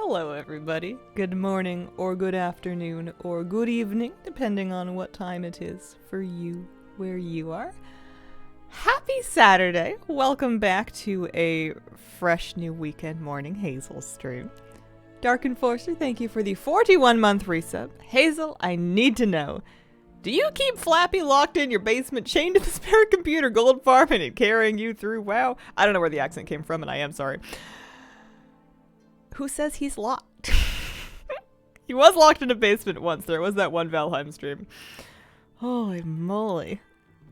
Hello everybody. Good morning or good afternoon or good evening, depending on what time it is for you where you are. Happy Saturday. Welcome back to a fresh new weekend morning Hazel stream. Dark Enforcer, thank you for the 41-month resub. Hazel, I need to know, do you keep Flappy locked in your basement, chained to the spare computer gold farm and carrying you through WoW? I don't know where the accent came from and I am sorry. Who says he's locked? He was locked in a basement once. There was that one Valheim stream. Holy moly.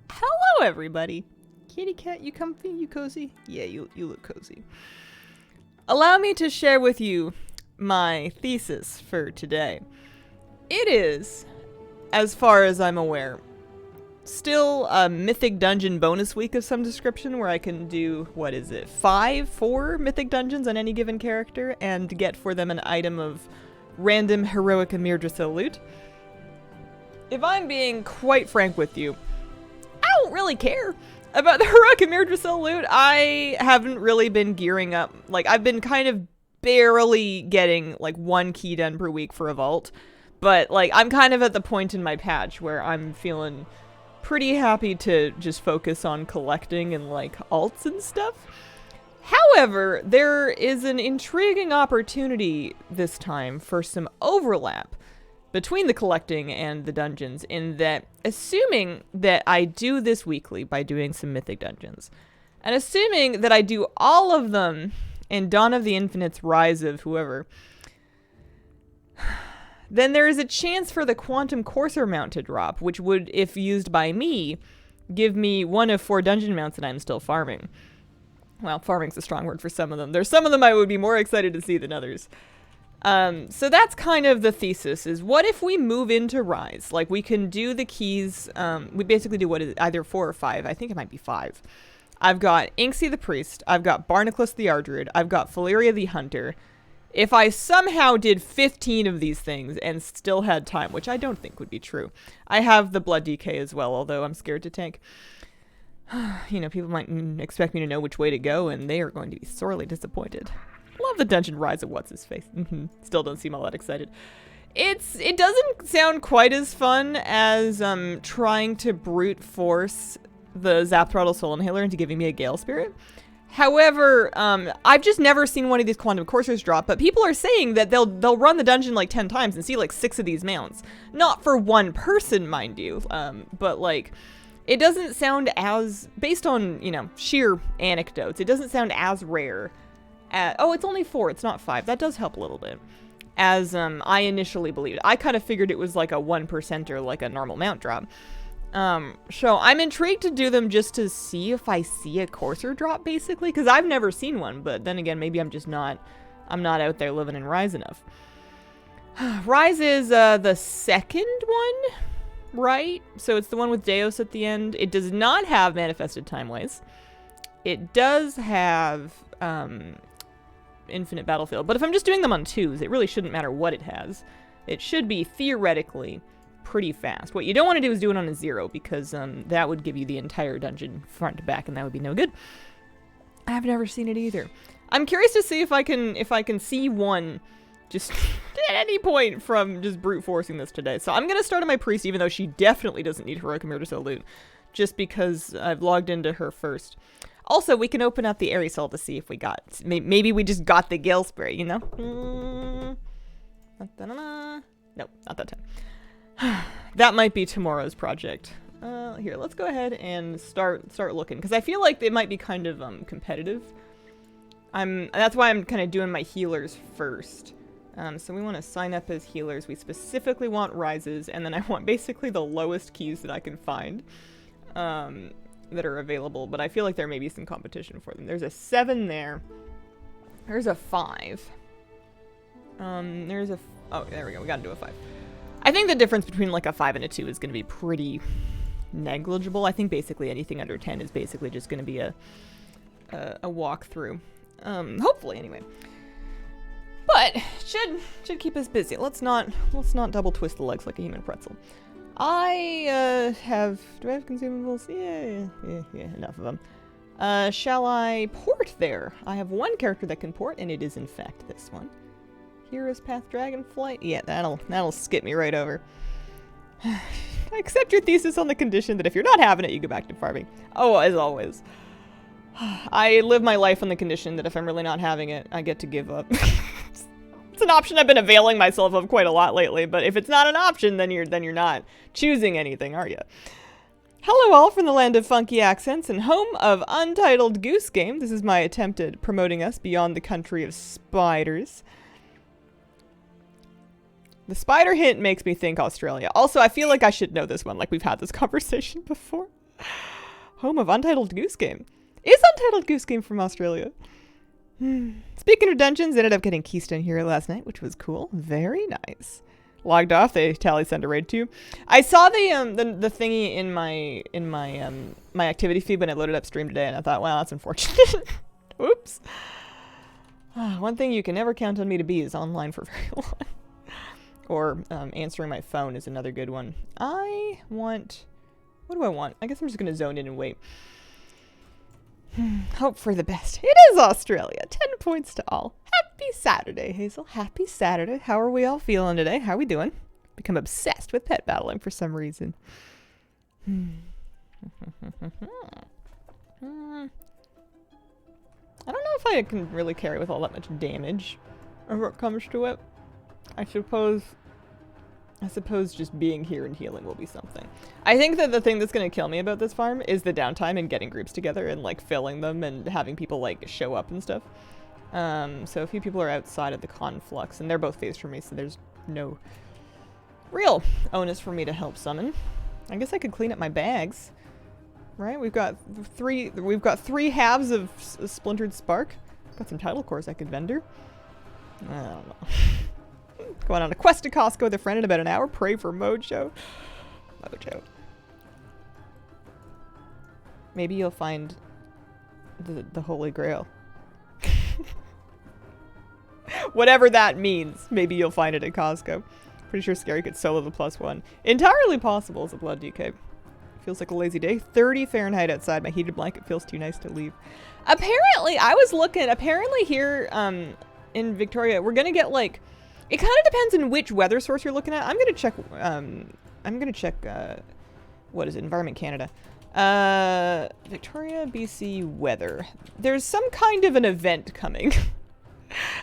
Hello, everybody. Kitty cat, you comfy? You cozy? Yeah, you look cozy. Allow me to share with you my thesis for today. It is, as far as I'm aware, still a Mythic Dungeon bonus week of some description where I can do, what is it, 4 Mythic Dungeons on any given character and get for them an item of random heroic Emir Drasil loot. If I'm being quite frank with you, I don't really care about the heroic Emir Drasil loot. I haven't really been gearing up. Like, I've been kind of barely getting like 1 key done per week for a vault, but like I'm kind of at the point in my patch where I'm feeling pretty happy to just focus on collecting and like alts and stuff. However, there is an intriguing opportunity this time for some overlap between the collecting and the dungeons, in that assuming that I do this weekly by doing some Mythic Dungeons, and assuming that I do all of them in Dawn of the Infinite's Rise of whoever, then there is a chance for the Quantum Courser mount to drop, which would, if used by me, give me 1 of 4 dungeon mounts that I'm still farming. Well, farming's a strong word for some of them. There's some of them I would be more excited to see than others. So that's kind of the thesis, is what if we move into Rise? Like, we can do the keys, we basically do what is it, either 4 or 5. I think it might be 5. I've got Inksy the Priest, I've got Barnacles the Ardruid, I've got Valeria the Hunter. If I somehow did 15 of these things and still had time, which I don't think would be true. I have the Blood DK as well, although I'm scared to tank. You know, people might expect me to know which way to go, and they are going to be sorely disappointed. Love the dungeon Rise of What's-His-Face. Still don't seem all that excited. It doesn't sound quite as fun as trying to brute force the Zap Throttle Soul Inhaler into giving me a Gale Spirit. However, I've just never seen one of these Quantum Coursers drop, but people are saying that they'll run the dungeon like 10 times and see like 6 of these mounts. Not for one person, mind you, but like, it doesn't sound as, based on, you know, sheer anecdotes, it doesn't sound as rare. Oh, it's only 4, it's not 5. That does help a little bit. As I initially believed. I kind of figured it was like a 1%er, like a normal mount drop. So I'm intrigued to do them just to see if I see a Courser drop, basically, because I've never seen one, but then again, maybe I'm not out there living in Rise enough. Rise is, the second one, right? So it's the one with Deus at the end. It does not have Manifested Timeways. It does have, Infinite Battlefield, but if I'm just doing them on 2s, it really shouldn't matter what it has. It should be, theoretically, pretty fast. What you don't want to do is do it on a 0, because that would give you the entire dungeon front to back, and that would be no good. I've never seen it either. I'm curious to see if I can see one just at any point from just brute forcing this today. So I'm gonna start on my priest, even though she definitely doesn't need heroic Emir Drasil loot, just because I've logged into her first. Also, we can open up the Aerisol to see if we got, maybe we just got the Gale Spray, you know? Nope, not that time. That might be tomorrow's project. Here, let's go ahead and start looking, because I feel like it might be kind of competitive. That's why I'm kind of doing my healers first. So we want to sign up as healers. We specifically want Rises, and then I want basically the lowest keys that I can find that are available, but I feel like there may be some competition for them. There's a 7 there. There's a 5. Oh, there we go. We gotta do a 5. I think the difference between like a 5 and a 2 is going to be pretty negligible. I think basically anything under 10 is basically just going to be a walkthrough. Hopefully, anyway. But should keep us busy. Let's not double twist the legs like a human pretzel. Do I have consumables? Yeah, enough of them. Shall I port there? I have one character that can port, and it is in fact this one. Heroes Path Dragonflight? Yeah, that'll skip me right over. I accept your thesis on the condition that if you're not having it, you go back to farming. Oh, as always. I live my life on the condition that if I'm really not having it, I get to give up. It's an option I've been availing myself of quite a lot lately, but if it's not an option, then you're not choosing anything, are you? Hello all from the land of funky accents and home of Untitled Goose Game. This is my attempt at promoting us beyond the country of spiders. The spider hint makes me think Australia. Also, I feel like I should know this one, like we've had this conversation before. Home of Untitled Goose Game. Is Untitled Goose Game from Australia? Speaking of dungeons, ended up getting Keystone Hero last night, which was cool. Very nice. Logged off. They tally send a raid to. I saw the thingy in my activity feed when I loaded up stream today, and I thought, wow, that's unfortunate. Oops. One thing you can never count on me to be is online for very long. Or answering my phone is another good one. What do I want? I guess I'm just gonna zone in and wait. Hope for the best. It is Australia. 10 points to all. Happy Saturday, Hazel. Happy Saturday. How are we all feeling today? How are we doing? Become obsessed with pet battling for some reason. I don't know if I can really carry with all that much damage when it comes to it. I suppose just being here and healing will be something. I think that the thing that's going to kill me about this farm is the downtime and getting groups together and like filling them and having people like show up and stuff. So a few people are outside of the conflux and they're both phased for me, so there's no real onus for me to help summon. I guess I could clean up my bags. Right? We've got three halves of Splintered Spark. Got some title cores I could vendor. I don't know. Going on a quest to Costco with a friend in about an hour. Pray for Mojo. Mojo. Maybe you'll find the Holy Grail. Whatever that means. Maybe you'll find it at Costco. Pretty sure Scary could solo the +1. Entirely possible as a blood DK. Feels like a lazy day. 30 Fahrenheit outside. My heated blanket feels too nice to leave. Apparently, I was looking. Apparently here in Victoria, we're going to get like... It kind of depends on which weather source you're looking at. I'm gonna check. What is it? Environment Canada. Victoria, BC weather. There's some kind of an event coming.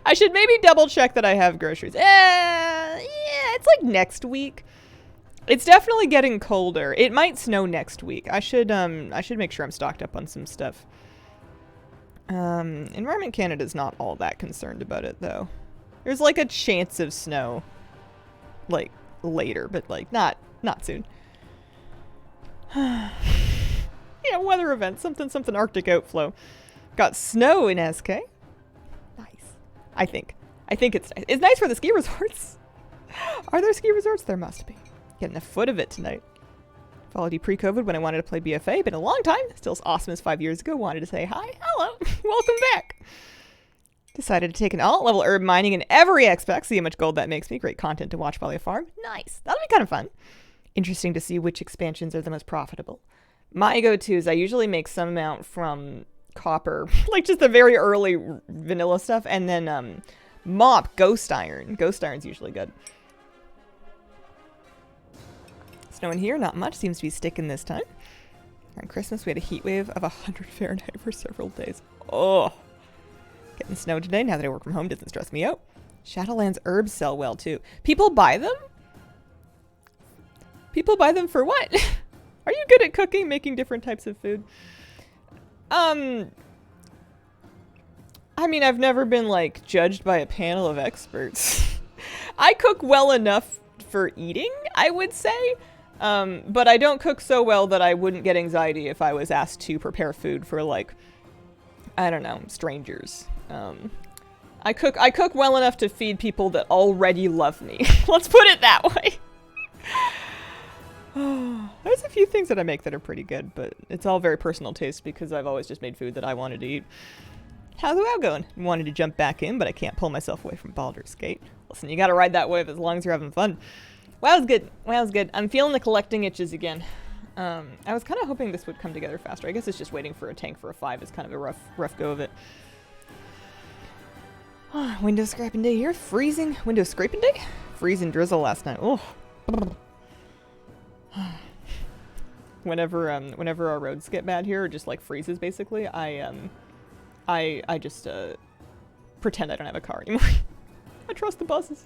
I should maybe double check that I have groceries. Yeah, it's like next week. It's definitely getting colder. It might snow next week. I should make sure I'm stocked up on some stuff. Environment Canada's not all that concerned about it though. There's like a chance of snow, like later, but like not soon. Yeah, weather event, something Arctic outflow. Got snow in SK. Nice. I think it's nice. It's nice for the ski resorts. Are there ski resorts? There must be. Getting a foot of it tonight. Followed you pre-COVID when I wanted to play BFA. Been a long time. Still as awesome as 5 years ago. Wanted to say hi. Hello. Welcome back. Decided to take an alt-level herb mining in every aspect. See how much gold that makes me. Great content to watch while I farm. Nice. That'll be kind of fun. Interesting to see which expansions are the most profitable. My go-tos, I usually make some amount from copper. Like just the very early vanilla stuff. And then mop, ghost iron. Ghost iron's usually good. Snow in here, not much. Seems to be sticking this time. On Christmas, we had a heat wave of 100 Fahrenheit for several days. Oh. Getting snow today, now that I work from home, doesn't stress me out. Shadowlands herbs sell well, too. People buy them? People buy them for what? Are you good at cooking, making different types of food? I mean, I've never been, like, judged by a panel of experts. I cook well enough for eating, I would say. But I don't cook so well that I wouldn't get anxiety if I was asked to prepare food for, like, I don't know, strangers. I cook well enough to feed people that already love me. Let's put it that way. There's a few things that I make that are pretty good, but it's all very personal taste because I've always just made food that I wanted to eat. How's the WoW going? Wanted to jump back in, but I can't pull myself away from Baldur's Gate. Listen, you gotta ride that wave as long as you're having fun. WoW's good. WoW's good. I'm feeling the collecting itches again. I was kind of hoping this would come together faster. I guess it's just waiting for a tank for a 5 is kind of a rough go of it. Window scraping day here. Freezing. Window scraping day? Freezing drizzle last night. Oh. Whenever our roads get bad here, or just like freezes basically, I just pretend I don't have a car anymore. I trust the buses.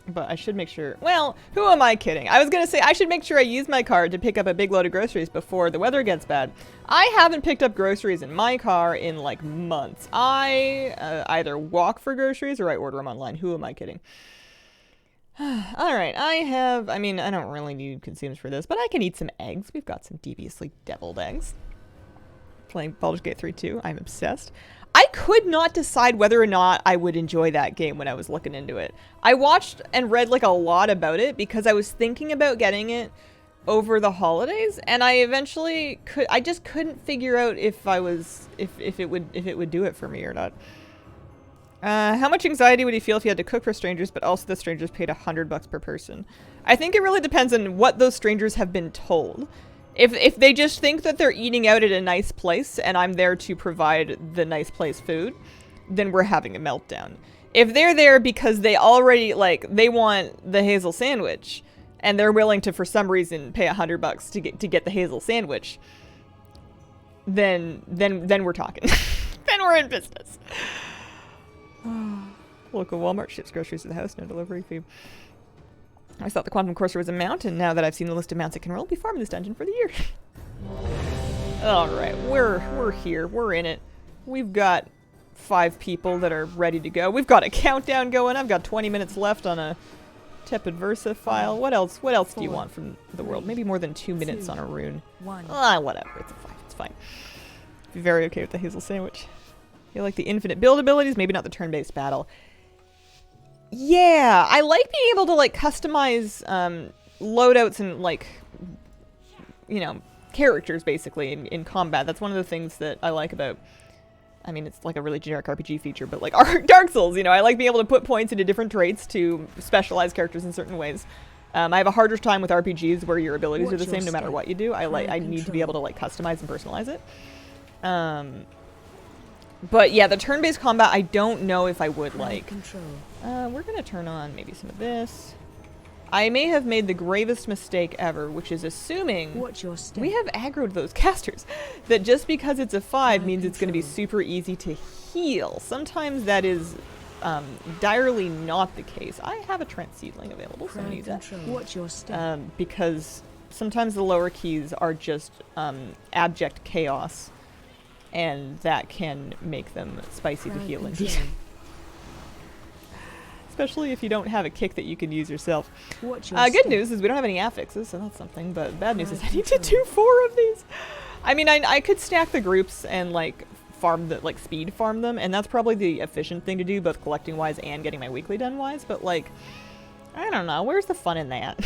But I should make sure. Well, who am I kidding? I was gonna say I should make sure I use my car to pick up a big load of groceries before the weather gets bad. I haven't picked up groceries in my car in like months. I either walk for groceries or I order them online. Who am I kidding? Alright, I mean, I don't really need consumes for this, but I can eat some eggs. We've got some deviously deviled eggs. Playing Baldur's Gate 3 too. I'm obsessed. I could not decide whether or not I would enjoy that game when I was looking into it. I watched and read like a lot about it because I was thinking about getting it over the holidays, and I eventually I just couldn't figure out if it would do it for me or not. How much anxiety would you feel if you had to cook for strangers, but also the strangers paid $100 per person? I think it really depends on what those strangers have been told. If they just think that they're eating out at a nice place and I'm there to provide the nice place food, then we're having a meltdown. If they're there because they already, like, they want the Hazel sandwich and they're willing to, for some reason, pay $100 to get the Hazel sandwich, then we're talking. Then we're in business. Local Walmart ships groceries to the house, no delivery fee. I thought the Quantum Courser was a mount, and now that I've seen the list of mounts it can roll, I'll be farming this dungeon for the year. Alright, we're here. We're in it. We've got 5 people that are ready to go. We've got a countdown going. I've got 20 minutes left on a Tepid Versa file. What else do you want from the world? Maybe more than 2 minutes on a rune. Whatever. It's fine. Be very okay with the Hazel sandwich. You like the infinite build abilities? Maybe not the turn-based battle. Yeah, I like being able to, like, customize loadouts and, like, you know, characters, basically, in combat. That's one of the things that I like about, I mean, it's like a really generic RPG feature, but, like, Dark Souls, you know, I like being able to put points into different traits to specialize characters in certain ways. I have a harder time with RPGs where your abilities are the same no matter what you do. I need to be able to, like, customize and personalize it. But yeah, the turn-based combat, I don't know if I would like. We're gonna turn on maybe some of this. I may have made the gravest mistake ever, which is assuming we have aggroed those casters. That just because it's a 5 means it's gonna be super easy to heal. Sometimes that is direly not the case. I have a Trent Seedling available, so I'm gonna use that. Because sometimes the lower keys are just abject chaos. And that can make them spicy to heal indeed. Especially if you don't have a kick that you can use yourself. Good news is we don't have any affixes, so that's something. But bad news is I need to do 4 of these. I mean, I could stack the groups and, like, farm the, like, speed farm them. And that's probably the efficient thing to do, both collecting-wise and getting my weekly done-wise. But, like, I don't know. Where's the fun in that?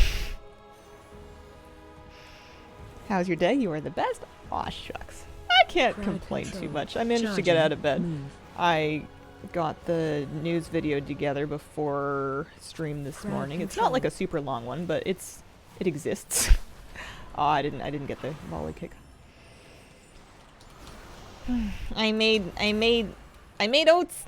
How's your day? You are the best? Aw, shucks. I can't complain too much. I managed to get out of bed. I got the news video together before stream this morning. It's not like a super long one, but it exists. Oh, I didn't get the volley kick. I made oats.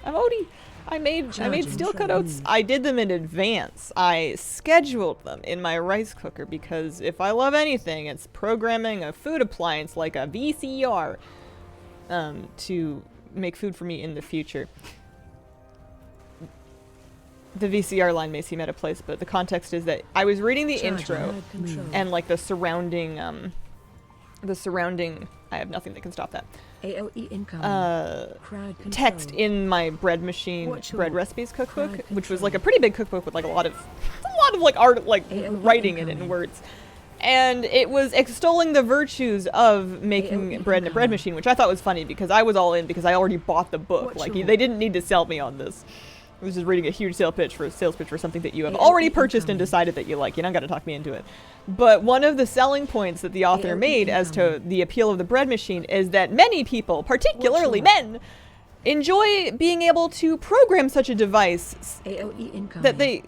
I'm Odie. I made steel cut oats. I did them in advance. I scheduled them in my rice cooker because if I love anything, it's programming a food appliance like a VCR to make food for me in the future. The VCR line may seem out of place, but the context is that I was reading the intro and like the surrounding I have nothing that can stop that. AOE income. Text in my bread machine bread recipes cookbook, which was like a pretty big cookbook with like a lot of like art, like writing in it in words. And it was extolling the virtues of making bread in a bread machine, which I thought was funny because I was all in because I already bought the book. Like they didn't need to sell me on this. I was just reading a huge sales pitch for something that you have already purchased and decided that you like. You don't got to talk me into it. But one of the selling points that the author made as to the appeal of the bread machine is that many people, particularly men, enjoy being able to program such a device that they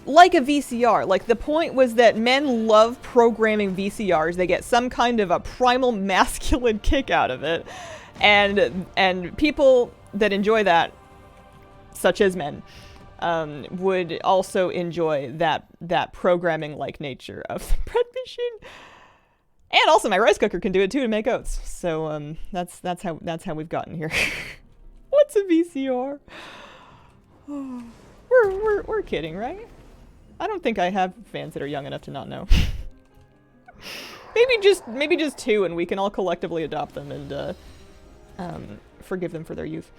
like a VCR. Like the point was that men love programming VCRs. They get some kind of a primal masculine kick out of it. and people that enjoy that, such as men, would also enjoy that programming like nature of the bread machine. And also my rice cooker can do it too to make oats. So that's how we've gotten here. What's a VCR? We're kidding, right? I don't think I have fans that are young enough to not know. maybe just two, and we can all collectively adopt them and forgive them for their youth.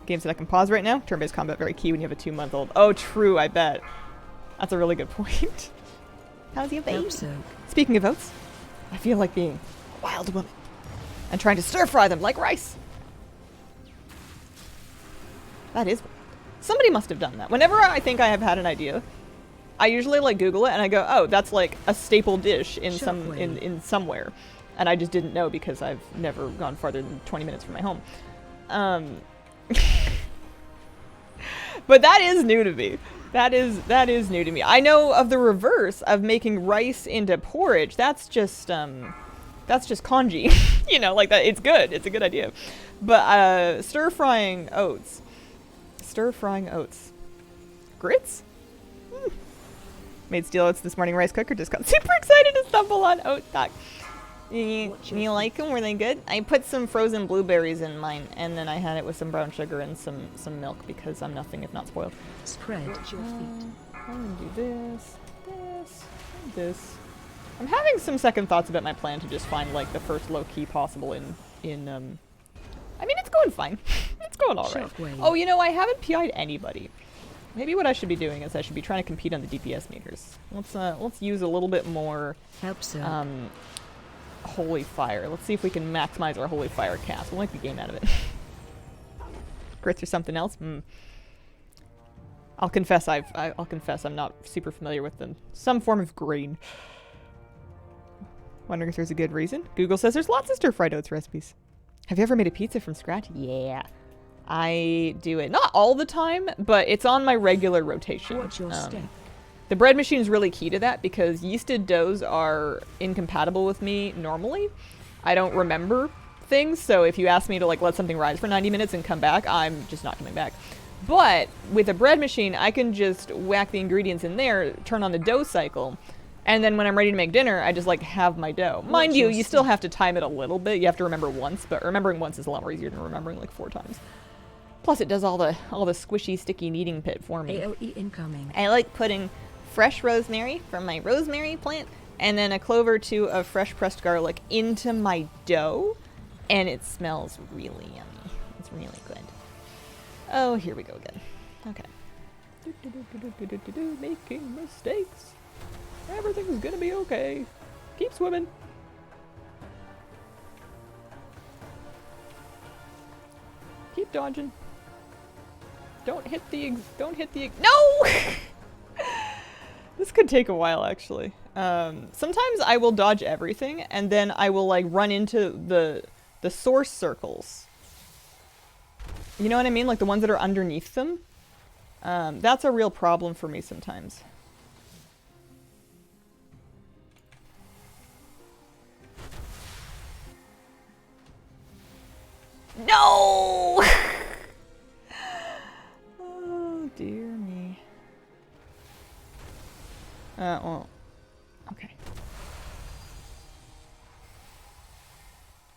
Games that I can pause right now. Turn-based combat very key when you have a 2-month-old. Oh, true. I bet. That's a really good point. How's your baby? Speaking of oats, I feel like being a wild woman and trying to stir-fry them like rice. That is... Somebody must have done that. Whenever I think I have had an idea, I usually like Google it and I go, oh, that's like a staple dish in somewhere. And I just didn't know because I've never gone farther than 20 minutes from my home. But that is new to me. That is new to me. I know of the reverse of making rice into porridge. That's just congee. You know, like that. It's good. It's a good idea. But stir-frying oats. Grits? Made steel oats this morning. Rice cooker just got super excited to stumble on oat talk. You like them? Were they good? I put some frozen blueberries in mine, and then I had it with some brown sugar and some milk because I'm nothing if not spoiled. Spread your feet. I'm gonna do this. I'm having some second thoughts about my plan to just find like the first low key possible in I mean, it's going fine. It's going all right. Oh, you know, I haven't PI'd anybody. Maybe what I should be doing is I should be trying to compete on the DPS meters. Let's use a little bit more Holy Fire. Let's see if we can maximize our Holy Fire cast. We'll make the game out of it. Grits or something else? I'll confess I'll confess I'm not super familiar with them. Some form of grain. Wondering if there's a good reason. Google says there's lots of stir-fried oats recipes. Have you ever made a pizza from scratch? Yeah. I do it. Not all the time, but it's on my regular rotation. What's your step? The bread machine is really key to that because yeasted doughs are incompatible with me normally. I don't remember things, so if you ask me to like let something rise for 90 minutes and come back, I'm just not coming back. But with a bread machine, I can just whack the ingredients in there, turn on the dough cycle, and then when I'm ready to make dinner, I just like have my dough. Mind you, you still have to time it a little bit. You have to remember once, but remembering once is a lot more easier than remembering like 4 times. Plus, it does all the squishy, sticky kneading pit for me. AOE incoming. I like putting fresh rosemary from my rosemary plant and then a clove or 2 of fresh pressed garlic into my dough, and it smells really yummy. It's really good. Oh, here we go again. Okay. Making mistakes. Everything's gonna be okay. Keep swimming. Keep dodging. Don't hit the no! This could take a while, actually. Sometimes I will dodge everything, and then I will, like, run into the source circles. You know what I mean? Like, the ones that are underneath them. That's a real problem for me sometimes. No! Oh, dear me. Well, okay.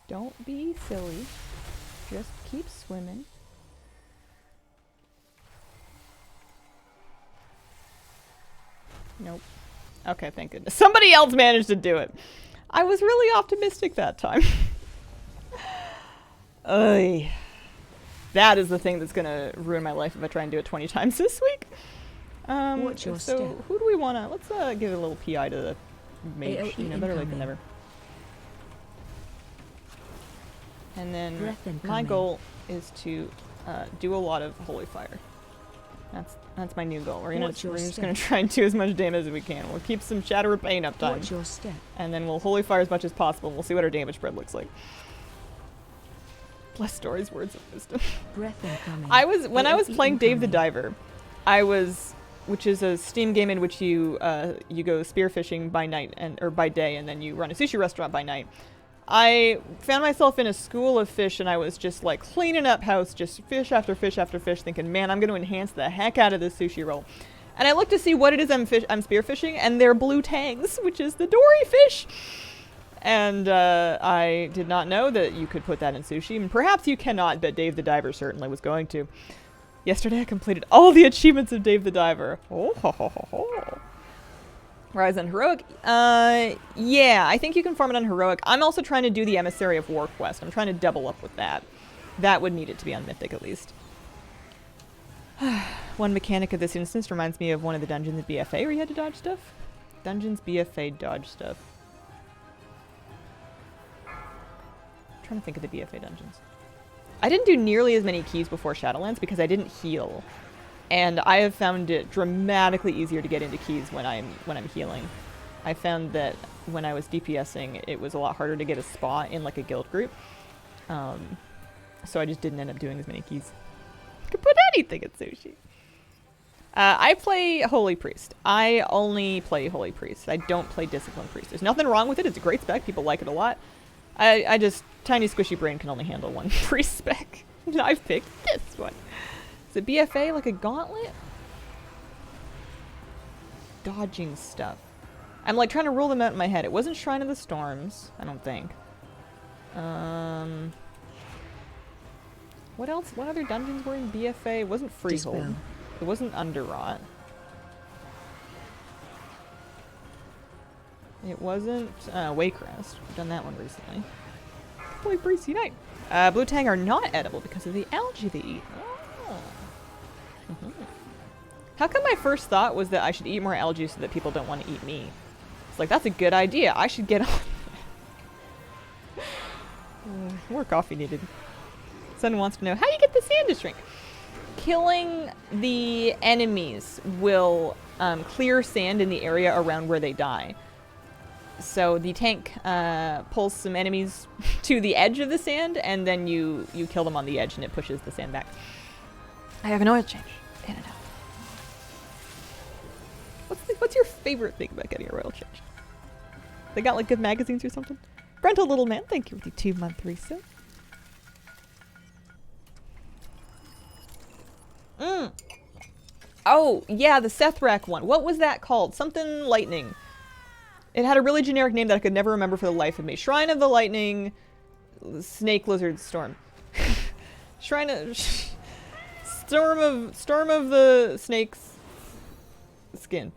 Don't be silly. Just keep swimming. Nope. Okay, thank goodness. Somebody else managed to do it. I was really optimistic that time. Oy. That is the thing that's gonna ruin my life if I try and do it 20 times this week. What's your step? Who do we wanna... Let's give a little PI to the mage. AOE You know, better late than incoming. never. And then Breath my incoming. goal is to do a lot of Holy Fire. That's my new goal. We're What's your just step? gonna try and do as much damage as we can. We'll keep some Shatter of Pain up time. What's your step? And then we'll Holy Fire as much as possible. And we'll see what our damage spread looks like. Bless Story's words of wisdom. Breath incoming. When I was AOE playing Dave the incoming. Diver, which is a Steam game in which you go spearfishing by night or by day, and then you run a sushi restaurant by night. I found myself in a school of fish, and I was just like cleaning up house, just fish after fish after fish, thinking, man, I'm going to enhance the heck out of this sushi roll. And I looked to see what it is I'm spearfishing, and they're blue tangs, which is the dory fish. And I did not know that you could put that in sushi, and perhaps you cannot, but Dave the Diver certainly was going to. Yesterday I completed all the achievements of Dave the Diver. Oh, ho, ho, ho, ho. Rise on Heroic? Yeah, I think you can farm it on Heroic. I'm also trying to do the Emissary of War quest. I'm trying to double up with that. That would need it to be on Mythic at least. One mechanic of this instance reminds me of one of the dungeons at BFA where you had to dodge stuff. Dungeons BFA dodge stuff. I'm trying to think of the BFA dungeons. I didn't do nearly as many keys before Shadowlands because I didn't heal. And I have found it dramatically easier to get into keys when I'm healing. I found that when I was DPSing, it was a lot harder to get a spot in like a guild group. So I just didn't end up doing as many keys. I could put anything in sushi. I play Holy Priest. I only play Holy Priest. I don't play Discipline Priest. There's nothing wrong with it. It's a great spec. People like it a lot. I just, tiny squishy brain can only handle one priest spec. I've picked this one. Is it BFA like a gauntlet? Dodging stuff. I'm like trying to rule them out in my head. It wasn't Shrine of the Storms, I don't think. What else? What other dungeons were in BFA? It wasn't Freehold. Dispel. It wasn't Underrot. It wasn't Waycrest. We've done that one recently. Holy Priest Unite. Blue Tang are not edible because of the algae they eat. Oh. Mm-hmm. How come my first thought was that I should eat more algae so that people don't want to eat me? It's like, that's a good idea. I should get on that. More coffee needed. Someone wants to know, how do you get the sand to shrink? Killing the enemies will clear sand in the area around where they die. So the tank pulls some enemies to the edge of the sand, and then you kill them on the edge, and it pushes the sand back. I have an oil change. In and out. What's your favorite thing about getting a oil change? They got like good magazines or something? Brental Little Man, thank you for the 2-month reset. Oh, yeah, the Sethrak one. What was that called? Something Lightning. It had a really generic name that I could never remember for the life of me. Shrine of the Lightning, Snake Lizard Storm. Shrine of... Storm of the Snake's Skin.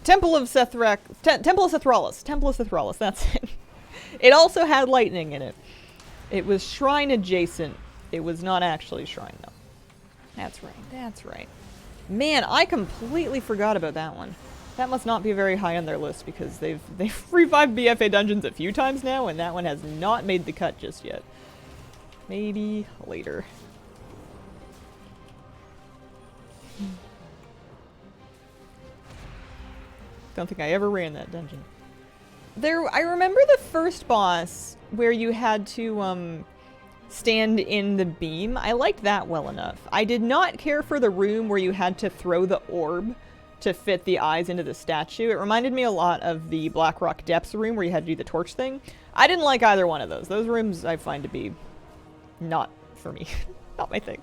Temple of Sethrak... Temple of Sethralis. Temple of Sethralis, that's it. It also had lightning in it. It was shrine adjacent. It was not actually shrine, though. That's right, that's right. Man, I completely forgot about that one. That must not be very high on their list because they've revived BFA dungeons a few times now, and that one has not made the cut just yet. Maybe later. Don't think I ever ran that dungeon. I remember the first boss where you had to stand in the beam. I liked that well enough. I did not care for the room where you had to throw the orb to fit the eyes into the statue. It reminded me a lot of the Blackrock Depths room where you had to do the torch thing. I didn't like either one of those. Those rooms I find to be not for me. Not my thing.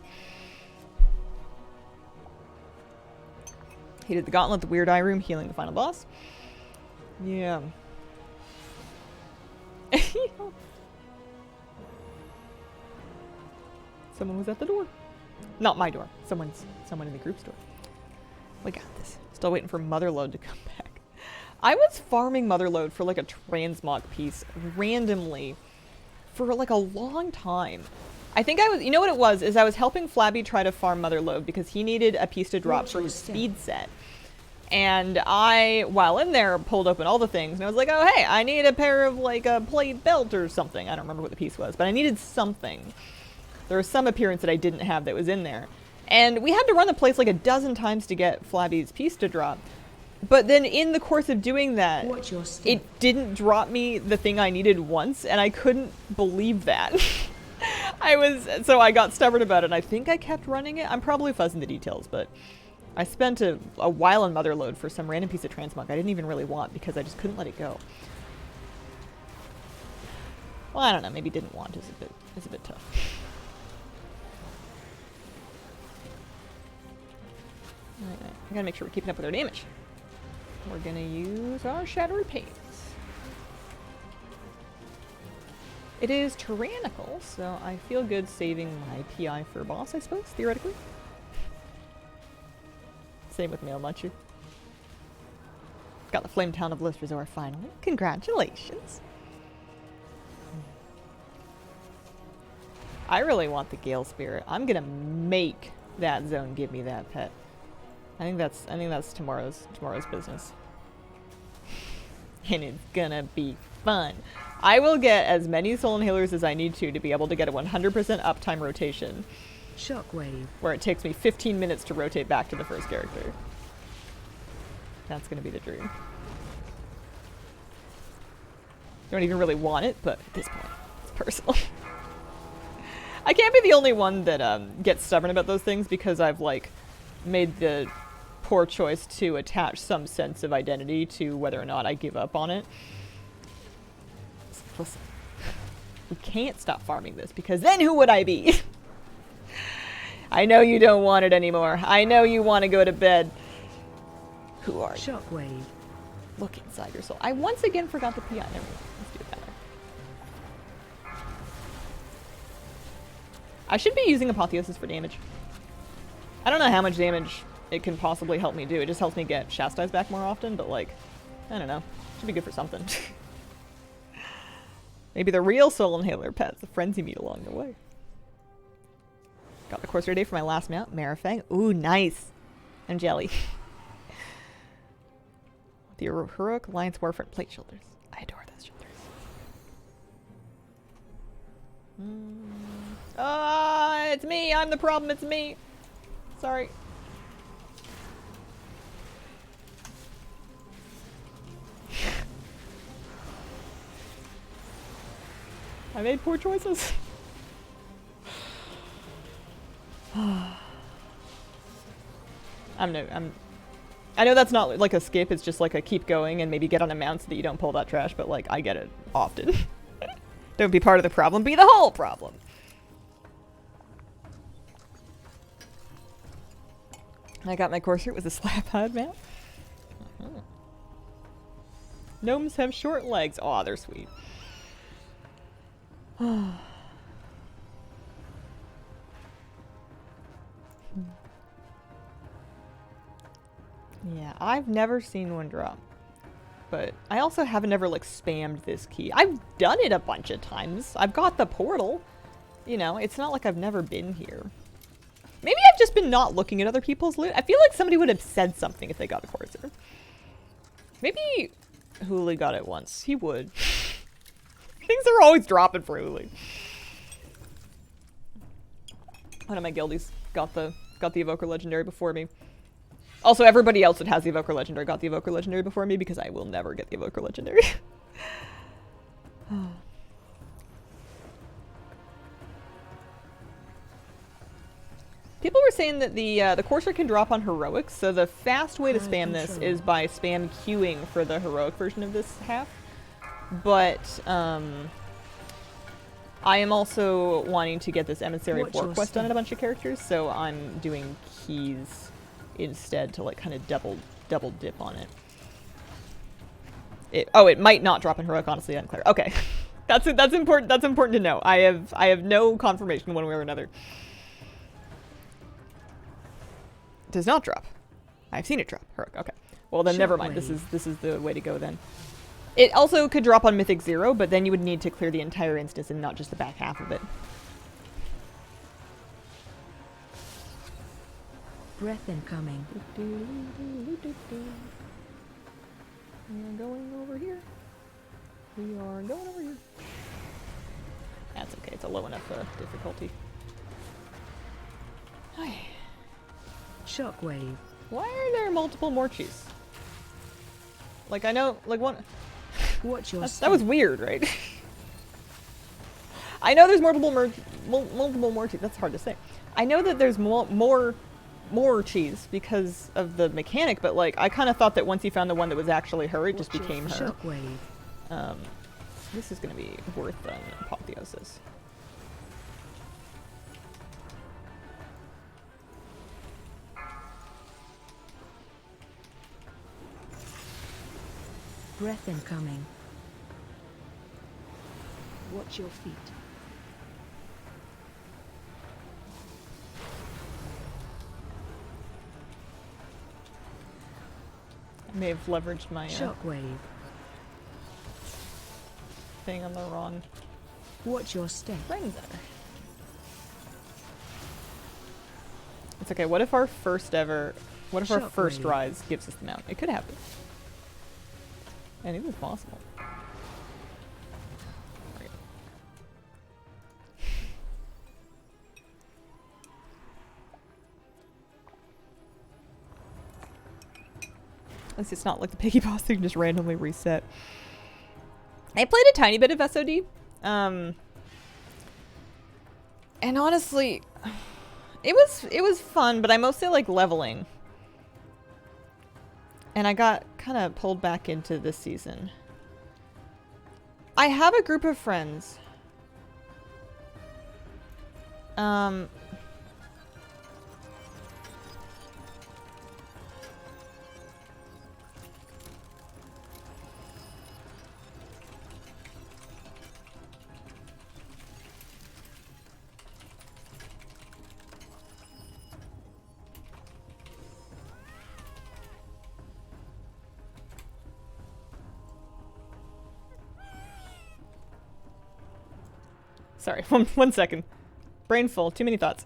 Hated the Gauntlet, the Weird Eye room, healing the final boss. Yeah. Someone was at the door. Not my door. Someone in the group's door. We got this. Still waiting for Motherlode to come back. I was farming Motherlode for like a transmog piece randomly for like a long time. I think I was, you know what it was, is I was helping Flabby try to farm Motherlode because he needed a piece to drop for his speed set. And I, while in there, pulled open all the things, and I was like, oh hey, I need a pair of like a plate belt or something. I don't remember what the piece was, but I needed something. There was some appearance that I didn't have that was in there. And we had to run the place like a dozen times to get Flabby's piece to drop. But then in the course of doing that, it didn't drop me the thing I needed once, and I couldn't believe that. So I got stubborn about it, and I think I kept running it. I'm probably fuzzing the details, but I spent a while in Motherlode for some random piece of transmog I didn't even really want because I just couldn't let it go. Well, I don't know. Maybe didn't want is a bit tough. Alright, I gotta make sure we're keeping up with our damage. We're gonna use our Shadowy Pains. It is tyrannical, so I feel good saving my PI for boss, I suppose, theoretically. Same with Mail Muncher. Got the Flame Town of Listrazor finally. Congratulations! I really want the Gale Spirit. I'm gonna make that zone give me that pet. I think that's tomorrow's business. And it's gonna be fun. I will get as many Soul Inhalers as I need to be able to get a 100% uptime rotation. Shockwave. Where it takes me 15 minutes to rotate back to the first character. That's gonna be the dream. Don't even really want it, but at this point, it's personal. I can't be the only one that gets stubborn about those things because I've like made the poor choice to attach some sense of identity to whether or not I give up on it. Listen, we can't stop farming this because then who would I be? I know you don't want it anymore. I know you want to go to bed. Who are you? Shockwave. Look inside your soul. I once again forgot the PI. Never mind. Let's do it that way. I should be using Apotheosis for damage. I don't know how much damage it can possibly help me do. It just helps me get Chastised back more often, but like, I don't know. Should be good for something. Maybe the real Soul Inhaler pet's the friends you meet along the way. Got the Corsair Day for my last mount, Marifang. Ooh, nice. And Jelly. The Heroic Alliance Warfront plate shoulders. I adore those shoulders. It's me. I'm the problem. It's me. Sorry. I made poor choices. I know that's not like a skip, it's just like a keep going and maybe get on a mount so that you don't pull that trash, but like, I get it often. Don't be part of the problem, be the whole problem. I got my Corsair with a slap hide mount. Gnomes have short legs. Aw, they're sweet. Yeah, I've never seen one drop. But I also haven't ever like spammed this key. I've done it a bunch of times. I've got the portal. You know, it's not like I've never been here. Maybe I've just been not looking at other people's loot. I feel like somebody would have said something if they got a Corsair. Maybe Huli got it once. He would. Things are always dropping for Huli. One of my guildies got the Evoker Legendary before me. Also, everybody else that has the Evoker Legendary got the Evoker Legendary before me because I will never get the Evoker Legendary. People were saying that the Corsair can drop on heroics, so the fast way to spam this is by spam queuing for the heroic version of this half. But I am also wanting to get this Emissary of War quest done on a bunch of characters, so I'm doing keys instead to like kind of double dip on it. It might not drop in heroic, honestly unclear. Okay. That's important. That's important to know. I have no confirmation one way or another. It does not drop. I've seen it drop. Heroic. Okay. Well then never mind. This is the way to go then. It also could drop on Mythic 0, but then you would need to clear the entire instance and not just the back half of it. Breath incoming. We are going over here. We are going over here. That's okay. It's a low enough difficulty. Hi. Shockwave. Why are there multiple Morchis? Like I know, like one. Watch your that was weird, right? I know there's multiple Morchis. That's hard to say. I know that there's more cheese because of the mechanic, but like I kind of thought that once you found the one that was actually her, it just became her. Shockwave. This is gonna be worth an apotheosis. Breath incoming. Watch your feet. I may have leveraged my Shockwave. thing on the wrong Watch your step. thing there. It's okay. What if our first Shockwave. rise gives us the mount? It could happen. Anything's possible. Right. At least it's not like the Piggy Boss thing just randomly reset. I played a tiny bit of SOD. And honestly, it was fun, but I mostly like leveling. And I got kind of pulled back into this season. I have a group of friends. Sorry, one second. Brain full, too many thoughts.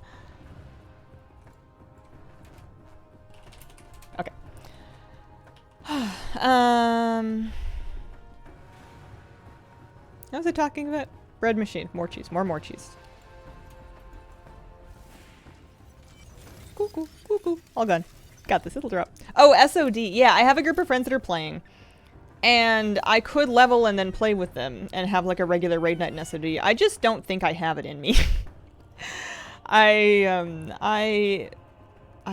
Okay. What was I talking about? Bread machine, more cheese, more cheese. Cool. All gone. Got this, it'll drop. Oh, SOD. Yeah, I have a group of friends that are playing. And I could level and then play with them and have like a regular raid night in SOD. I just don't think I have it in me. I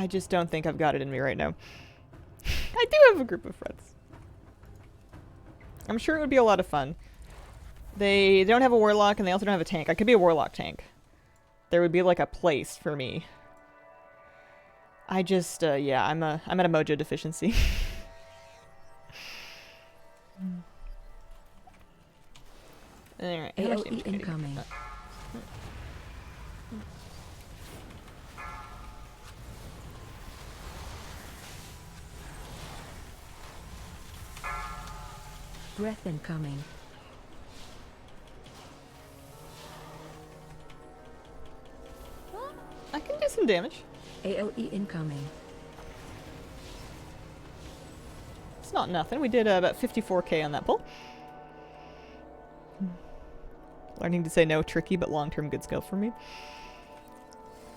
just don't think I've got it in me right now. I do have a group of friends. I'm sure it would be a lot of fun. They don't have a warlock and they also don't have a tank. I could be a warlock tank. There would be like a place for me. I just, yeah, I'm at a mojo deficiency. Alright, AoE incoming. Breath incoming. I can do some damage. AoE incoming. It's not nothing. We did about 54k on that pull. Learning to say no, tricky, but long-term good skill for me.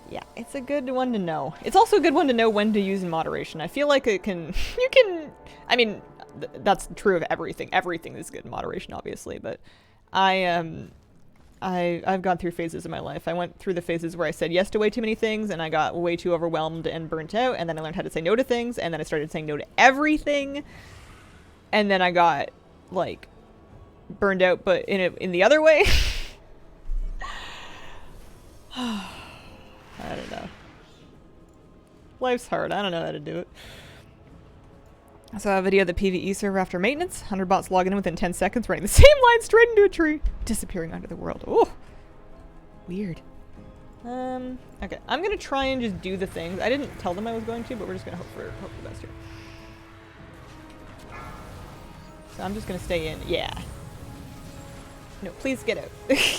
Yeah, it's a good one to know. It's also a good one to know when to use in moderation. I feel like it can... You can... I mean, that's true of everything. Everything is good in moderation, obviously, but I've gone through phases in my life. I went through the phases where I said yes to way too many things, and I got way too overwhelmed and burnt out, and then I learned how to say no to things, and then I started saying no to everything, and then I got, like, burned out, but in the other way. I don't know. Life's hard. I don't know how to do it. I saw a video of the PvE server after maintenance. 100 bots logging in within 10 seconds, running the same line straight into a tree, disappearing under the world. Oh, weird. Okay, I'm gonna try and just do the things. I didn't tell them I was going to, but we're just gonna hope for the best here. So I'm just gonna stay in. Yeah. No, please get out.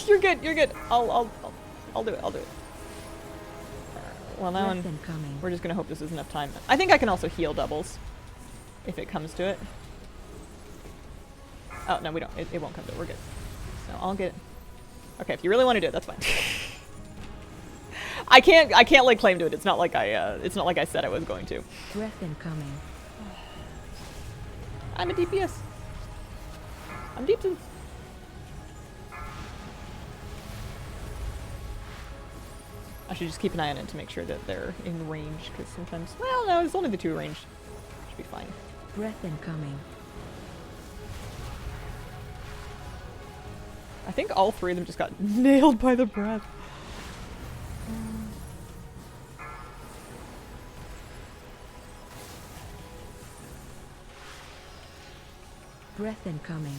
You're good. You're good. I'll do it. I'll do it. Well, now we're just gonna hope this is enough time. I think I can also heal doubles, if it comes to it. Oh no, we don't. It won't come to it. We're good. So I'll get. Okay, if you really want to do it, that's fine. I can't lay claim to it. It's not like I said I was going to. Breath incoming. I'm a DPS. I'm deep. I should just keep an eye on it to make sure that they're in range, because sometimes, well, no, it's only the 2 ranged. Should be fine. Breath incoming. I think all three of them just got nailed by the breath. Breath incoming.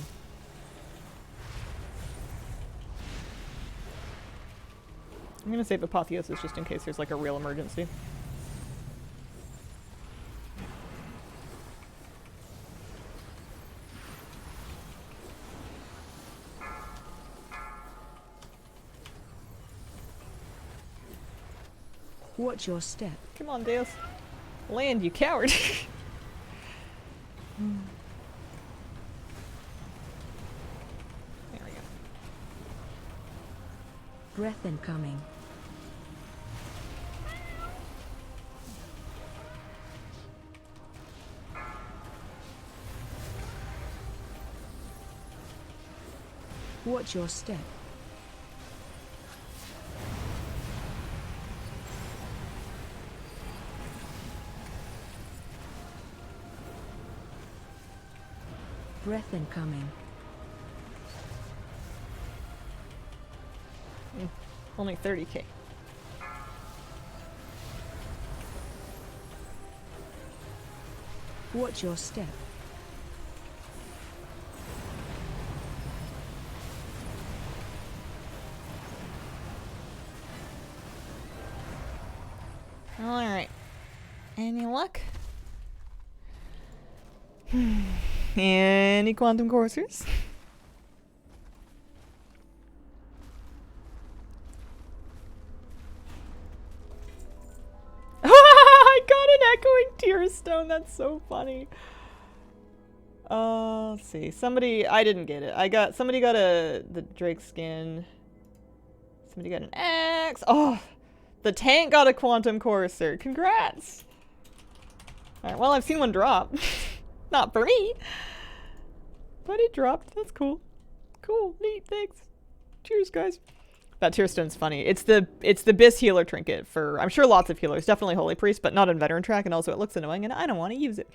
I'm gonna save Apotheosis just in case there's like a real emergency. Watch your step. Come on, Deus. Land, you coward. There we go. Breath incoming. Watch your step. Breath incoming. Only 30k. Watch your step. Alright. Any luck? Any quantum coursers? I got an echoing tear stone. That's so funny. Let's see. I didn't get it. Somebody got the Drake skin. Somebody got an X. Oh, the tank got a quantum courser. Congrats. Alright, well, I've seen one drop. Not for me. But it dropped. That's cool. Cool. Neat. Thanks. Cheers, guys. That tear stone's funny. It's the Bis healer trinket for, I'm sure, lots of healers. Definitely Holy Priest, but not in veteran track, and also it looks annoying and I don't want to use it.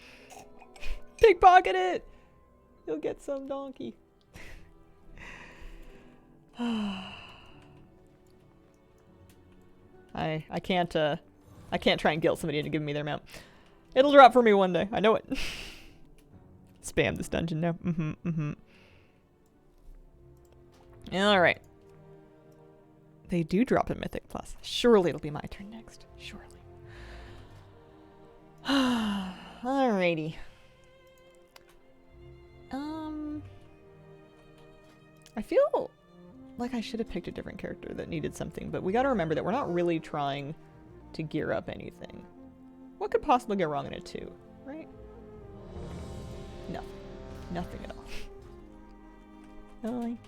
Pickpocket it! You'll get some donkey. I can't try and guilt somebody into giving me their mount. It'll drop for me one day. I know it. Spam this dungeon now. Alright. They do drop a Mythic Plus. Surely it'll be my turn next. Surely. Alrighty. I feel like I should have picked a different character that needed something, but we gotta remember that we're not really trying to gear up anything. What could possibly go wrong in a 2, right? Nothing. Nothing at all. Really?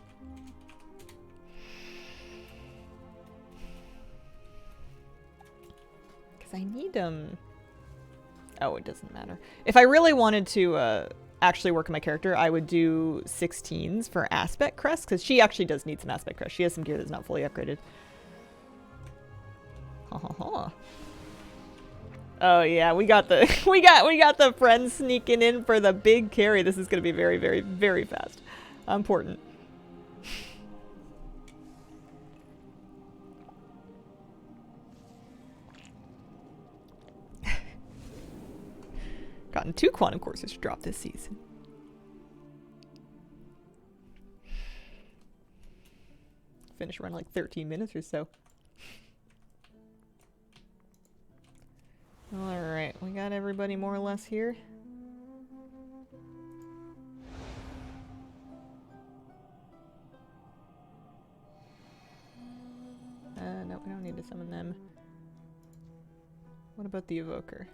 Because I need oh, it doesn't matter. If I really wanted to actually work on my character, I would do 16s for Aspect Crest, because she actually does need some Aspect Crest. She has some gear that's not fully upgraded. Ha ha ha. Oh yeah, we got the we got the friends sneaking in for the big carry. This is gonna be very, very, very fast. Important. Gotten 2 quantum courses to drop this season. Finish around like 13 minutes or so. Alright, we got everybody more or less here. No, we don't need to summon them. What about the Evoker?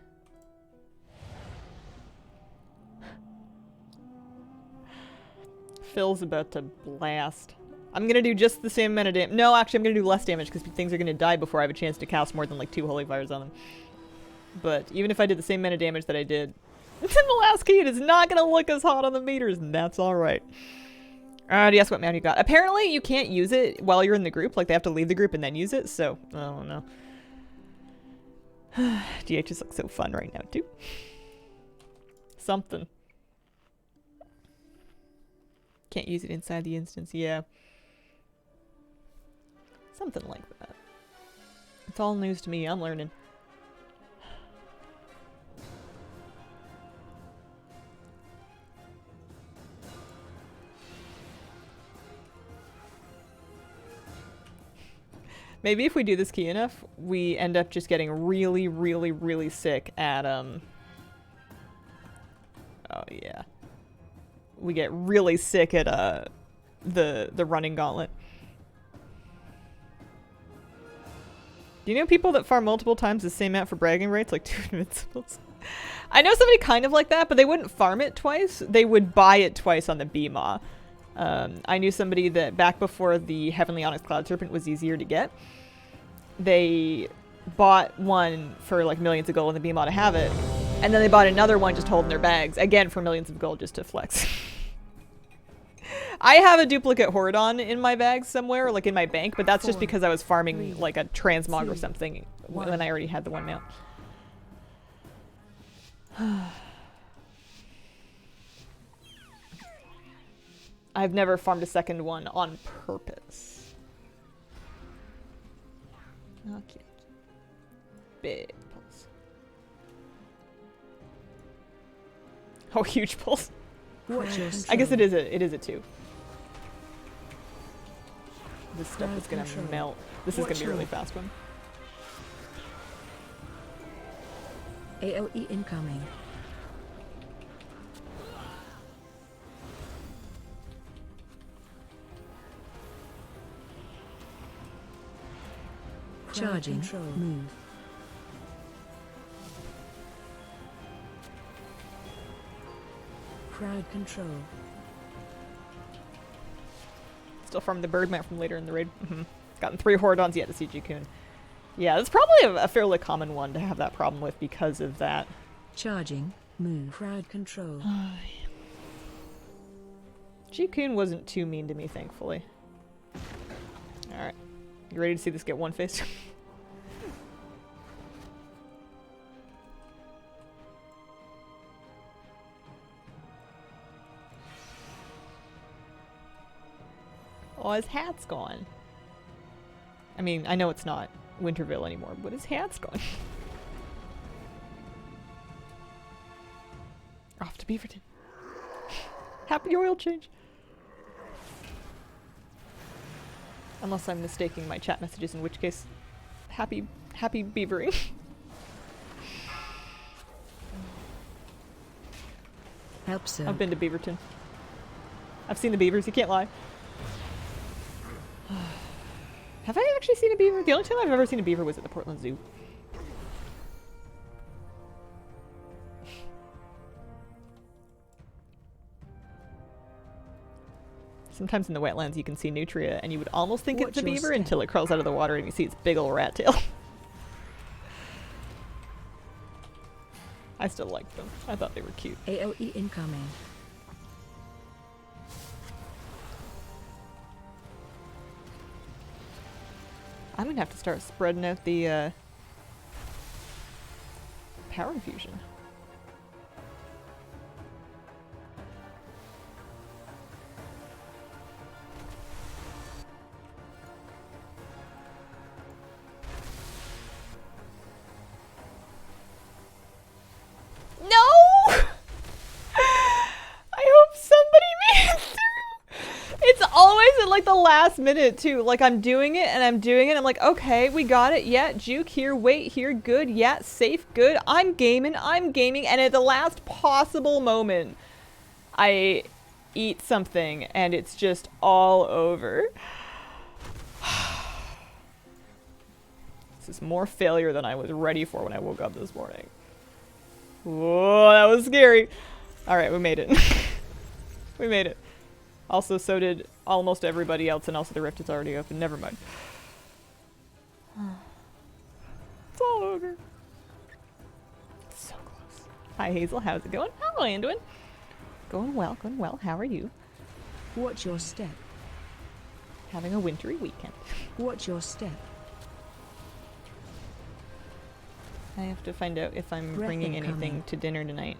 Phil's about to blast. I'm gonna do just the same amount of damage. No, actually, I'm gonna do less damage because things are gonna die before I have a chance to cast more than like 2 Holy Fires on them. But even if I did the same amount of damage that I did in the last key, it is not gonna look as hot on the meters, and that's alright. Guess what mount you got? Apparently, you can't use it while you're in the group. Like, they have to leave the group and then use it, so, I don't know. DHs look so fun right now, too. Something. Can't use it inside the instance, yeah. Something like that. It's all news to me. I'm learning. Maybe if we do this key enough, we end up just getting really, really, really sick at, oh yeah. We get really sick at, the running gauntlet. Do you know people that farm multiple times the same amount for bragging rights, like 2 invincibles? I know somebody kind of like that, but they wouldn't farm it twice. They would buy it twice on the BMA. I knew somebody that back before the Heavenly Onyx Cloud Serpent was easier to get, they bought one for like millions of gold in the BMA to have it, and then they bought another one just holding their bags, again for millions of gold just to flex. I have a duplicate Horadon in my bag somewhere, like in my bank, but that's just because I was farming like a transmog or something when I already had the one mount. I've never farmed a second one on purpose. Okay. Big pulse. Oh, huge pulse. I guess it is a 2. This stuff is gonna melt. This is gonna be a really fast one. AoE incoming. Charging. Move. Crowd control. Still from the bird mount from later in the raid. Gotten 3 Horadons yet to see Jikun. Yeah, that's probably a fairly common one to have that problem with because of that. Charging. Move. Crowd control. Jikun wasn't too mean to me, thankfully. Alright. You ready to see this get one-faced? Oh, his hat's gone. I mean, I know it's not Winterville anymore, but his hat's gone. Off to Beaverton. Happy oil change. Unless I'm mistaking my chat messages, in which case, happy beavering. Help, sir. I've been to Beaverton. I've seen the beavers, you can't lie. Have I actually seen a beaver? The only time I've ever seen a beaver was at the Portland Zoo. Sometimes in the wetlands you can see nutria and you would almost think it's a beaver until it crawls out of the water and you see its big ol' rat tail. I still liked them. I thought they were cute. AoE incoming. I'm gonna have to start spreading out the power infusion. Like the last minute too, like I'm doing it and I'm like, okay, we got it, yeah, juke here, wait here, good, yeah, safe, good, I'm gaming, and at the last possible moment I eat something and it's just all over. This is more failure than I was ready for when I woke up this morning. Whoa, that was scary. Alright, we made it. We made it. Also, so did almost everybody else, and also the rift is already open. Never mind. It's all over. So close. Hi, Hazel. How's it going? How are you doing? Going well, going well. How are you? Watch your step. Having a wintry weekend. Watch your step. I have to find out if I'm bringing anything to dinner tonight.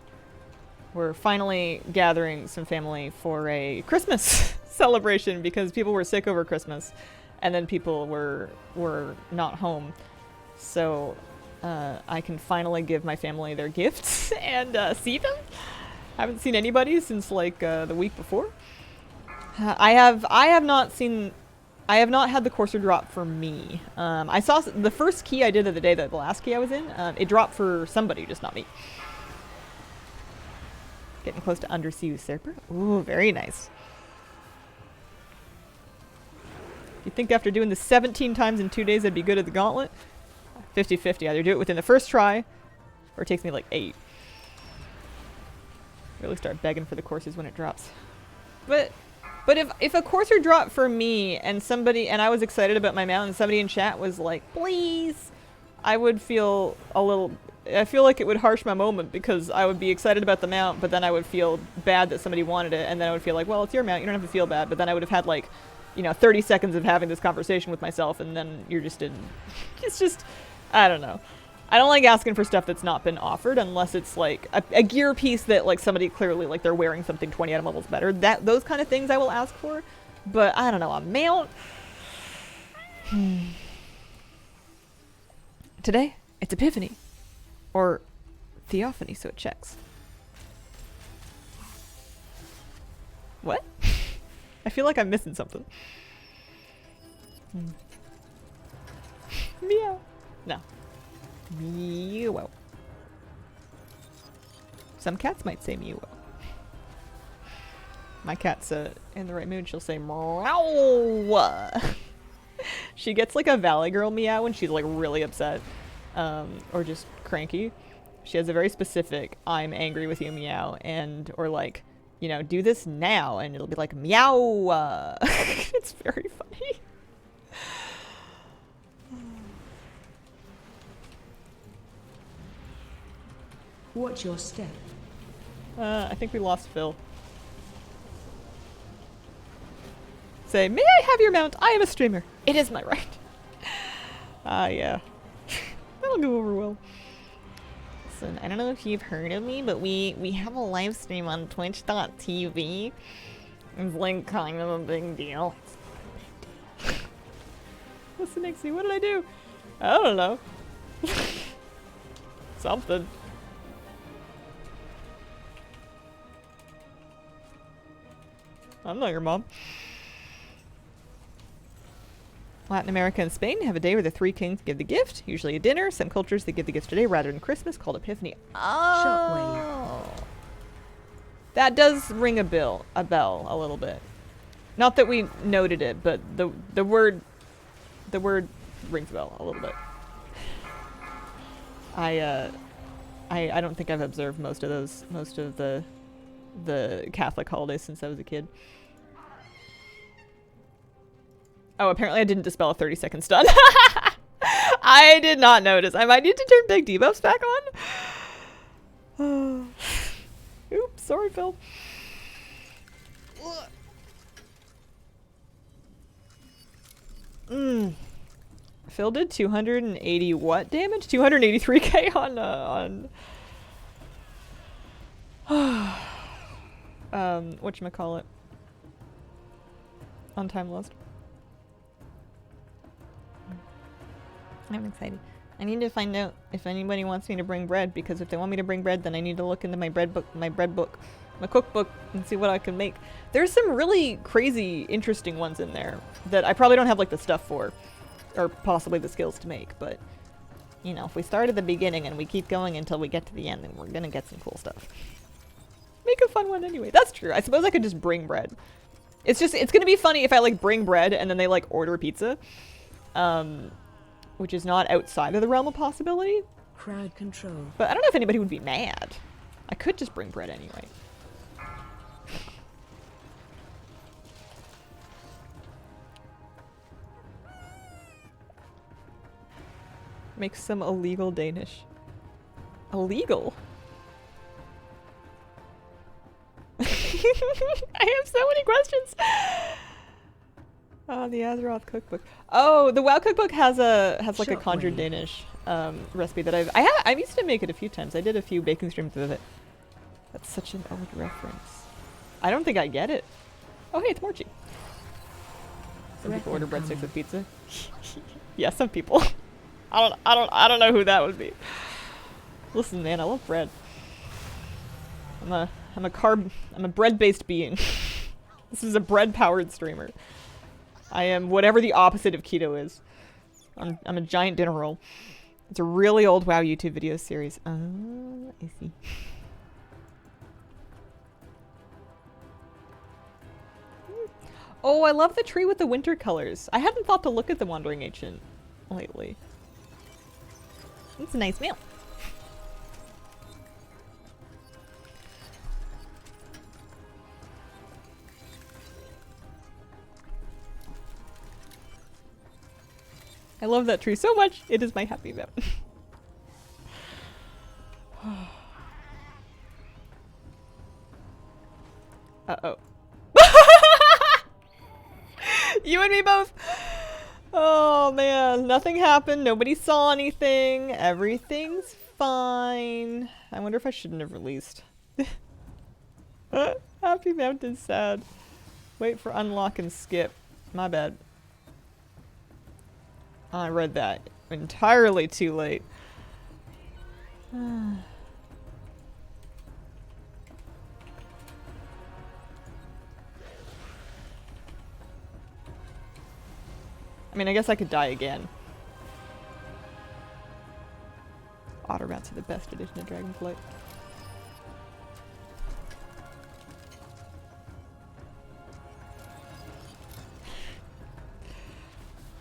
We're finally gathering some family for a Christmas celebration because people were sick over Christmas. and then people were not home, so I can finally give my family their gifts and see them. Haven't seen anybody since like the week before. I have not had the Courser drop for me. I saw the first key I did of the day, the last key I was in, it dropped for somebody, just not me. Getting close to Undersea Usurper. Ooh, very nice. You think after doing this 17 times in 2 days I'd be good at the gauntlet? 50-50. Either do it within the first try, or it takes me like 8. Really start begging for the courses when it drops. But if a courser dropped for me and I was excited about my mount and somebody in chat was like, please, I would feel I feel like it would harsh my moment, because I would be excited about the mount, but then I would feel bad that somebody wanted it, and then I would feel like, well, it's your mount, you don't have to feel bad, but then I would have had like, 30 seconds of having this conversation with myself, and then you're just in, it's just, I don't know. I don't like asking for stuff that's not been offered unless it's like a gear piece that like somebody clearly like they're wearing something 20 item levels better. Those kind of things I will ask for, but I don't know, a mount. Today it's Epiphany or Theophany, so it checks. What? I feel like I'm missing something. Meow. No. Meow. Some cats might say meow. My cat's in the right mood. She'll say meow. She gets like a Valley Girl meow when she's like really upset, or just cranky. She has a very specific "I'm angry with you" meow, or like, do this now, and it'll be like meow. It's very funny. Watch your step. I think we lost Phil. Say, may I have your mount? I am a streamer. It is my right. Yeah. That'll go over well. Listen, I don't know if you've heard of me, but we have a live stream on twitch.tv. It's like kind of a big deal. What's the next thing? What did I do? I don't know. Something. I'm not your mom. Latin America and Spain have a day where the three kings give the gift, usually a dinner. Some cultures they give the gift today rather than Christmas, called Epiphany. Oh, that does ring a bell a little bit. Not that we noted it, but the word rings a bell a little bit. I don't think I've observed most of the Catholic holidays since I was a kid. Oh, apparently I didn't dispel a 30-second stun. I did not notice. I might need to turn big debuffs back on. Oops, sorry, Phil. Phil did 280 what damage? 283k on whatchamacallit? On Time Lost. I'm excited. I need to find out if anybody wants me to bring bread, because if they want me to bring bread, then I need to look into my cookbook, and see what I can make. There's some really crazy, interesting ones in there that I probably don't have like the stuff for, or possibly the skills to make, but if we start at the beginning and we keep going until we get to the end, then we're gonna get some cool stuff. Make a fun one anyway. That's true. I suppose I could just bring bread. It's gonna be funny if I like bring bread and then they like order pizza. Which is not outside of the realm of possibility. Crowd control. But I don't know if anybody would be mad. I could just bring bread anyway. Make some illegal Danish. Illegal? I have so many questions. Oh, the Azeroth cookbook. Oh, the WoW cookbook has like a conjured Danish recipe that I used to make it a few times. I did a few baking streams with it. That's such an old reference. I don't think I get it. Oh, hey, it's Morchi. Some people order Breath breadsticks incoming. with pizza. Yeah, some people. I don't know who that would be. Listen, man, I love bread. I'm a bread-based being. This is a bread-powered streamer. I am whatever the opposite of keto is. I'm a giant dinner roll. It's a really old WoW YouTube video series. Oh, I see. Oh, I love the tree with the winter colors. I hadn't thought to look at the Wandering Ancient lately. It's a nice meal. I love that tree so much. It is my happy mountain. Uh-oh. You and me both. Oh, man. Nothing happened. Nobody saw anything. Everything's fine. I wonder if I shouldn't have released. Happy Mountain's sad. Wait for unlock and skip. My bad. I read that entirely too late. I mean, I guess I could die again. Autorats are the best edition of Dragonflight.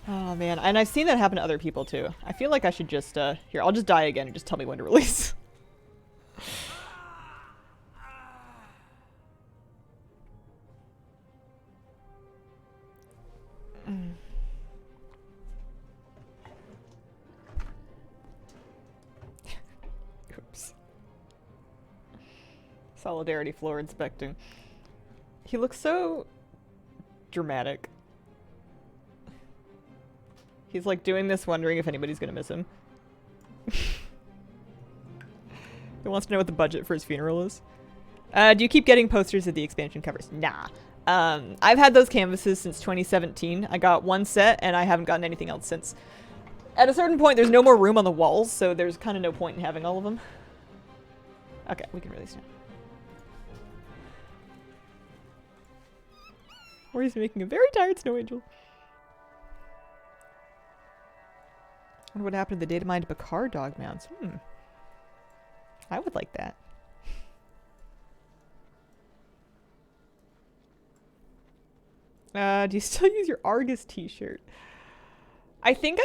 Oh man, and I've seen that happen to other people too. I feel like I should just, here, I'll just die again and just tell me when to release. Oops. Solidarity floor inspecting. He looks so dramatic. He's like doing this wondering if anybody's gonna miss him. He wants to know what the budget for his funeral is. Do you keep getting posters of the expansion covers? Nah. I've had those canvases since 2017. I got one set and I haven't gotten anything else since. At a certain point, there's no more room on the walls, so there's kind of no point in having all of them. Okay, we can release now. Or he's making a very tired snow angel. I wonder what happened to the data mined Bakar dog mounts. I would like that. Do you still use your Argus t-shirt? I think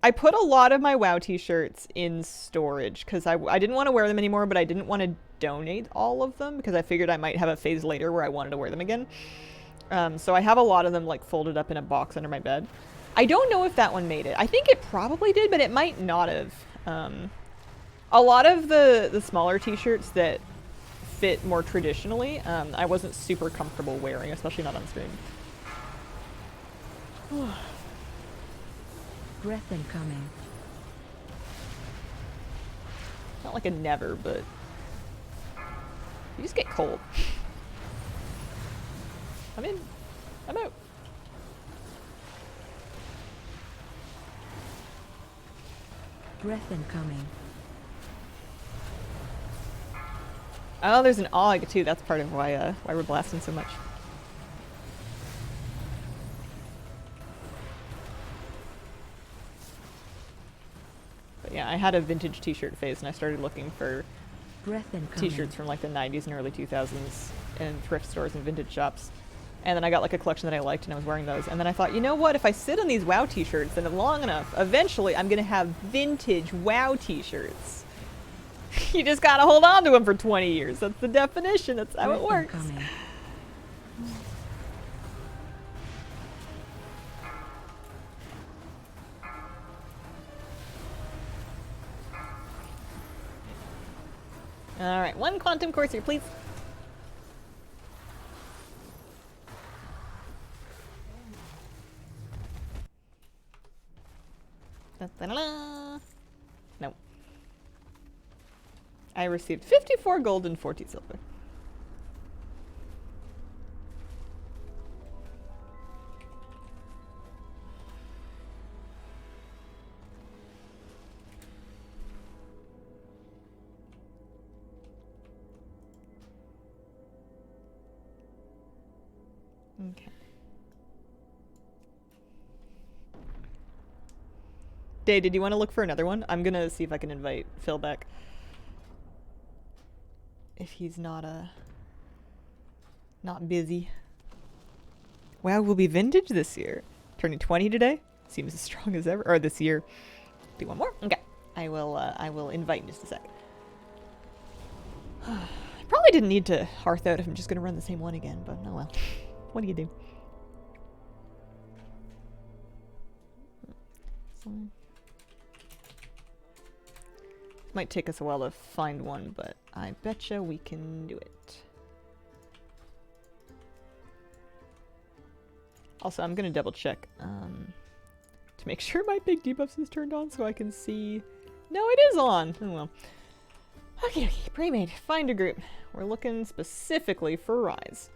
I put a lot of my WoW t-shirts in storage because I didn't want to wear them anymore, but I didn't want to donate all of them because I figured I might have a phase later where I wanted to wear them again. So I have a lot of them like folded up in a box under my bed. I don't know if that one made it. I think it probably did, but it might not have. A lot of the smaller t-shirts that fit more traditionally, I wasn't super comfortable wearing, especially not on stream. Breath incoming. Not like a never, but you just get cold. I'm in. I'm out. Breath incoming. Oh, there's an AUG too. That's part of why we're blasting so much. But yeah, I had a vintage t-shirt phase and I started looking for Breath incoming. t-shirts from like the 90s and early 2000s in thrift stores and vintage shops. And then I got like a collection that I liked and I was wearing those. And then I thought, you know what? If I sit on these WoW t-shirts and long enough, eventually I'm going to have vintage WoW t-shirts. You just got to hold on to them for 20 years. That's the definition. That's how it works. Incoming. All right, one quantum course here, please. Da-da-da-da. No. I received 54 gold and 40 silver. Okay. Day, did you want to look for another one? I'm gonna see if I can invite Phil back. If he's not busy. Wow, we'll be vintage this year. Turning 20 today. Seems as strong as ever. Or this year. Do one more? Okay. I will invite in just a sec. I probably didn't need to hearth out if I'm just gonna run the same one again, but oh well. What do you do? So, might take us a while to find one, but I betcha we can do it. Also, I'm gonna double check to make sure my big debuffs is turned on so I can see. No, it is on. Oh well. Okay, pre-made. Find a group. We're looking specifically for Rise.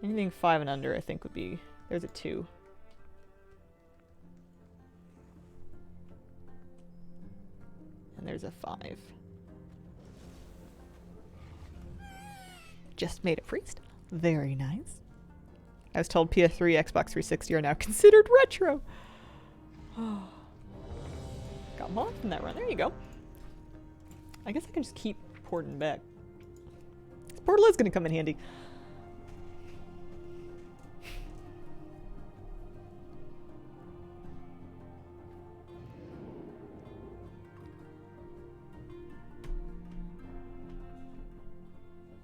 Anything 5 and under, I think, would be. There's a 2. And there's a 5. Just made a priest. Very nice. I was told PS3, Xbox 360 are now considered retro. Got mod from that run. There you go. I guess I can just keep porting back. This portal is going to come in handy.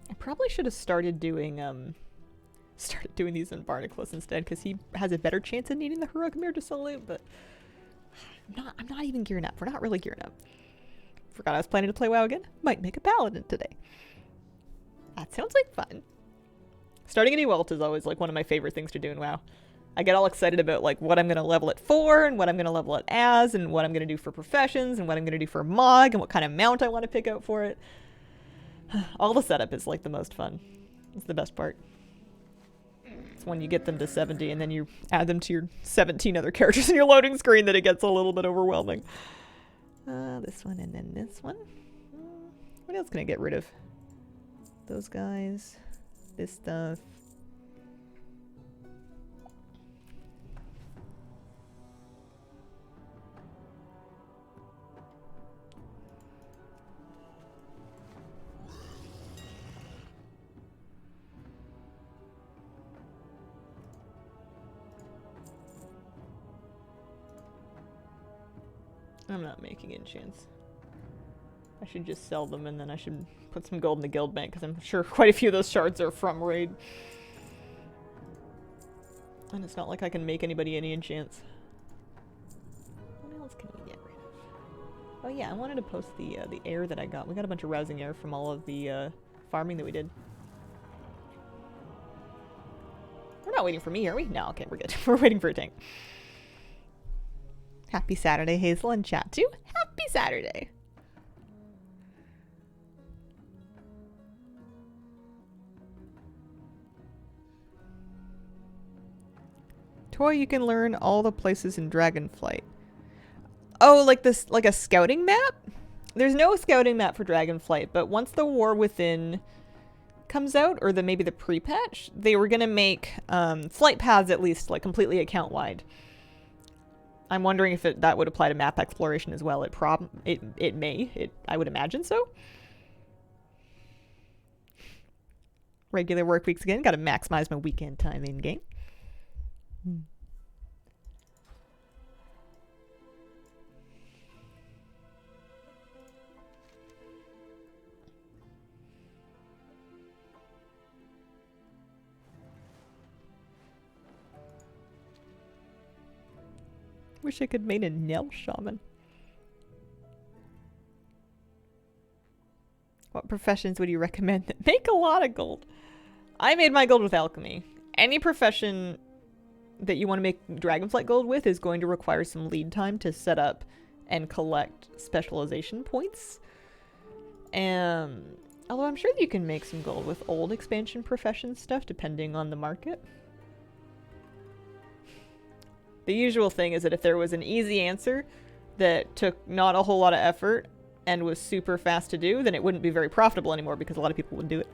I probably should have started doing these in Barnacles instead, because he has a better chance of needing the Heroic Mirror to salute, but I'm not even gearing up. We're not really gearing up. Forgot I was planning to play WoW again. Might make a paladin today. That sounds like fun. Starting a new ult is always like one of my favorite things to do in WoW. I get all excited about like what I'm going to level it for, and what I'm going to level it as, and what I'm going to do for professions, and what I'm going to do for Mog, and what kind of mount I want to pick out for it. All the setup is like the most fun. It's the best part. It's when you get them to 70 and then you add them to your 17 other characters in your loading screen that it gets a little bit overwhelming. This one and then this one. What else can I get rid of? Those guys. This stuff. I'm not making enchants. I should just sell them and then I should put some gold in the guild bank, because I'm sure quite a few of those shards are from raid. And it's not like I can make anybody any enchants. What else can we get rid of? Oh yeah, I wanted to post the air that I got. We got a bunch of rousing air from all of the farming that we did. We're not waiting for me, are we? No, okay, we're good. We're waiting for a tank. Happy Saturday, Hazel and chat too. Happy Saturday. Toy, you can learn all the places in Dragonflight. Oh, like this, like a scouting map? There's no scouting map for Dragonflight, but once the War Within comes out, or maybe the pre-patch, they were gonna make flight paths at least like completely account-wide. I'm wondering if that would apply to map exploration as well. It may. I would imagine so. Regular work weeks again. Got to maximize my weekend time in game. Wish I could make a Nell Shaman. What professions would you recommend that make a lot of gold? I made my gold with alchemy. Any profession that you want to make Dragonflight gold with is going to require some lead time to set up and collect specialization points. Although I'm sure that you can make some gold with old expansion profession stuff depending on the market. The usual thing is that if there was an easy answer that took not a whole lot of effort and was super fast to do, then it wouldn't be very profitable anymore because a lot of people would do it.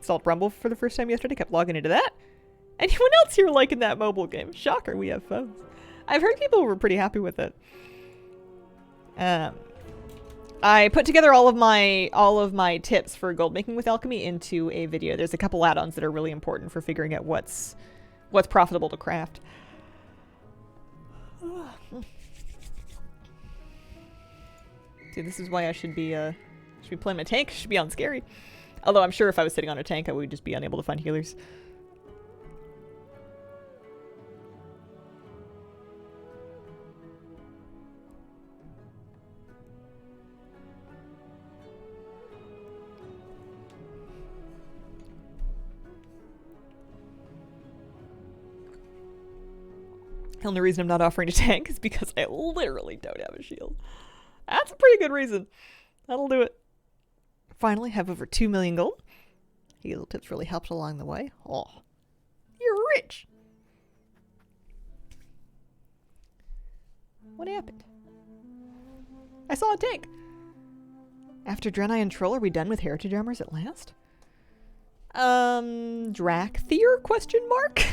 installed Rumble for the first time yesterday. Kept logging into that. Anyone else here liking that mobile game? Shocker, we have phones. I've heard people were pretty happy with it. I put together all of my tips for gold making with alchemy into a video. There's a couple add-ons that are really important for figuring out what's profitable to craft. See, this is why I should be playing my tank. Should be on scary. Although I'm sure if I was sitting on a tank, I would just be unable to find healers. The only reason I'm not offering to tank is because I literally don't have a shield. That's a pretty good reason. That'll do it. Finally, have over 2 million gold. Hazel tips really helped along the way. Oh, you're rich. What happened? I saw a tank. After Draenei and Troll, are we done with Heritage Armors at last? Drakthir? Question mark?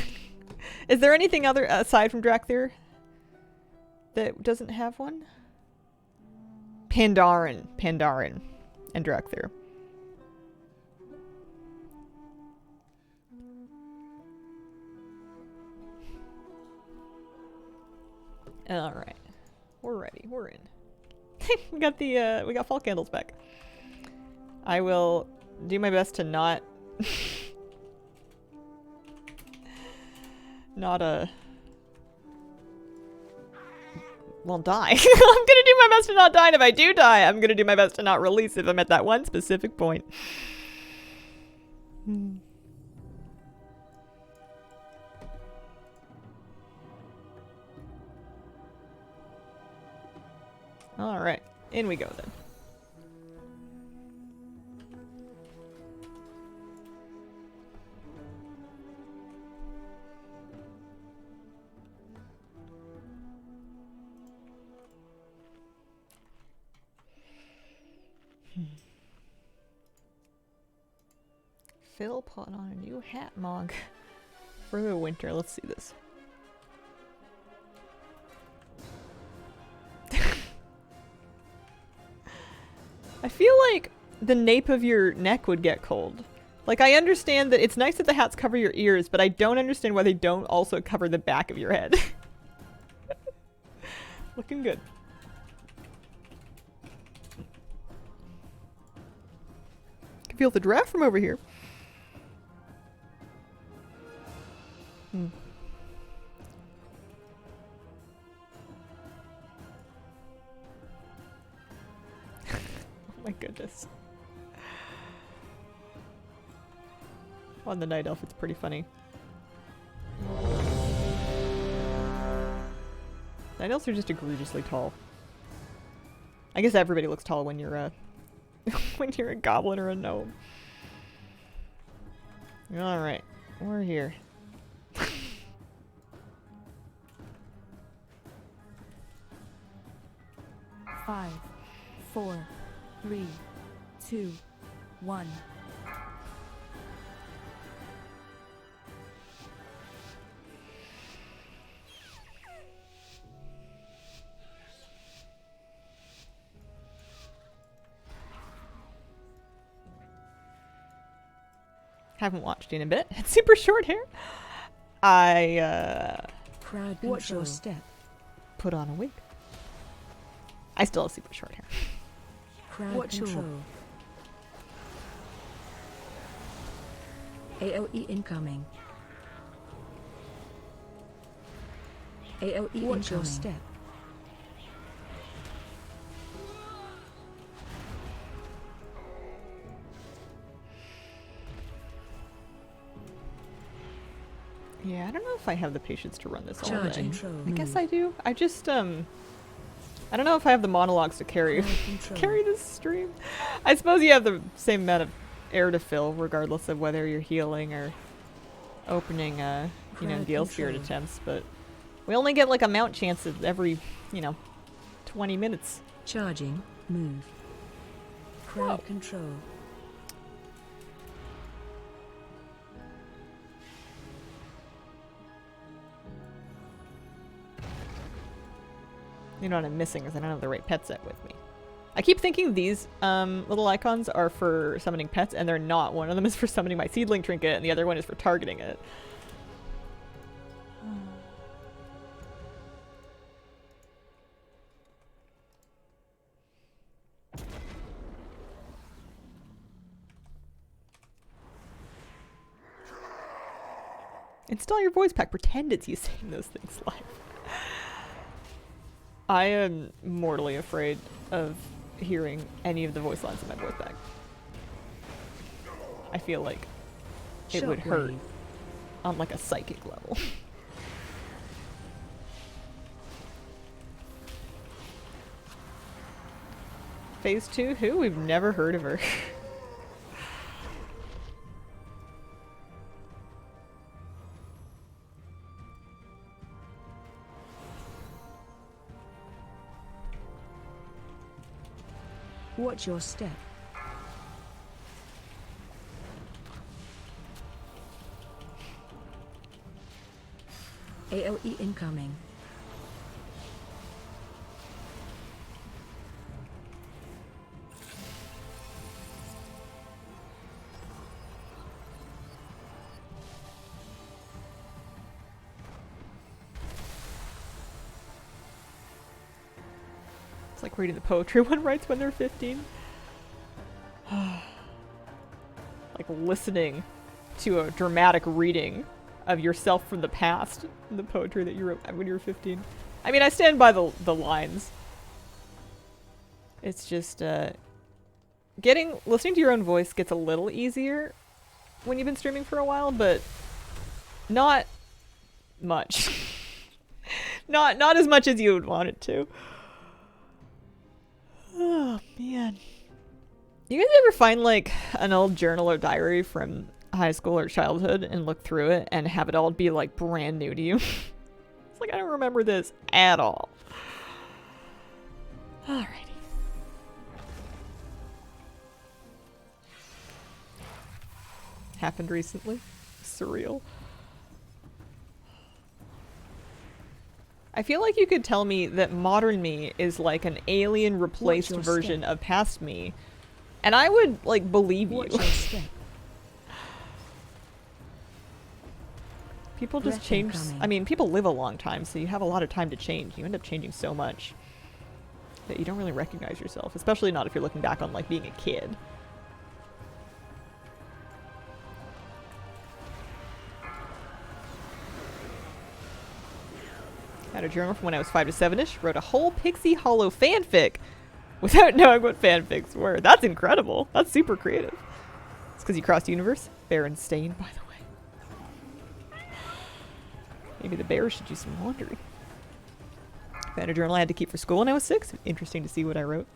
Is there anything other aside from Drakthir that doesn't have one? Pandaren, and Drakthir. All right, we're ready. We're in. we got fall candles back. I will do my best to not well, die. I'm gonna do my best to not die, and if I do die, I'm gonna do my best to not release if I'm at that one specific point. Alright, in we go then. Phil put on a new hat mog for the winter. Let's see this. I feel like the nape of your neck would get cold. Like, I understand that it's nice that the hats cover your ears, but I don't understand why they don't also cover the back of your head. Looking good. Can feel the draft from over here. Oh my goodness. On the Night Elf, it's pretty funny. Night Elves are just egregiously tall. I guess everybody looks tall when you're a when you're a goblin or a gnome. Alright, we're here. 5, 4, 3, 2, 1. Haven't watched in a bit. It's super short hair. I Crowd watch your step. Put on a wig. I still have super short hair. Crowd watch control. AOE incoming. AOE watch your step. Yeah, I don't know if I have the patience to run this all day. Control. I guess I do. I just I don't know if I have the monologues to carry this stream. I suppose you have the same amount of air to fill, regardless of whether you're healing or opening, Gale Spirit attempts. But we only get like a mount chances every, 20 minutes. Charging, move. Crowd control. You know what I'm missing is I don't have the right pet set with me. I keep thinking these little icons are for summoning pets, and they're not. One of them is for summoning my seedling trinket, and the other one is for targeting it. Install your voice pack. Pretend it's you saying those things live. I am mortally afraid of hearing any of the voice lines in my voice pack. I feel like it would hurt on like a psychic level. Phase 2? Who? We've never heard of her. Watch your step. AOE incoming. It's like reading the poetry one writes when they're 15. Like listening to a dramatic reading of yourself from the past, the poetry that you wrote when you were 15. I mean, I stand by the lines. It's just, listening to your own voice gets a little easier when you've been streaming for a while, but not much. not as much as you would want it to. Oh, man. You guys ever find, like, an old journal or diary from high school or childhood and look through it and have it all be, like, brand new to you? It's like, I don't remember this at all. Alrighty. Happened recently. Surreal. I feel like you could tell me that modern me is like an alien replaced version of past me, and I would, like, believe you. People just change. I mean, people live a long time, so you have a lot of time to change. You end up changing so much that you don't really recognize yourself, especially not if you're looking back on, like, being a kid. Had a journal from when I was 5 to 7-ish. Wrote a whole Pixie Hollow fanfic without knowing what fanfics were. That's incredible. That's super creative. It's because you crossed universe. Berenstain, by the way. Maybe the bear should do some laundry. Found a journal I had to keep for school when I was 6. Interesting to see what I wrote.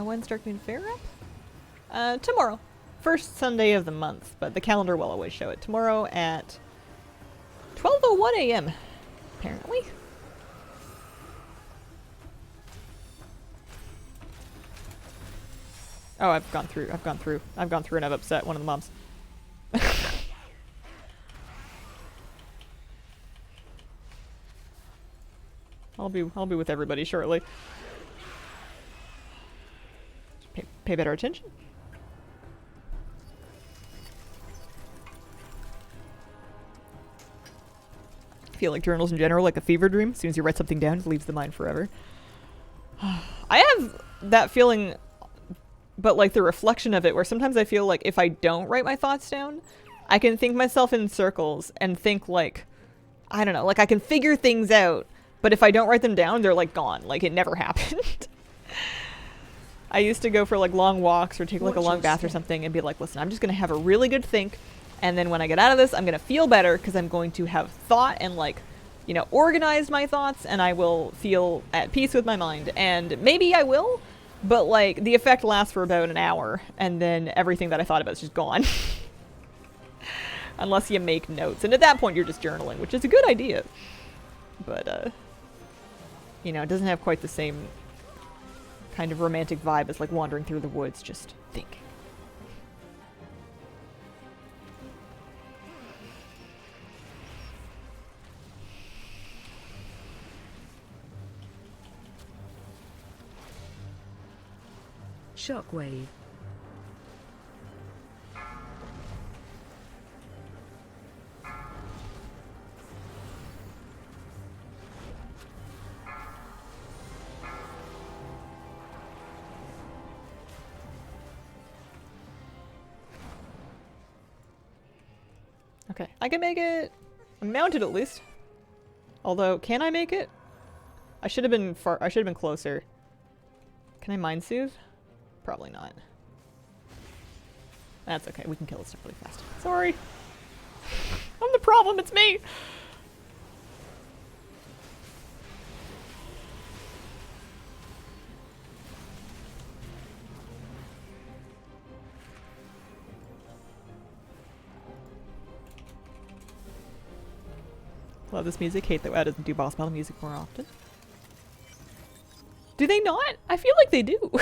When's Dark Moon Fair up? Tomorrow. First Sunday of the month, but the calendar will always show it. Tomorrow at 12:01 a.m. apparently. Oh, I've gone through and I've upset one of the moms. I'll be with everybody shortly. Pay better attention. I feel like journals in general, like a fever dream. As soon as you write something down, it leaves the mind forever. I have that feeling, but like the reflection of it, where sometimes I feel like if I don't write my thoughts down, I can think myself in circles and think like, I don't know, like I can figure things out, but if I don't write them down, they're like gone. Like it never happened. I used to go for like long walks or take like a Watch long your bath or step. something and be like, listen, I'm just going to have a really good think. And then when I get out of this, I'm going to feel better because I'm going to have thought and like, you know, organized my thoughts, and I will feel at peace with my mind. And maybe I will, but like the effect lasts for about an hour and then everything that I thought about is just gone. Unless you make notes. And at that point, you're just journaling, which is a good idea. But, you know, it doesn't have quite the same kind of romantic vibe as like wandering through the woods, just thinking. Shockwave. Okay, I can make it. I'm mounted at least. Although, can I make it? I should have been far. I should have been closer. Can I mind soothe? Probably not. That's okay. We can kill this stuff really fast. Sorry. I'm the problem. It's me. Love this music. Hate that WoW doesn't do boss battle music more often. Do they not? I feel like they do.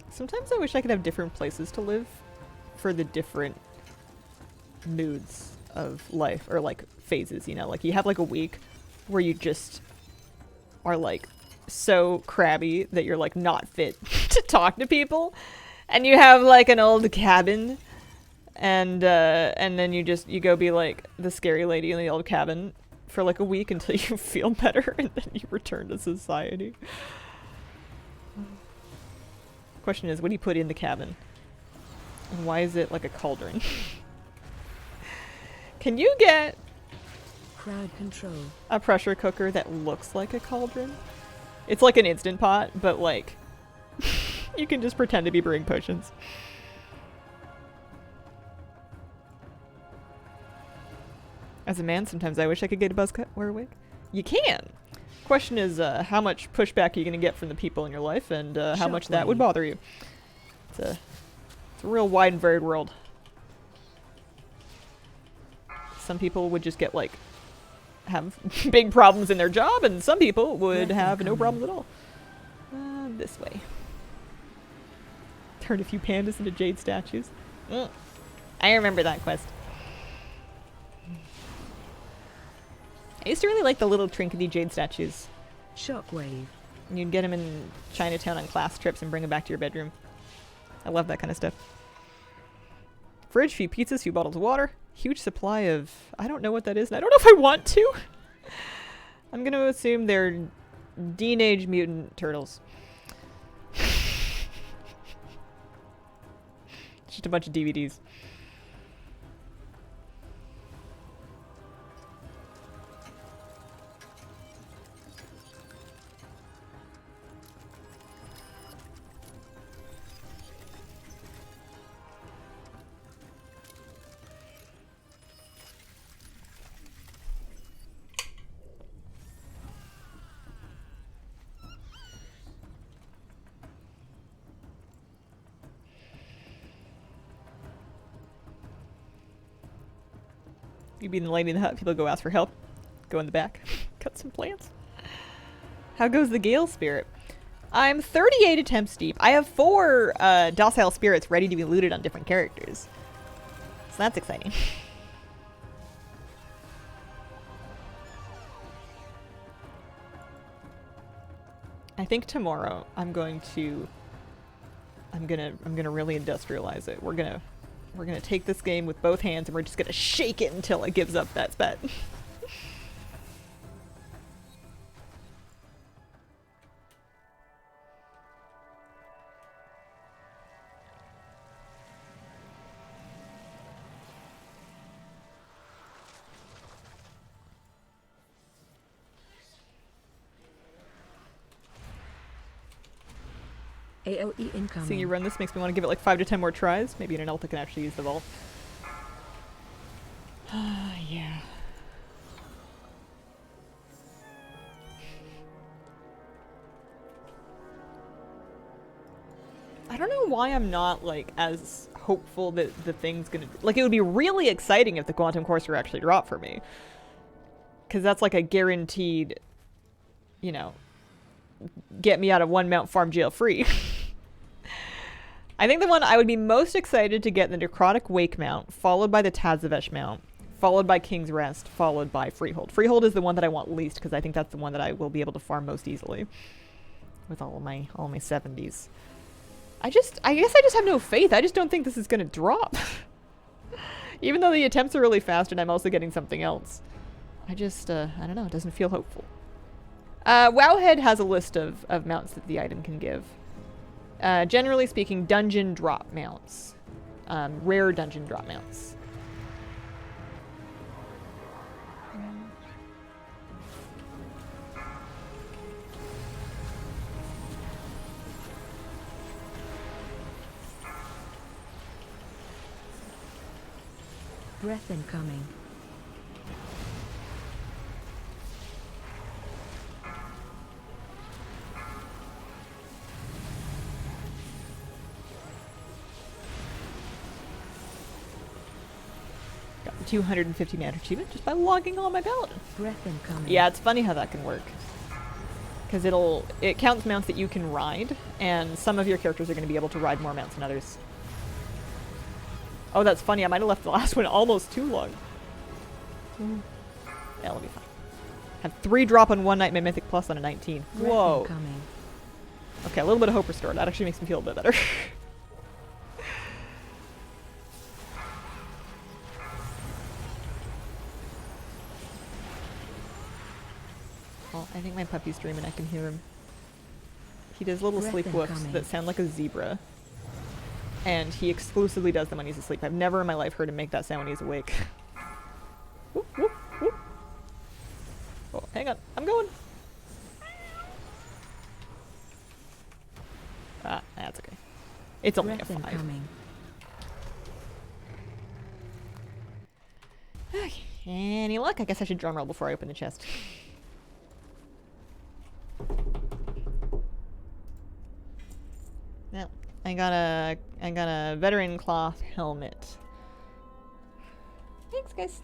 Sometimes I wish I could have different places to live for the different moods of life, or like phases, you know? Like you have like a week where you just are like so crabby that you're like not fit to talk to people, and you have like an old cabin, and then you go be like the scary lady in the old cabin for like a week until you feel better, and then you return to society. Question is, what do you put in the cabin? And why is it like a cauldron? Can you get Crowd control. a pressure cooker that looks like a cauldron? It's like an Instant Pot, but like you can just pretend to be brewing potions. As a man, sometimes I wish I could get a buzz cut or a wig. You can. Question is, how much pushback are you going to get from the people in your life, and how much that would Shockwave. bother you. It's a real wide and varied world. Some people would just get like have big problems in their job, and some people would have no problems at all. This way. Turn a few pandas into jade statues. I remember that quest. I used to really like the little trinkety jade statues. Shockwave. And you'd get them in Chinatown on class trips and bring them back to your bedroom. I love that kind of stuff. Fridge, few pizzas, few bottles of water. Huge supply of... I don't know what that is, and I don't know if I want to. I'm going to assume they're Teenage Mutant Turtles. Just a bunch of DVDs. You be the lady in the hut, people go ask for help. Go in the back. Cut some plants. How goes the Gale Spirit? I'm 38 attempts deep. I have 4 docile spirits ready to be looted on different characters. So that's exciting. I think tomorrow I'm gonna really industrialize it. We're gonna We're gonna take this game with both hands and we're just gonna shake it until it gives up that bet. AOE incoming. Seeing you run this makes me want to give it like 5 to 10 more tries. Maybe an Elta can actually use the vault. Yeah. I don't know why I'm not like as hopeful that the thing's gonna like it would be really exciting if the Quantum Courser actually dropped for me. Cause that's like a guaranteed, you know, get me out of one mount farm jail free. I think the one I would be most excited to get the Necrotic Wake mount, followed by the Tazavesh mount, followed by King's Rest, followed by Freehold. Freehold is the one that I want least because I think that's the one that I will be able to farm most easily with all my 70s. I guess I just have no faith. I just don't think this is gonna drop. Even though the attempts are really fast and I'm also getting something else. I don't know, it doesn't feel hopeful. Wowhead has a list of mounts that the item can give. Generally speaking, dungeon drop mounts. Rare dungeon drop mounts. Breath incoming. Got the 250 mana achievement just by logging on my paladin. Breath incoming. Yeah, it's funny how that can work. Because it counts mounts that you can ride, and some of your characters are going to be able to ride more mounts than others. Oh, that's funny. I might have left the last one almost too long. Yeah, it'll be fine. Had 3 drop on one night, my Mythic Plus on a 19. Breath Whoa. incoming. Okay, a little bit of hope restored. That actually makes me feel a bit better. Well, I think my puppy's dreaming. I can hear him. He does little Breath sleep woofs incoming. that sound like a zebra. And he exclusively does them when he's asleep. I've never in my life heard him make that sound when he's awake. Whoop, whoop, whoop. Oh, hang on. I'm going. Ah, that's okay. It's only Breath a 5. incoming. Okay. Any luck? I guess I should drum roll before I open the chest. No. I got a veteran cloth helmet. Thanks, guys.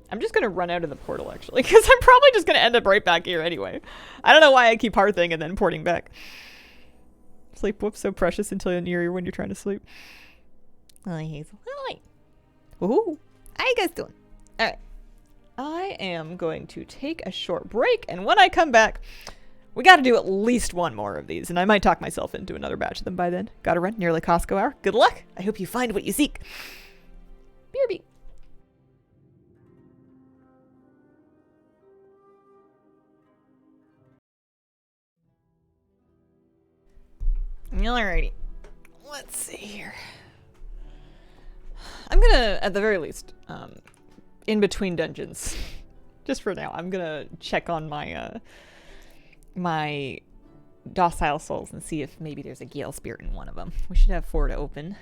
I'm just gonna run out of the portal actually, because I'm probably just gonna end up right back here anyway. I don't know why I keep hearthing and then porting back. Sleep whoops so precious until near you when you're trying to sleep. Hi, Hazel. Hi. Woohoo. How you guys doing? Alright. I am going to take a short break, and when I come back, we gotta do at least one more of these, and I might talk myself into another batch of them by then. Gotta run, nearly Costco hour. Good luck! I hope you find what you seek. BRB. Alrighty. Let's see here. I'm gonna, at the very least, in between dungeons, just for now, I'm gonna check on my my docile souls and see if maybe there's a Gale Spirit in one of them. We should have 4 to open.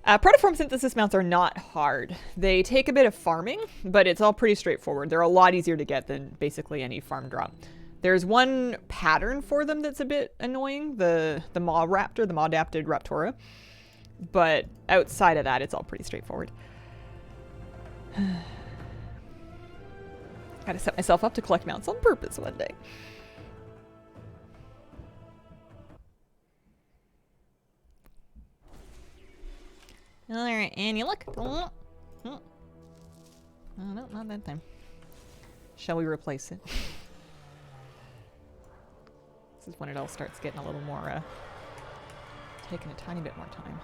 Protoform synthesis mounts are not hard. They take a bit of farming, but it's all pretty straightforward. They're a lot easier to get than basically any farm drop. There's one pattern for them that's a bit annoying, the Maw Raptor, the Maw-adapted Raptora. But outside of that, it's all pretty straightforward. Gotta set myself up to collect mounts on purpose one day. Alright, and you look. Oh, no, not that time. Shall we replace it? This is when it all starts getting a little more, taking a tiny bit more time.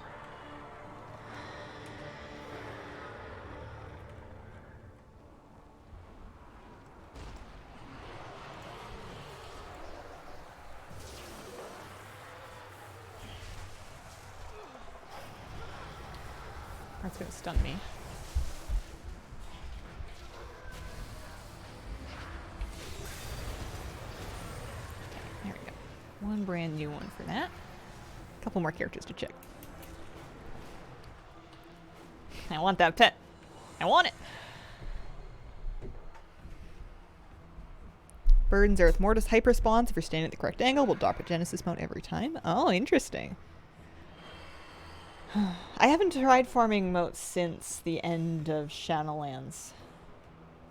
That's gonna stun me. There we go. One brand new one for that. A couple more characters to check. I want that pet. I want it. Burden's Earth Mortis hyper spawns. If you're standing at the correct angle, will drop a Genesis mode every time. Oh, interesting. I haven't tried farming moats since the end of Shadowlands.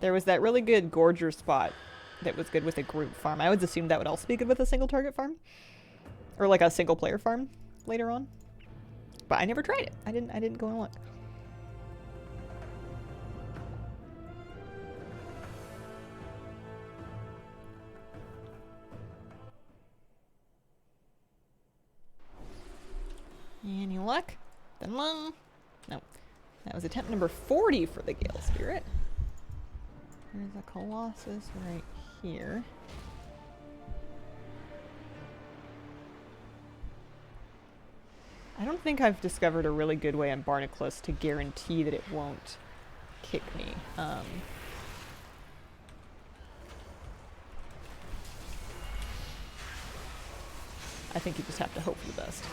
There was that really good Gorger spot that was good with a group farm. I always assumed that would also be good with a single target farm. Or like a single player farm later on. But I never tried it. I didn't go and look. Any luck? No. That was attempt number 40 for the Gale Spirit. There's a Colossus right here. I don't think I've discovered a really good way on Barnaclus to guarantee that it won't kick me. I think you just have to hope for the best.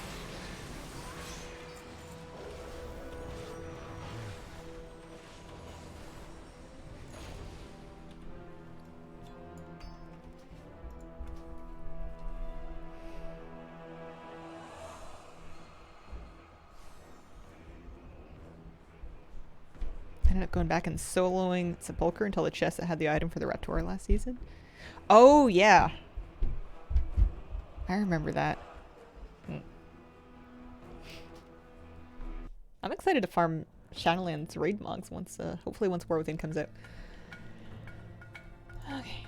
I ended up going back and soloing Sepulchre until the chest that had the item for the Raptor last season. Oh, yeah. I remember that. I'm excited to farm Shadowlands raid mogs once, hopefully once War Within comes out. Okay.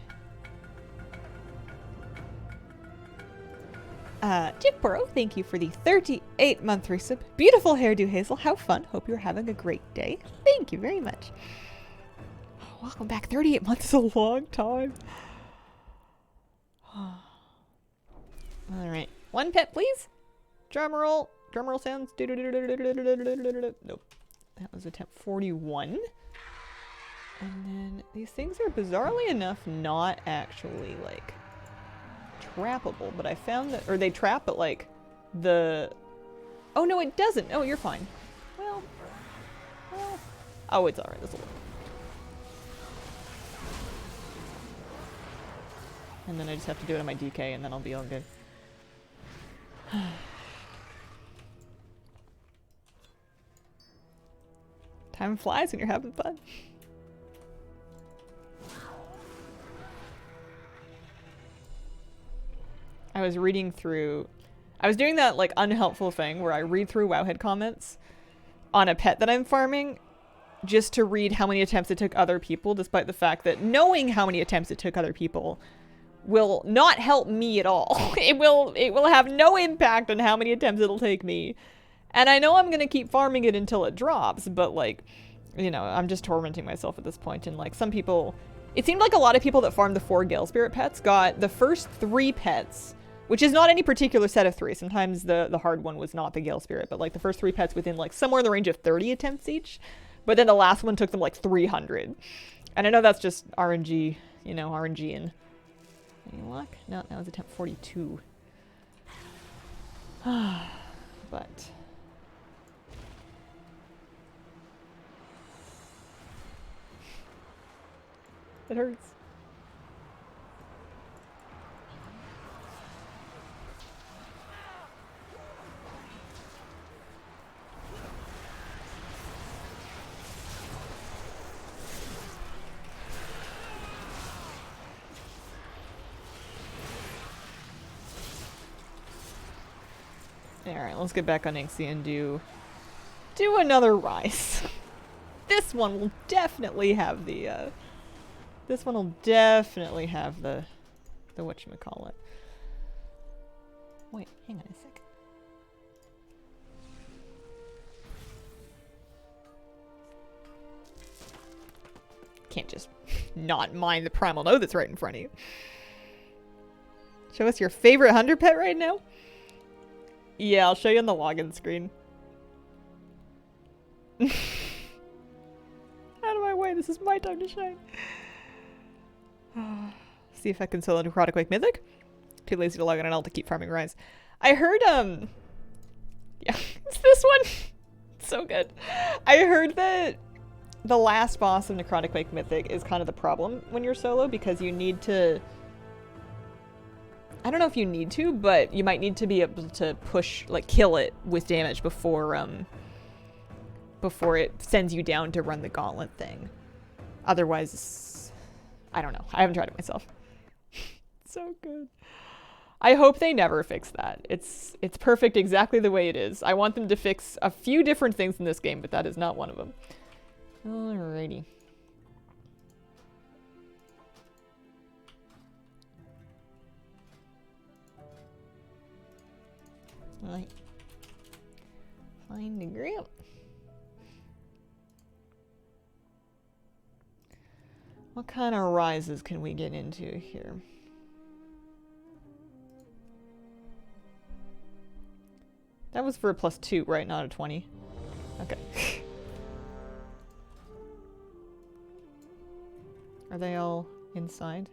Jipboro, thank you for the 38-month resub. Beautiful hairdo, Hazel. How fun. Hope you're having a great day. Thank you very much. Oh, welcome back. 38 months is a long time. Alright. One pet, please. Drumroll. Drumroll sounds. Nope. That was attempt 41. And then these things are bizarrely enough not actually, like, trappable, but I found that, or they trap, but like the, oh no, it doesn't. Oh, you're fine. Well, oh, it's alright. This will work. And then I just have to do it on my DK, and then I'll be all good. Time flies when you're having fun. I was reading through, I was doing that like unhelpful thing where I read through Wowhead comments on a pet that I'm farming just to read how many attempts it took other people, despite the fact that knowing how many attempts it took other people will not help me at all. It will have no impact on how many attempts it'll take me. And I know I'm going to keep farming it until it drops, but like, you know, I'm just tormenting myself at this point. And like some people, it seemed like a lot of people that farmed the 4 Gale Spirit pets got the first 3 pets, which is not any particular set of 3. Sometimes the hard one was not the Gale Spirit, but like the first 3 pets within like somewhere in the range of 30 attempts each. But then the last one took them like 300. And I know that's just RNG, you know, RNG and... Any luck? No, that was attempt 42. But... it hurts. Alright, let's get back on Inxie and do another Rise. This one will definitely have the, whatchamacallit. Wait, hang on a second. Can't just not mind the primal node that's right in front of you. Show us your favorite hunter pet right now? Yeah, I'll show you on the login screen. Out of my way, this is my time to shine. See if I can sell a Necrotic Wake Mythic. Too lazy to log on an alt to keep farming Rise. I heard, yeah, it's this one. So good. I heard that the last boss of Necrotic Wake Mythic is kind of the problem when you're solo, because you need to... I don't know if you need to, but you might need to be able to push, like, kill it with damage before it sends you down to run the gauntlet thing. Otherwise, I don't know. I haven't tried it myself. So good. I hope they never fix that. It's perfect exactly the way it is. I want them to fix a few different things in this game, but that is not one of them. Alrighty. Right. Find the grip. What kind of rises can we get into here? That was for a +2, right? Not a 20. Okay. Are they all inside?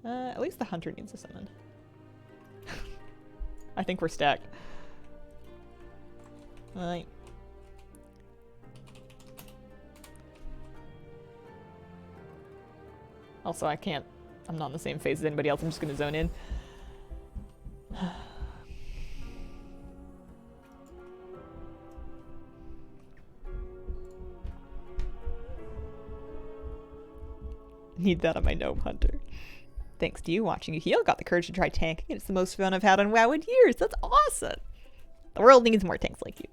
At least the hunter needs a summon. I think we're stacked. Alright. Also, I'm not in the same phase as anybody else. I'm just gonna zone in. Need that on my gnome hunter. Thanks to you watching you heal, got the courage to try tanking. It's the most fun I've had on WoW in years. That's awesome. The world needs more tanks like you.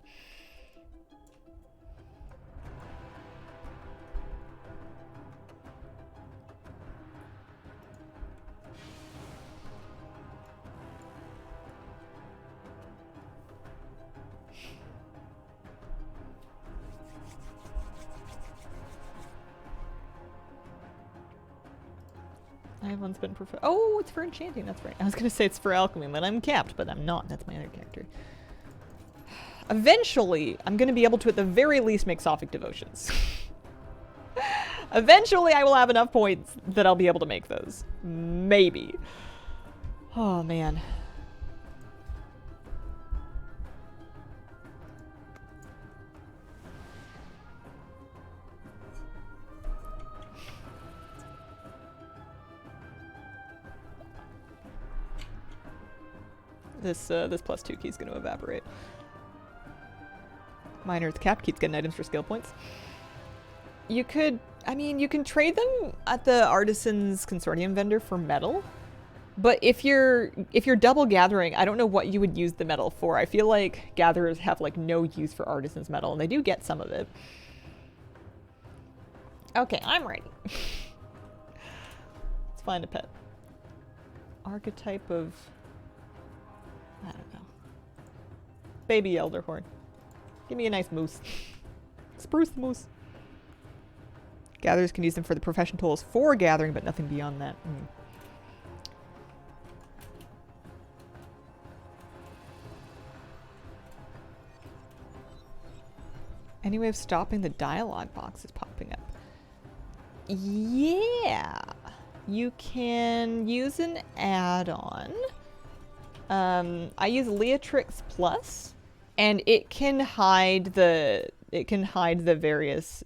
I have one's been oh, it's for enchanting, that's right. I was gonna say it's for alchemy, but I'm capped, but I'm not. That's my other character. Eventually, I'm gonna be able to, at the very least, make Sophic Devotions. Eventually, I will have enough points that I'll be able to make those. Maybe. Oh, man. This +2 key is going to evaporate. Miner's Cap keeps getting items for skill points. You could, I mean, you can trade them at the Artisan's Consortium vendor for metal. But if you're double gathering, I don't know what you would use the metal for. I feel like gatherers have like no use for Artisan's metal, and they do get some of it. Okay, I'm ready. Let's find a pet. Archetype of... I don't know. Baby Elderhorn. Give me a nice moose. Spruce moose. Gatherers can use them for the profession tools for gathering, but nothing beyond that. Any way of stopping the dialogue boxes popping up? Yeah. You can use an add-on. I use Leatrix Plus, and it can hide the various,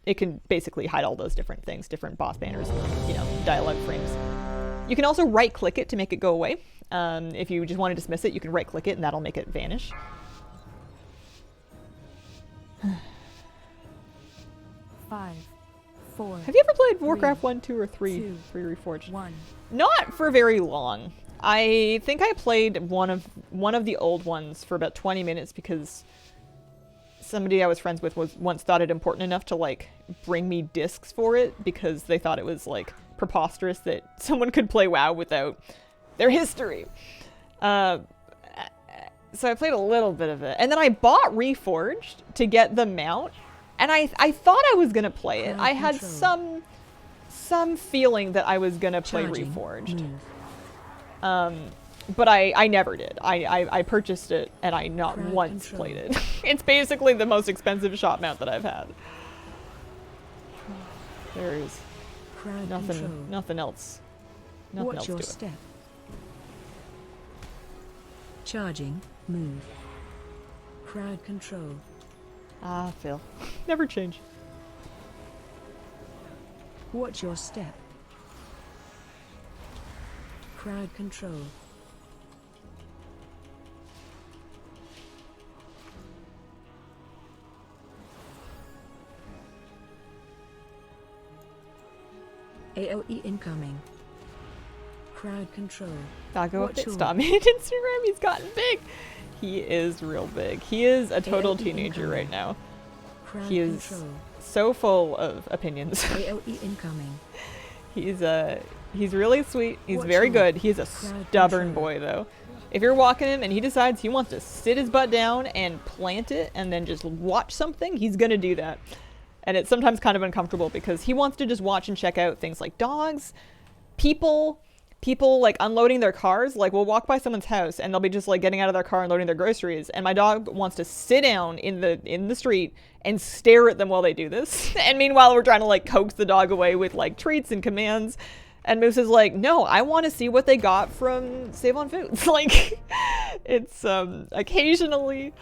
it can basically hide all those different things, different boss banners, you know, dialogue frames. You can also right click it to make it go away. If you just want to dismiss it, you can right click it and that'll make it vanish. 5, 4. Have you ever played Warcraft 1, 2, or 3? 2, 3 Reforged? 1. Not for very long. I think I played one of the old ones for about 20 minutes because somebody I was friends with once thought it important enough to like bring me discs for it because they thought it was like preposterous that someone could play WoW without their history. So I played a little bit of it. And then I bought Reforged to get the mount. And I thought I was going to play it. I had some feeling that I was going to play Reforged. But I never did. I purchased it and I not once played it. It's basically the most expensive shot mount that I've had. There's nothing else. Nothing else to it. Step. Charging, move. Crowd control. Ah, Phil. Never change. Watch your step. Crowd control. AOE incoming. Crowd control. Doggo update stop me on Instagram. He's gotten big. He is real big. He is a total teenager right now. Crowd He is control. so full of opinions. AOE incoming. He's really sweet. He's very good. He's a stubborn boy though. If you're walking him and he decides he wants to sit his butt down and plant it and then just watch something, he's gonna do that. And it's sometimes kind of uncomfortable because he wants to just watch and check out things like dogs, people like unloading their cars. Like we'll walk by someone's house and they'll be just like getting out of their car and loading their groceries, and my dog wants to sit down in the street and stare at them while they do this. And meanwhile we're trying to like coax the dog away with like treats and commands, and Moose is like, no, I want to see what they got from Save on Foods. Like it's occasionally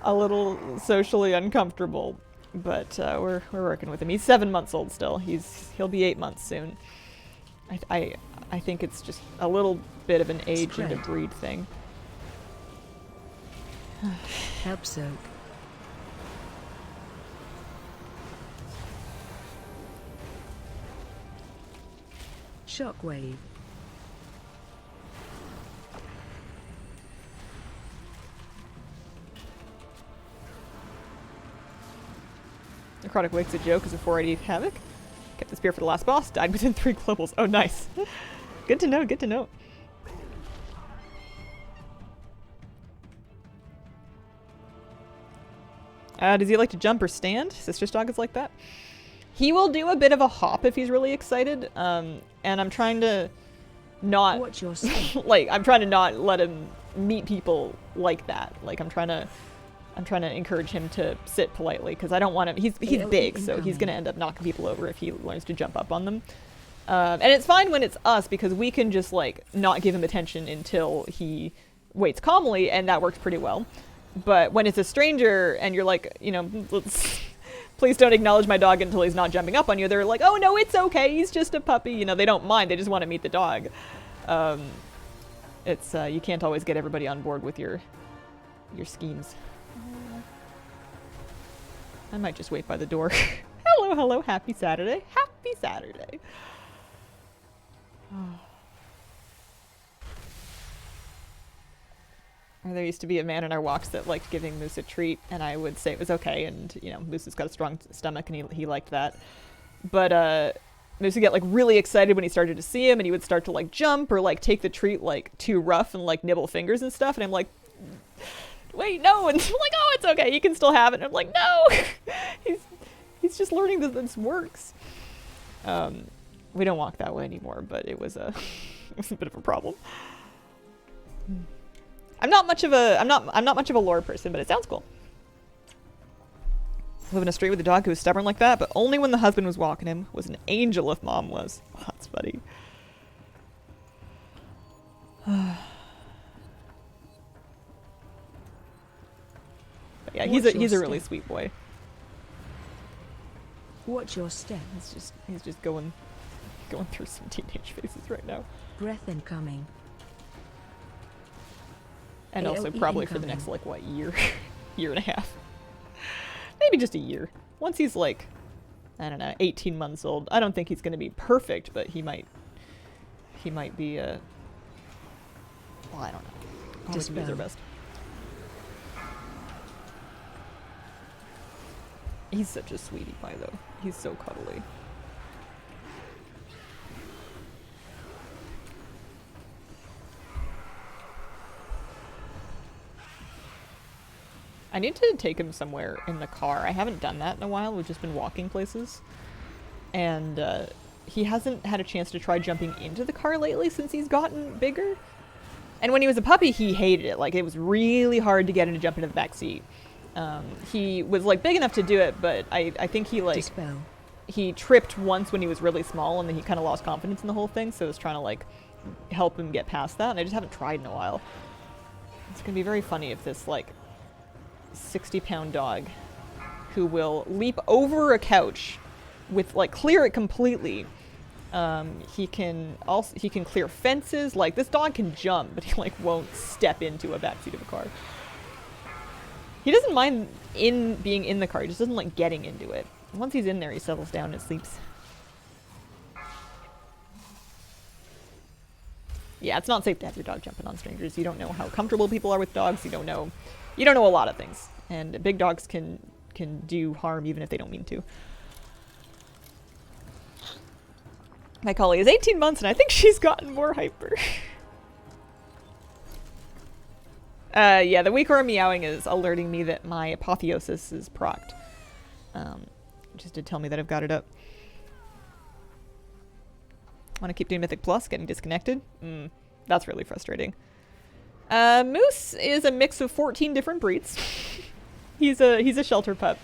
a little socially uncomfortable, but we're working with him. He's 7 months old still. He'll be 8 months soon. I think it's just a little bit of an age and a breed thing. Help soak. Shockwave. Necrotic Wake's a joke as a 480 Havoc. Kept the spear for the last boss. Died within 3 globals. Oh, nice. Good to know, good to know. Does he like to jump or stand? Sister's dog is like that. He will do a bit of a hop if he's really excited. And I'm trying to not... Watch your step. like, I'm trying to not let him meet people like that. Like, I'm trying to encourage him to sit politely because I don't want him. He's big, so he's gonna end up knocking people over if he learns to jump up on them. And it's fine when it's us because we can just like not give him attention until he waits calmly, and that works pretty well. But when it's a stranger and you're like, you know, please don't acknowledge my dog until he's not jumping up on you, they're like, oh no, it's okay, he's just a puppy. You know, they don't mind. They just want to meet the dog. It's you can't always get everybody on board with your schemes. I might just wait by the door. Hello, hello, happy Saturday. Happy Saturday. There used to be a man in our walks that liked giving Moose a treat, and I would say it was okay, and, you know, Moose has got a strong stomach, and he liked that. But, Moose would get, like, really excited when he started to see him, and he would start to, like, jump or, like, take the treat, like, too rough and, like, nibble fingers and stuff, and I'm like... wait, no, and I'm like, oh, it's okay, you can still have it, and I'm like, no, he's just learning that this works. We don't walk that way anymore, but it was a bit of a problem. I'm not much of a lore person, but it sounds cool. Live in a street with a dog who was stubborn like that, but only when the husband was walking him. Was an angel if mom was. Oh, that's funny. Yeah, he's a really sweet boy. Watch your step. He's just going through some teenage phases right now. Breath incoming. And AOE also probably incoming. for the next like what year and a half. Maybe just a year. Once he's like, I don't know, 18 months old. I don't think he's going to be perfect, but he might be well, I don't know. Just do their best. He's such a sweetie pie, though. He's so cuddly. I need to take him somewhere in the car. I haven't done that in a while. We've just been walking places. And he hasn't had a chance to try jumping into the car lately since he's gotten bigger. And when he was a puppy, he hated it. Like, it was really hard to get him to jump into the back seat. He was, like, big enough to do it, but I think he, like... Dispel. He tripped once when he was really small, and then he kind of lost confidence in the whole thing, so I was trying to, like, help him get past that, and I just haven't tried in a while. It's gonna be very funny if this, like, 60-pound dog who will leap over a couch with, like, clear it completely. He can clear fences. Like, this dog can jump, but he, like, won't step into a backseat of a car. He doesn't mind being in the car, he just doesn't like getting into it. Once he's in there, he settles down and sleeps. Yeah, it's not safe to have your dog jumping on strangers. You don't know how comfortable people are with dogs. You don't know a lot of things. And big dogs can do harm even if they don't mean to. My collie is 18 months and I think she's gotten more hyper. Yeah, the weak or meowing is alerting me that my apotheosis is procced. Just to tell me that I've got it up. Want to keep doing Mythic Plus, getting disconnected? That's really frustrating. Moose is a mix of 14 different breeds. He's a shelter pup.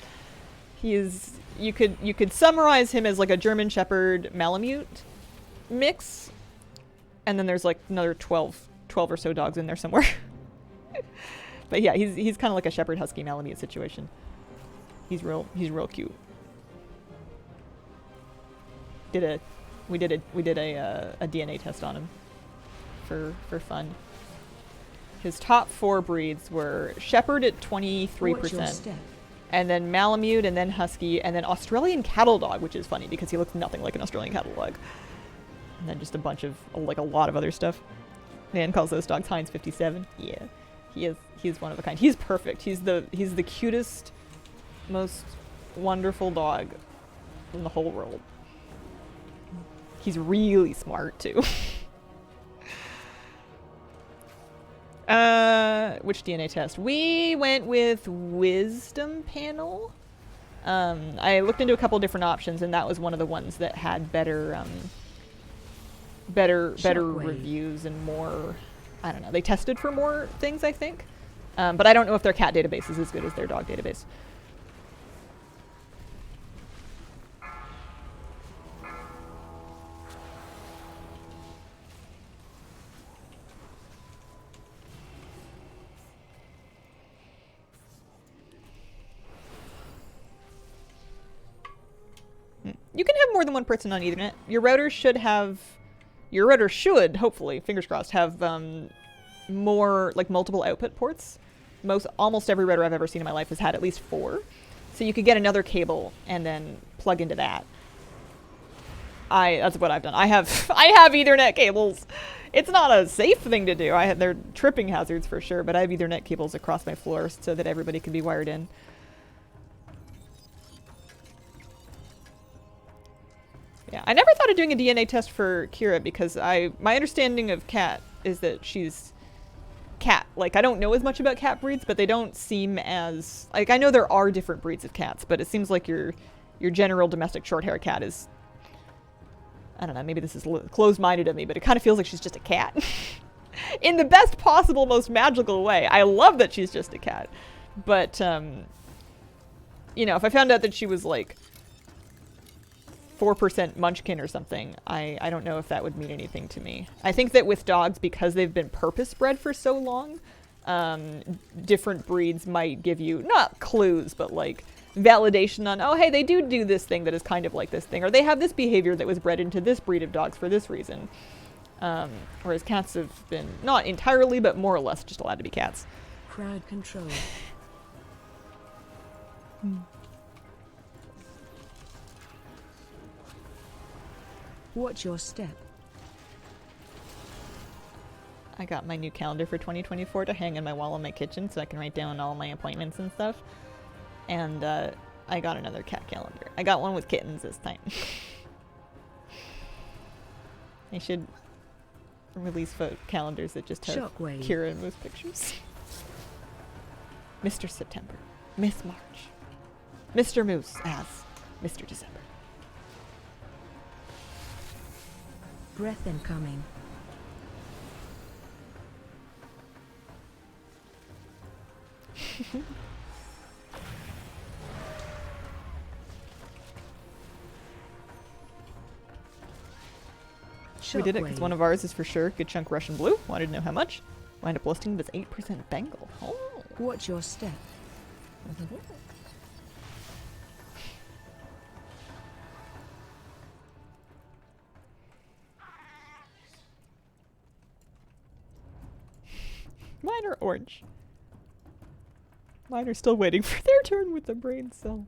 You could summarize him as like a German Shepherd Malamute mix, and then there's like another 12 or so dogs in there somewhere. But yeah, he's kind of like a Shepherd Husky Malamute situation. He's real cute. We did a DNA test on him for fun. His top 4 breeds were Shepherd at 23%, and then Malamute, and then Husky, and then Australian Cattle Dog, which is funny because he looks nothing like an Australian Cattle Dog. And then just a bunch of, like, a lot of other stuff. Man calls those dogs Heinz 57. Yeah, he's one of a kind. He's perfect. He's the cutest, most wonderful dog in the whole world. He's really smart too. Which DNA test? We went with Wisdom Panel. I looked into a couple different options, and that was one of the ones that had better reviews and more. I don't know. They tested for more things, I think. But I don't know if their cat database is as good as their dog database. You can have more than one person on Ethernet. Your router should, hopefully, fingers crossed, have more, like, multiple output ports. Almost every router I've ever seen in my life has had at least 4. So you could get another cable and then plug into that. That's what I've done. I have Ethernet cables. It's not a safe thing to do. They're tripping hazards for sure, but I have Ethernet cables across my floor so that everybody can be wired in. Yeah, I never thought of doing a DNA test for Kira because my understanding of cat is that she's cat. Like, I don't know as much about cat breeds, but they don't seem as, like, I know there are different breeds of cats, but it seems like your general domestic short-haired cat is, I don't know, maybe this is closed-minded of me, but it kind of feels like she's just a cat. In the best possible, most magical way. I love that she's just a cat. But, you know, if I found out that she was, like, 4% munchkin or something, I don't know if that would mean anything to me. I think that with dogs, because they've been purpose bred for so long, different breeds might give you, not clues, but like validation on, oh, hey, they do this thing that is kind of like this thing, or they have this behavior that was bred into this breed of dogs for this reason. Whereas cats have been, not entirely, but more or less just allowed to be cats. Crowd control. Watch your step. I got my new calendar for 2024 to hang in my wall in my kitchen so I can write down all my appointments and stuff. And I got another cat calendar. I got one with kittens this time. I should release calendars that just have Shockwave. Kira and Moose pictures. Mr. September, Miss March, Mr. Moose as Mr. December. Breath incoming. We did it because one of ours is for sure good chunk Russian blue. Wanted to know how much. Wind up listing this 8% Bengal. Oh. Watch your step. Mine are orange. Mine are still waiting for their turn with the brain cell.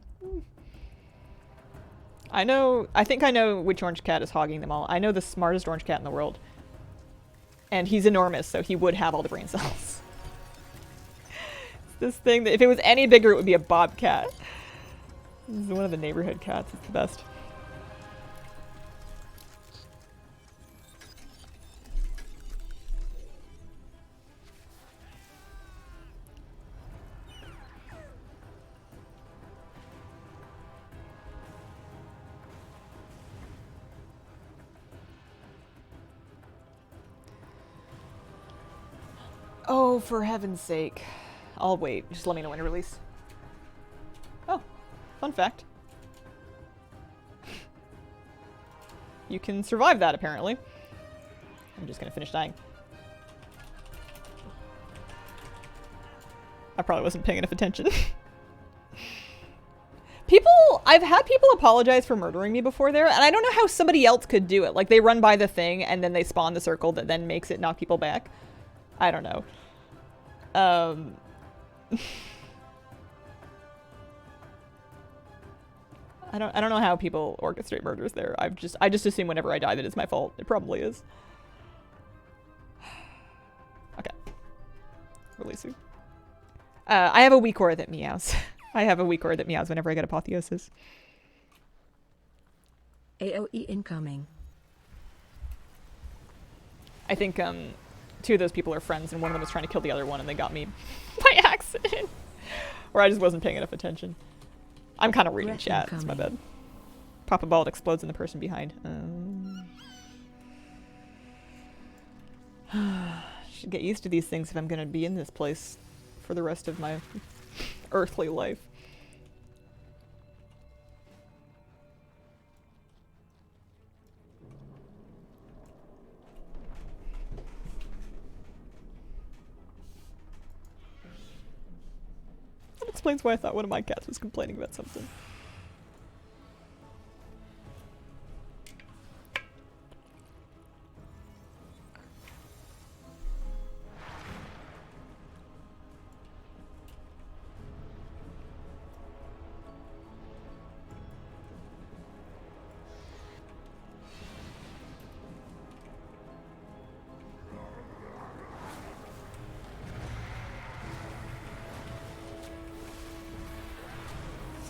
I think I know which orange cat is hogging them all. I know the smartest orange cat in the world. And he's enormous, so he would have all the brain cells. It's this thing that if it was any bigger, it would be a bobcat. This is one of the neighborhood cats. It's the best. Oh, for heaven's sake. I'll wait. Just let me know when to release. Oh, fun fact. You can survive that, apparently. I'm just gonna finish dying. I probably wasn't paying enough attention. I've had people apologize for murdering me before there, and I don't know how somebody else could do it. Like, they run by the thing, and then they spawn the circle that then makes it knock people back. I don't know. I don't know how people orchestrate murders there. I just assume whenever I die that it's my fault. It probably is. Okay. Releasing. I have a Weakor that meows. I have a Weakor that meows whenever I get apotheosis. AoE incoming. I think two of those people are friends, and one of them was trying to kill the other one, and they got me by accident. Or I just wasn't paying enough attention. I'm kind of reading chat. It's my bad. Pop a ball, it explodes in the person behind. Should get used to these things if I'm going to be in this place for the rest of my earthly life. That explains why I thought one of my cats was complaining about something.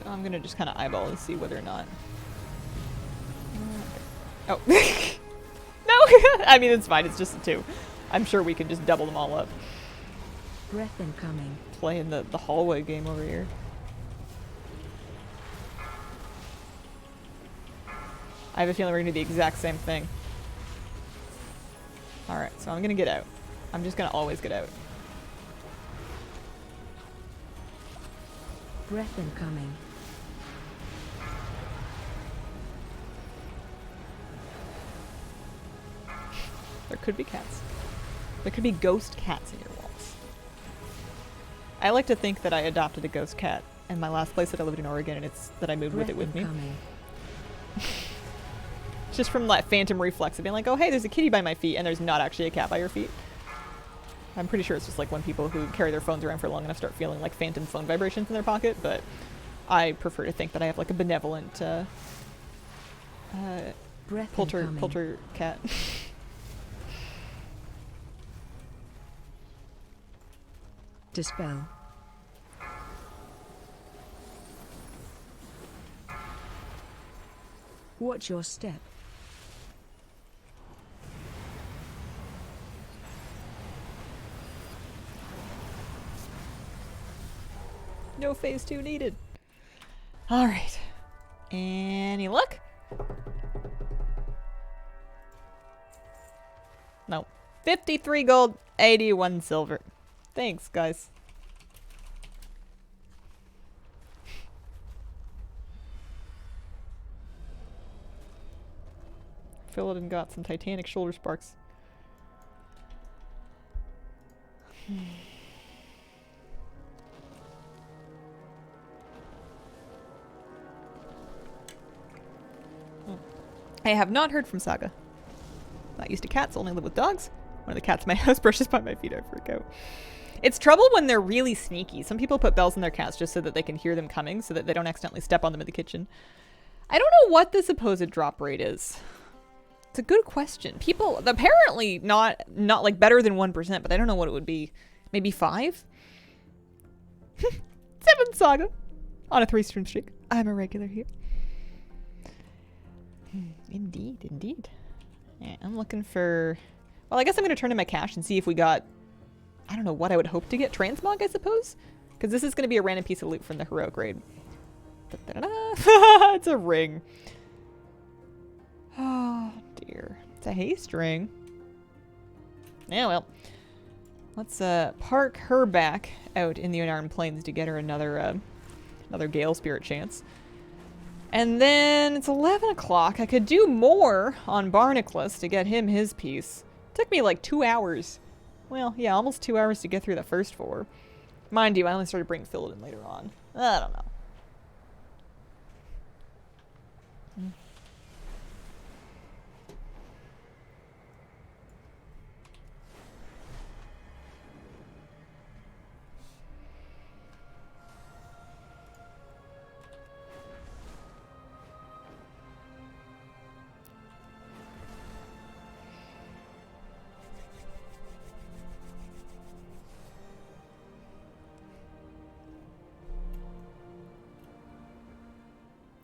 I'm gonna just kind of eyeball and see whether or not. Oh. No! I mean, it's fine. It's just a 2. I'm sure we can just double them all up. Breath incoming. Playing the hallway game over here. I have a feeling we're gonna do the exact same thing. Alright, so I'm gonna get out. I'm just gonna always get out. Breath incoming. There could be cats. There could be ghost cats in your walls. I like to think that I adopted a ghost cat in my last place that I lived in Oregon, and it's that I moved with it with me. Just from that phantom reflex of being like, oh hey, there's a kitty by my feet, and there's not actually a cat by your feet. I'm pretty sure it's just like when people who carry their phones around for long enough start feeling like phantom phone vibrations in their pocket, but I prefer to think that I have like a benevolent polter cat. Dispel. Watch your step. No phase 2 needed. All right. Any luck? No. 53 gold, 81 silver. Thanks, guys. Philodin got some Titanic shoulder sparks. I have not heard from Saga. Not used to cats, only live with dogs. One of the cats in my house brushes by my feet, I freak out. It's trouble when they're really sneaky. Some people put bells in their cats just so that they can hear them coming, so that they don't accidentally step on them in the kitchen. I don't know what the supposed drop rate is. It's a good question. People, apparently not like better than 1%, but I don't know what it would be. Maybe 5? 7 Saga. On a 3-stream streak. I'm a regular here. Indeed, indeed. Yeah, I'm looking for... Well, I guess I'm going to turn in my cash and see if we got... I don't know what I would hope to get. Transmog, I suppose? Because this is going to be a random piece of loot from the heroic raid. It's a ring. Oh, dear. It's a haste ring. Yeah, well. Let's park her back out in the Unarmed Plains to get her another Gale Spirit chance. And then it's 11 o'clock. I could do more on Barnacles to get him his piece. Took me like 2 hours. Well, yeah, almost 2 hours to get through the first 4. Mind you, I only started bringing Philodin later on. I don't know.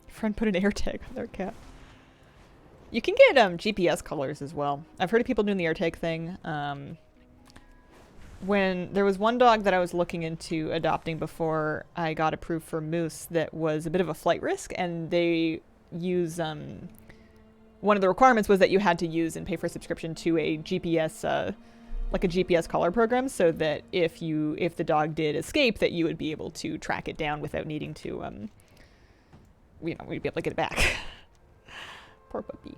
Friend put an air tag on their cat. You can get GPS colors as well. I've heard of people doing the air tag thing. When there was one dog that I was looking into adopting before I got approved for Moose that was a bit of a flight risk, and they use one of the requirements was that you had to use and pay for a subscription to a GPS like a GPS collar program, so that if the dog did escape, that you would be able to track it down without needing to we'd be able to get it back. Poor puppy.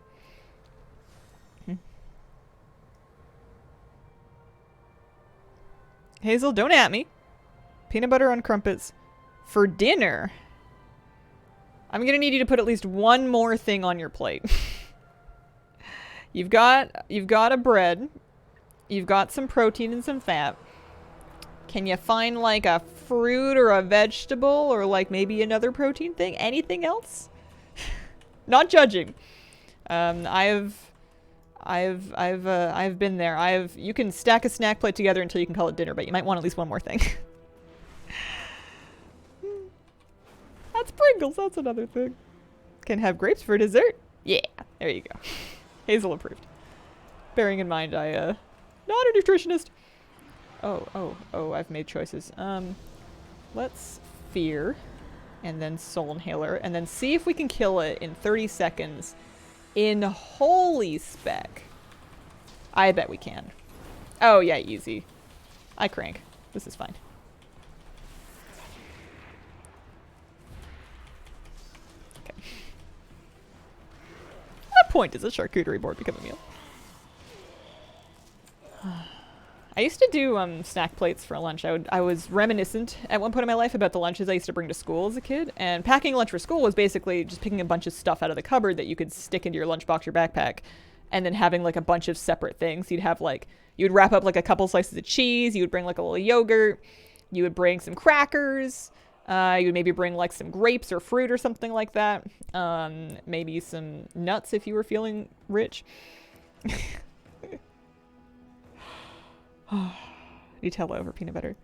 Hazel, don't at me. Peanut butter on crumpets for dinner. I'm gonna need you to put at least one more thing on your plate. You've got a bread. You've got some protein and some fat. Can you find like a fruit or a vegetable or like maybe another protein thing? Anything else? Not judging. I've been there. You can stack a snack plate together until you can call it dinner, but you might want at least one more thing. That's Pringles. That's another thing. Can have grapes for dessert. Yeah, there you go. Hazel approved. Bearing in mind, not a nutritionist. Oh, I've made choices. Let's fear, and then soul inhaler, and then see if we can kill it in 30 seconds in holy spec. I bet we can. Oh yeah, easy. I crank. This is fine. Okay. At what point does a charcuterie board become a meal? I used to do snack plates for lunch. I was reminiscent at one point in my life about the lunches I used to bring to school as a kid. And packing lunch for school was basically just picking a bunch of stuff out of the cupboard that you could stick into your lunchbox or backpack, and then having like a bunch of separate things. You'd have like, you'd wrap up like a couple slices of cheese. You would bring like a little yogurt. You would bring some crackers. You would maybe bring like some grapes or fruit or something like that. Maybe some nuts if you were feeling rich. Nutella over peanut butter.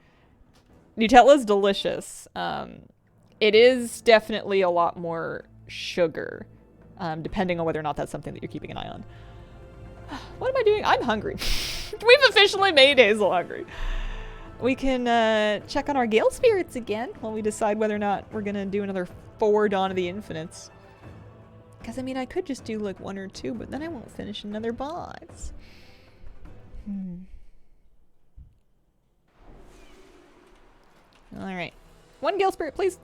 Nutella's delicious. It is definitely a lot more sugar, depending on whether or not that's something that you're keeping an eye on. What am I doing? I'm hungry. We've officially made Hazel hungry. we can check on our Gale Spirits again while we decide whether or not we're gonna do another 4 Dawn of the Infinites. Because, I mean, I could just do, like, 1 or 2, but then I won't finish another boss. Alright. 1 Gale Spirit, please.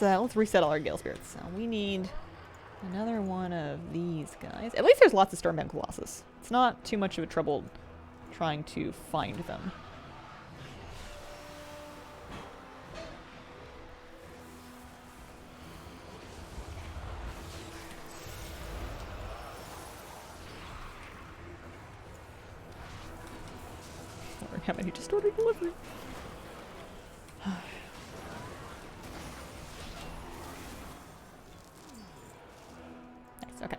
Let's reset all our Gale Spirits. So we need another one of these guys. At least there's lots of Stormbound Colossus. It's not too much of a trouble trying to find them. Wondering how many just ordered delivery. Okay.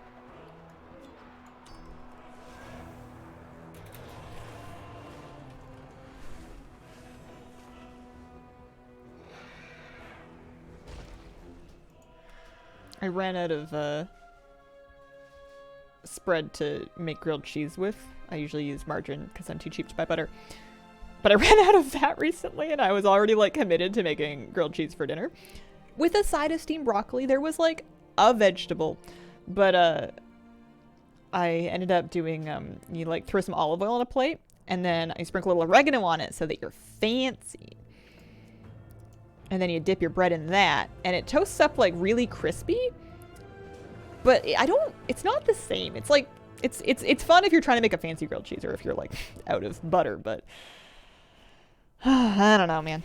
I ran out of spread to make grilled cheese with. I usually use margarine because I'm too cheap to buy butter. But I ran out of that recently and I was already like committed to making grilled cheese for dinner. With a side of steamed broccoli, there was like a vegetable. But I ended up doing, you like throw some olive oil on a plate and then I sprinkle a little oregano on it so that you're fancy. And then you dip your bread in that and it toasts up like really crispy. But it's not the same. It's like, it's fun if you're trying to make a fancy grilled cheese or if you're like out of butter, but I don't know, man.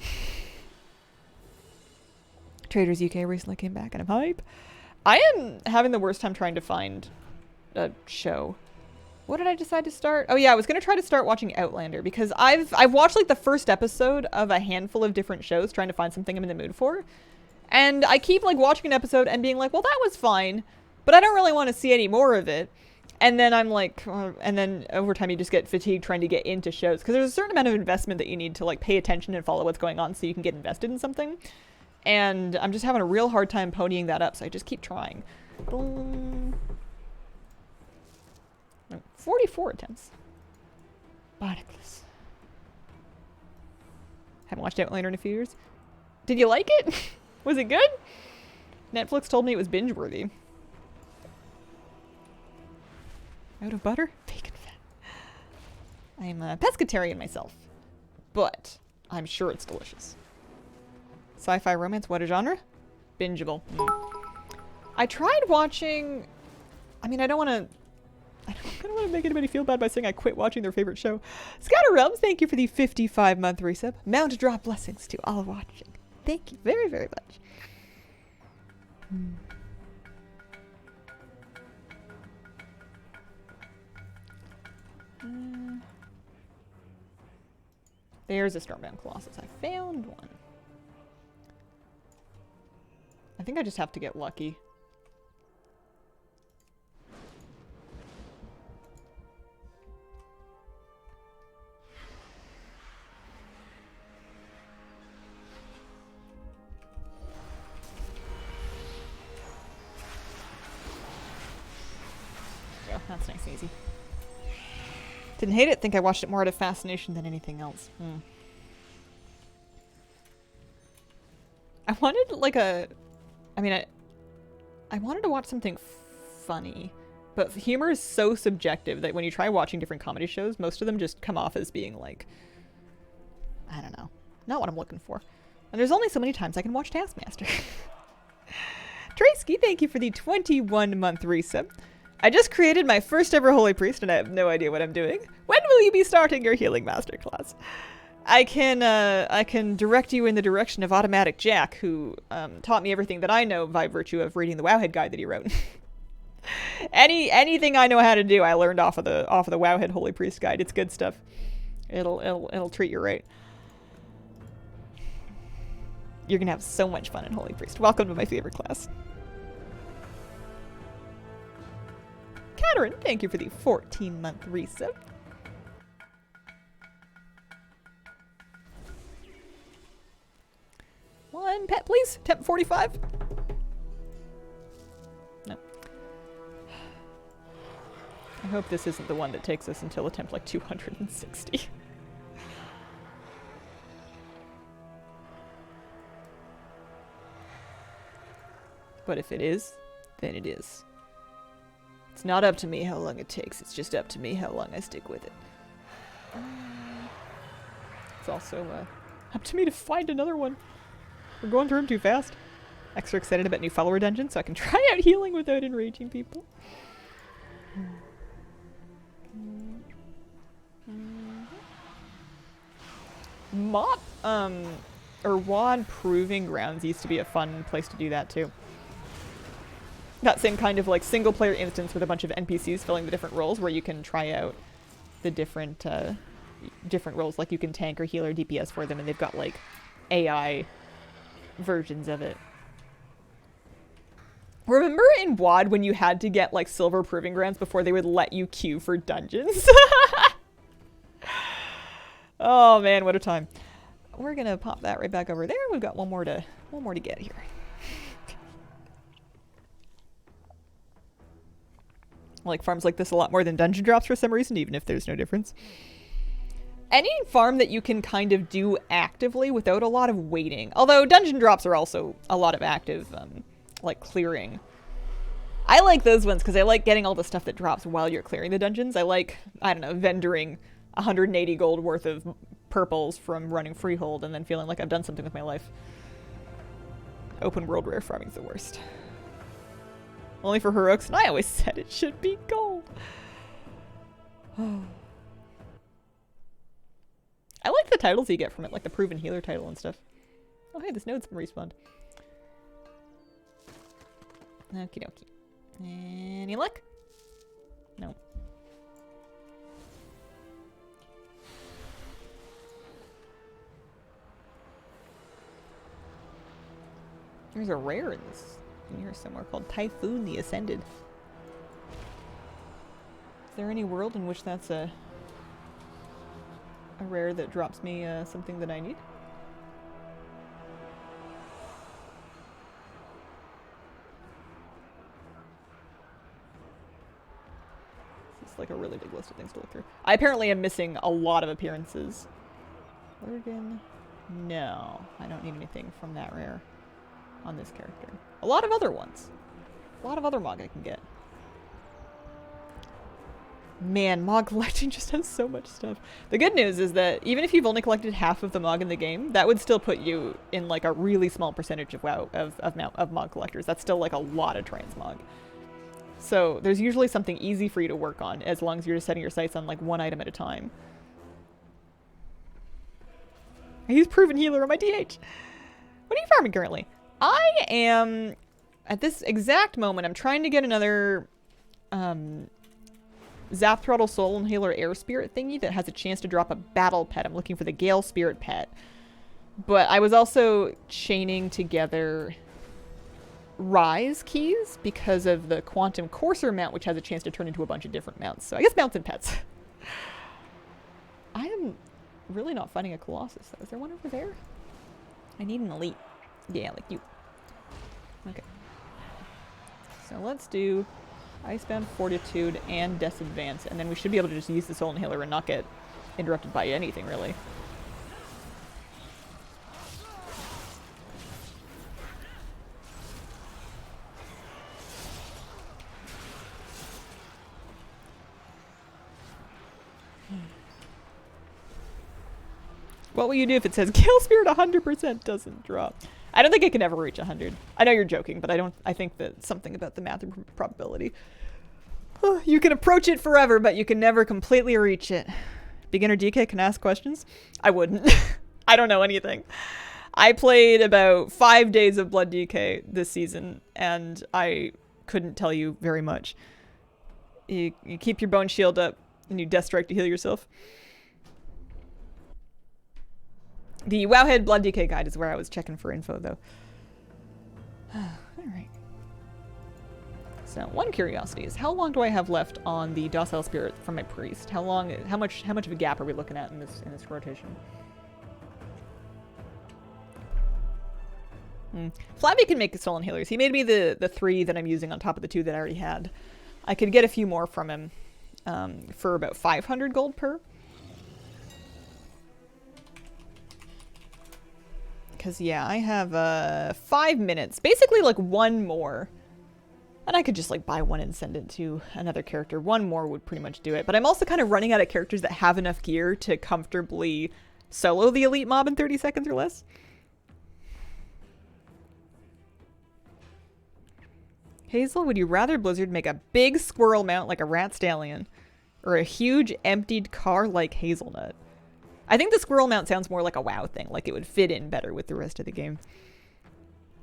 Traders UK recently came back and I'm hype. I am having the worst time trying to find a show. What did I decide to start? Oh yeah, I was gonna try to start watching Outlander because I've watched like the first episode of a handful of different shows trying to find something I'm in the mood for. And I keep like watching an episode and being like, well, that was fine, but I don't really want to see any more of it. And then I'm like, and then over time you just get fatigued trying to get into shows because there's a certain amount of investment that you need to like pay attention and follow what's going on so you can get invested in something. And I'm just having a real hard time ponying that up, so I just keep trying. Boom. 44 attempts. Bodicless. Haven't watched Outlander in a few years. Did you like it? Was it good? Netflix told me it was binge-worthy. Out of butter? Bacon fat. I'm a pescatarian myself, but I'm sure it's delicious. Sci-fi romance, what a genre? Bingeable. I tried watching, I mean, I don't want to make anybody feel bad by saying I quit watching their favorite show. Scatter Realms, thank you for the 55-month resub. Mount drop blessings to all watching. Thank you very, very much. There's a Stormbound Colossus. I found one. I think I just have to get lucky. Yeah, that's nice and easy. Didn't hate it. Think I watched it more out of fascination than anything else. I wanted like a... I mean, I wanted to watch something funny, but humor is so subjective that when you try watching different comedy shows, most of them just come off as being like, I don't know, not what I'm looking for. And there's only so many times I can watch Taskmaster. Tracy, thank you for the 21-month resub. I just created my first ever Holy Priest and I have no idea what I'm doing. When will you be starting your Healing Masterclass? I can direct you in the direction of Automatic Jack, who taught me everything that I know by virtue of reading the Wowhead guide that he wrote. Anything I know how to do, I learned off of the Wowhead Holy Priest guide. It's good stuff. It'll treat you right. You're gonna have so much fun in Holy Priest. Welcome to my favorite class. Katerin, thank you for the 14-month resub. One pet, please. Temp 45. No. I hope this isn't the one that takes us until attempt like 260. But if it is, then it is. It's not up to me how long it takes, it's just up to me how long I stick with it. It's also up to me to find another one. We're going through them too fast. Extra excited about new follower dungeons so I can try out healing without enraging people. Mop, or WoD Proving Grounds used to be a fun place to do that too. That same kind of like single player instance with a bunch of NPCs filling the different roles where you can try out the different roles, like you can tank or heal or DPS for them, and they've got like AI versions of it. Remember in WoD when you had to get like silver proving grounds before they would let you queue for dungeons? Oh man, what a time. We're gonna pop that right back over there. We've got one more to get here. I like farms like this a lot more than dungeon drops for some reason, even if there's no difference. Any farm that you can kind of do actively without a lot of waiting. Although dungeon drops are also a lot of active, like clearing. I like those ones because I like getting all the stuff that drops while you're clearing the dungeons. I like, I don't know, vendoring 180 gold worth of purples from running Freehold and then feeling like I've done something with my life. Open world rare farming's the worst. Only for heroics, and I always said it should be gold. I like the titles you get from it, like the Proven Healer title and stuff. Oh hey, this node's been respawned. Okie dokie. Any luck? No. There's a rare in this in here somewhere called Typhoon the Ascended. Is there any world in which that's a rare that drops me something that I need? This is like a really big list of things to look through. I apparently am missing a lot of appearances. Lurgan? No, I don't need anything from that rare on this character. A lot of other ones. A lot of other Mog I can get. Man, Mog collecting just has so much stuff. The good news is that even if you've only collected half of the Mog in the game, that would still put you in like a really small percentage of WoW of Mog collectors. That's still like a lot of transmog. So there's usually something easy for you to work on as long as you're just setting your sights on like one item at a time. I use Proven Healer on my DH. What are you farming currently? I am, at this exact moment, I'm trying to get another Zap Throttle Soul Inhaler Air Spirit thingy that has a chance to drop a battle pet. I'm looking for the Gale Spirit pet. But I was also chaining together Rise keys because of the Quantum Courser mount, which has a chance to turn into a bunch of different mounts. So I guess mounts and pets. I am really not finding a Colossus, though. Is there one over there? I need an elite. Yeah, like you. Okay. So let's do Icebound Fortitude and Death's Advance, and then we should be able to just use the Soul Inhaler and not get interrupted by anything, really. What will you do if it says Gale Spirit 100% doesn't drop? I don't think it can ever reach 100. I know you're joking, but I think that something about the math and probability. You can approach it forever, but you can never completely reach it. Beginner DK can ask questions? I wouldn't. I don't know anything. I played about 5 days of Blood DK this season, and I couldn't tell you very much. You keep your bone shield up, and you Death Strike to heal yourself. The Wowhead Blood DK guide is where I was checking for info, though. Alright. So one curiosity is how long do I have left on the docile spirit from my priest? How much of a gap are we looking at in this rotation? Flabby can make stolen healers. He made me the 3 that I'm using on top of the 2 that I already had. I could get a few more from him for about 500 gold per. Because, yeah, I have 5 minutes. Basically, like, one more. And I could just, like, buy one and send it to another character. One more would pretty much do it. But I'm also kind of running out of characters that have enough gear to comfortably solo the elite mob in 30 seconds or less. Hazel, would you rather Blizzard make a big squirrel mount like a rat stallion or a huge emptied car like Hazelnut? I think the squirrel mount sounds more like a WoW thing, like it would fit in better with the rest of the game.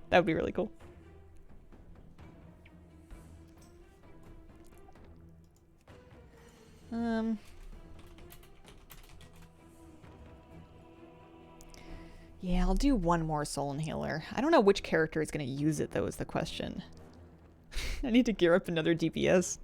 That would be really cool. Yeah, I'll do one more Soul Inhaler. I don't know which character is going to use it, though, is the question. I need to gear up another DPS.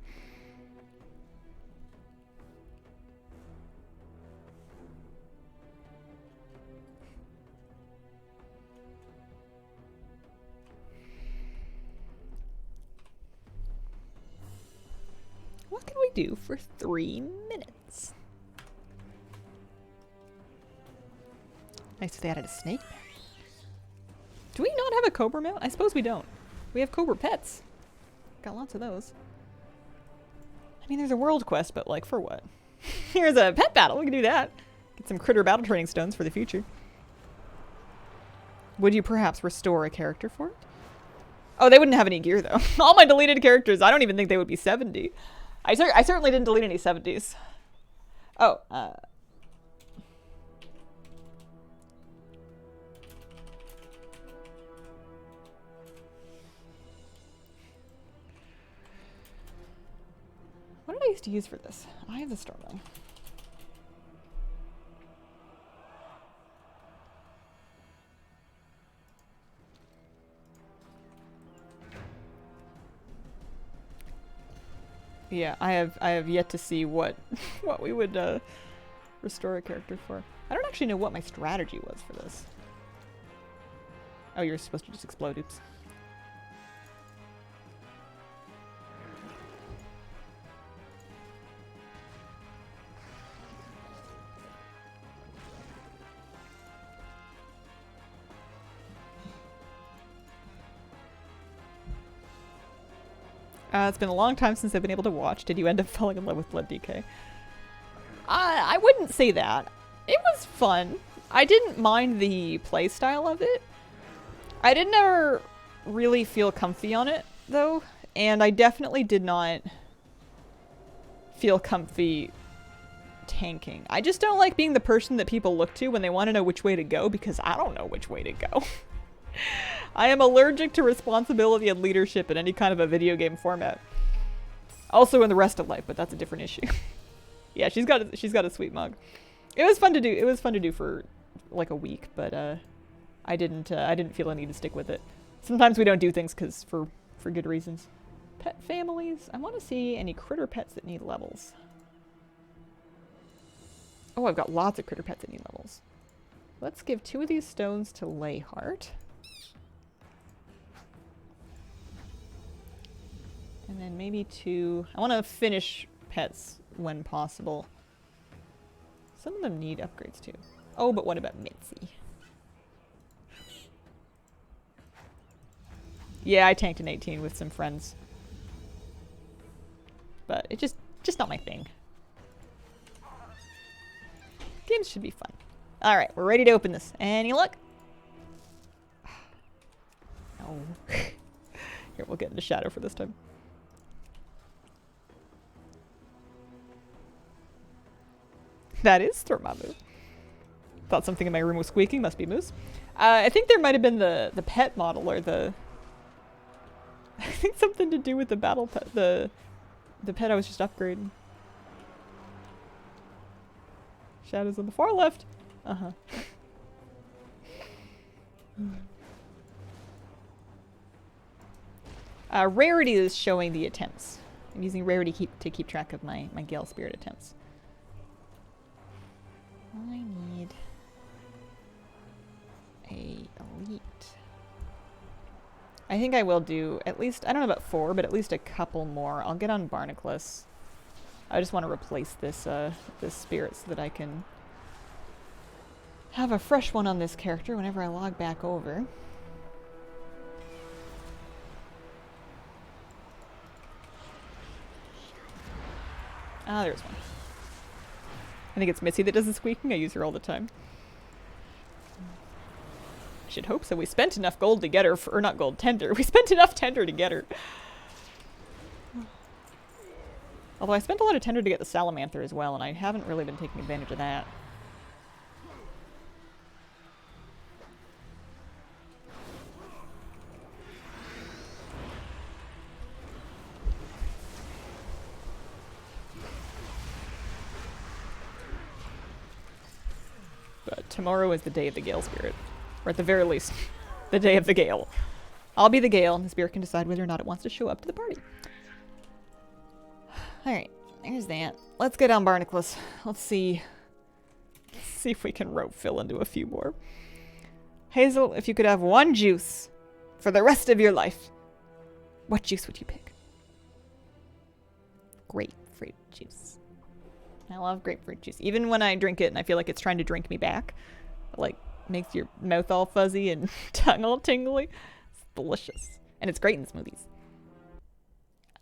What can we do for 3 minutes? Nice if they added a snake. Do we not have a cobra mount? I suppose we don't. We have cobra pets. Got lots of those. I mean, there's a world quest, but like, for what? Here's a pet battle. We can do that. Get some critter battle training stones for the future. Would you perhaps restore a character for it? Oh, they wouldn't have any gear, though. All my deleted characters, I don't even think they would be 70. I certainly didn't delete any 70s. Oh, what did I used to use for this? I have the Stormwind. Yeah, I have yet to see what we would restore a character for. I don't actually know what my strategy was for this. Oh, you're supposed to just explode. Oops. It's been a long time since I've been able to watch. Did you end up falling in love with Blood DK? I wouldn't say that. It was fun. I didn't mind the playstyle of it. I didn't ever really feel comfy on it, though. And I definitely did not feel comfy tanking. I just don't like being the person that people look to when they want to know which way to go, because I don't know which way to go. I am allergic to responsibility and leadership in any kind of a video game format. Also in the rest of life, but that's a different issue. Yeah, she's got a sweet mug. It was fun to do. It was fun to do for like a week, but I didn't feel a need to stick with it. Sometimes we don't do things for good reasons. Pet families. I want to see any critter pets that need levels. Oh, I've got lots of critter pets that need levels. Let's give 2 of these stones to Layheart. And then maybe 2... I want to finish pets when possible. Some of them need upgrades too. Oh, but what about Mitzi? Yeah, I tanked an 18 with some friends. But it's just not my thing. Games should be fun. Alright, we're ready to open this. Any luck? No. Here, we'll get into Shadow for this time. That is Dormammu. Thought something in my room was squeaking. Must be Moose. I think there might have been the pet model or the... I think something to do with the battle pet. The pet I was just upgrading. Shadows on the far left. Uh-huh. Rarity is showing the attempts. I'm using rarity to keep track of my Gale Spirit attempts. I need a elite. I think I will do at least, I don't know about 4, but at least a couple more. I'll get on Barnacles. I just want to replace this this spirit so that I can have a fresh one on this character whenever I log back over. Ah, there's one. I think it's Missy that does the squeaking. I use her all the time. I should hope so. We spent enough gold to get her, or not gold, tender. We spent enough tender to get her. Although I spent a lot of tender to get the Salamanther as well, and I haven't really been taking advantage of that. But tomorrow is the day of the Gale Spirit. Or at the very least, the day of the Gale. I'll be the Gale, and the Spirit can decide whether or not it wants to show up to the party. Alright, there's that. Let's get on Barnacles. Let's see if we can rope Phil into a few more. Hazel, if you could have one juice for the rest of your life, what juice would you pick? Grapefruit juice. I love grapefruit juice. Even when I drink it and I feel like it's trying to drink me back, it, like, makes your mouth all fuzzy and tongue all tingly. It's delicious. And it's great in smoothies.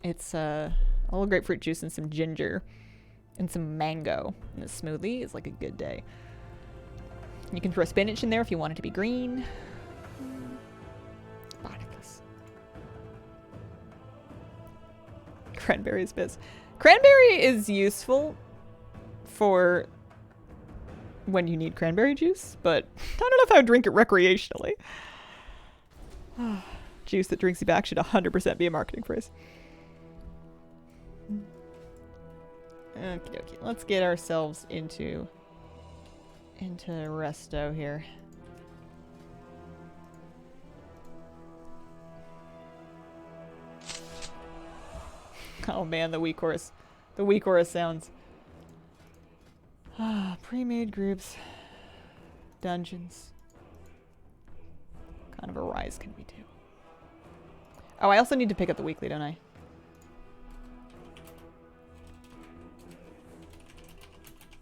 It's a little grapefruit juice and some ginger and some mango in the smoothie is like a good day. You can throw spinach in there if you want it to be green. Barnacles. Cranberry is biz. Cranberry is useful for when you need cranberry juice, but I don't know if I would drink it recreationally. Juice that drinks you back should 100% be a marketing phrase. Okie dokie. Let's get ourselves into resto here. Oh man, the weak chorus. The weak chorus sounds. Pre-made groups. Dungeons. What kind of a rise can we do? Oh, I also need to pick up the weekly, don't I?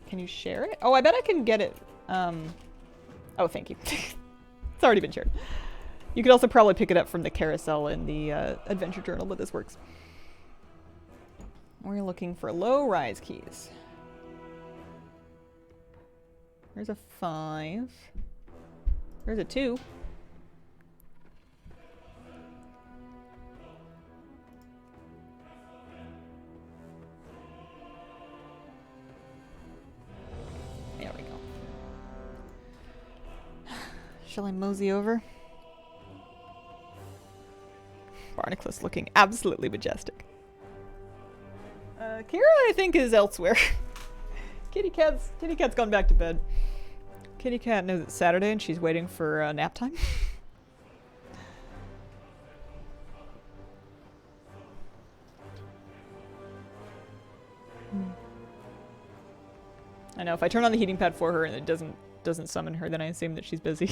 Can you share it? Oh, I bet I can get it. Oh, thank you. It's already been shared. You could also probably pick it up from the carousel in the adventure journal, but this works. We're looking for low rise keys. There's a 5. There's a 2. There we go. Shall I mosey over? Barnacles looking absolutely majestic. Kira, I think, is elsewhere. Kitty Cat's gone back to bed. Kitty Cat knows it's Saturday and she's waiting for nap time. I know, if I turn on the heating pad for her and it doesn't summon her, then I assume that she's busy.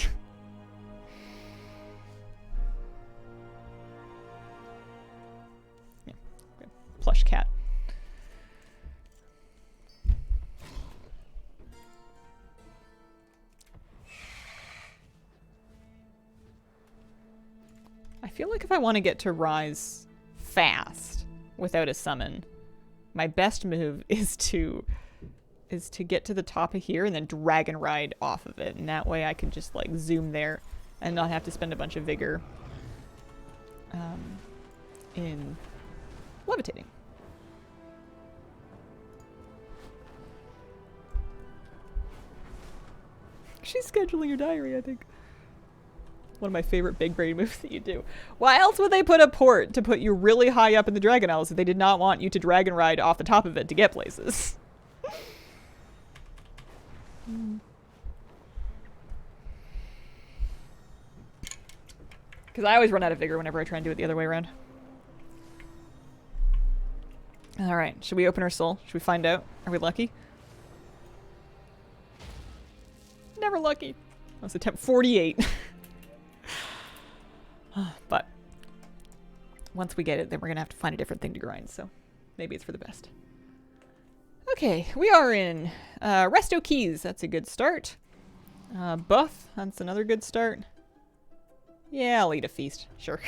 Yeah, good. Plush cat. I feel like if I want to get to Rise fast without a summon, my best move is to get to the top of here and then dragon ride off of it, and that way I can just like zoom there and not have to spend a bunch of vigor in levitating. She's scheduling your diary, I think. One of my favorite big brain moves that you do. Why else would they put a port to put you really high up in the Dragon Isles if they did not want you to dragon ride off the top of it to get places? Because I always run out of vigor whenever I try and do it the other way around. Alright, should we open our soul? Should we find out? Are we lucky? Never lucky. That was attempt 48. But once we get it, then we're gonna have to find a different thing to grind, so maybe it's for the best. Okay, we are in Resto Keys. That's a good start. Buff, that's another good start. Yeah, I'll eat a feast. Sure.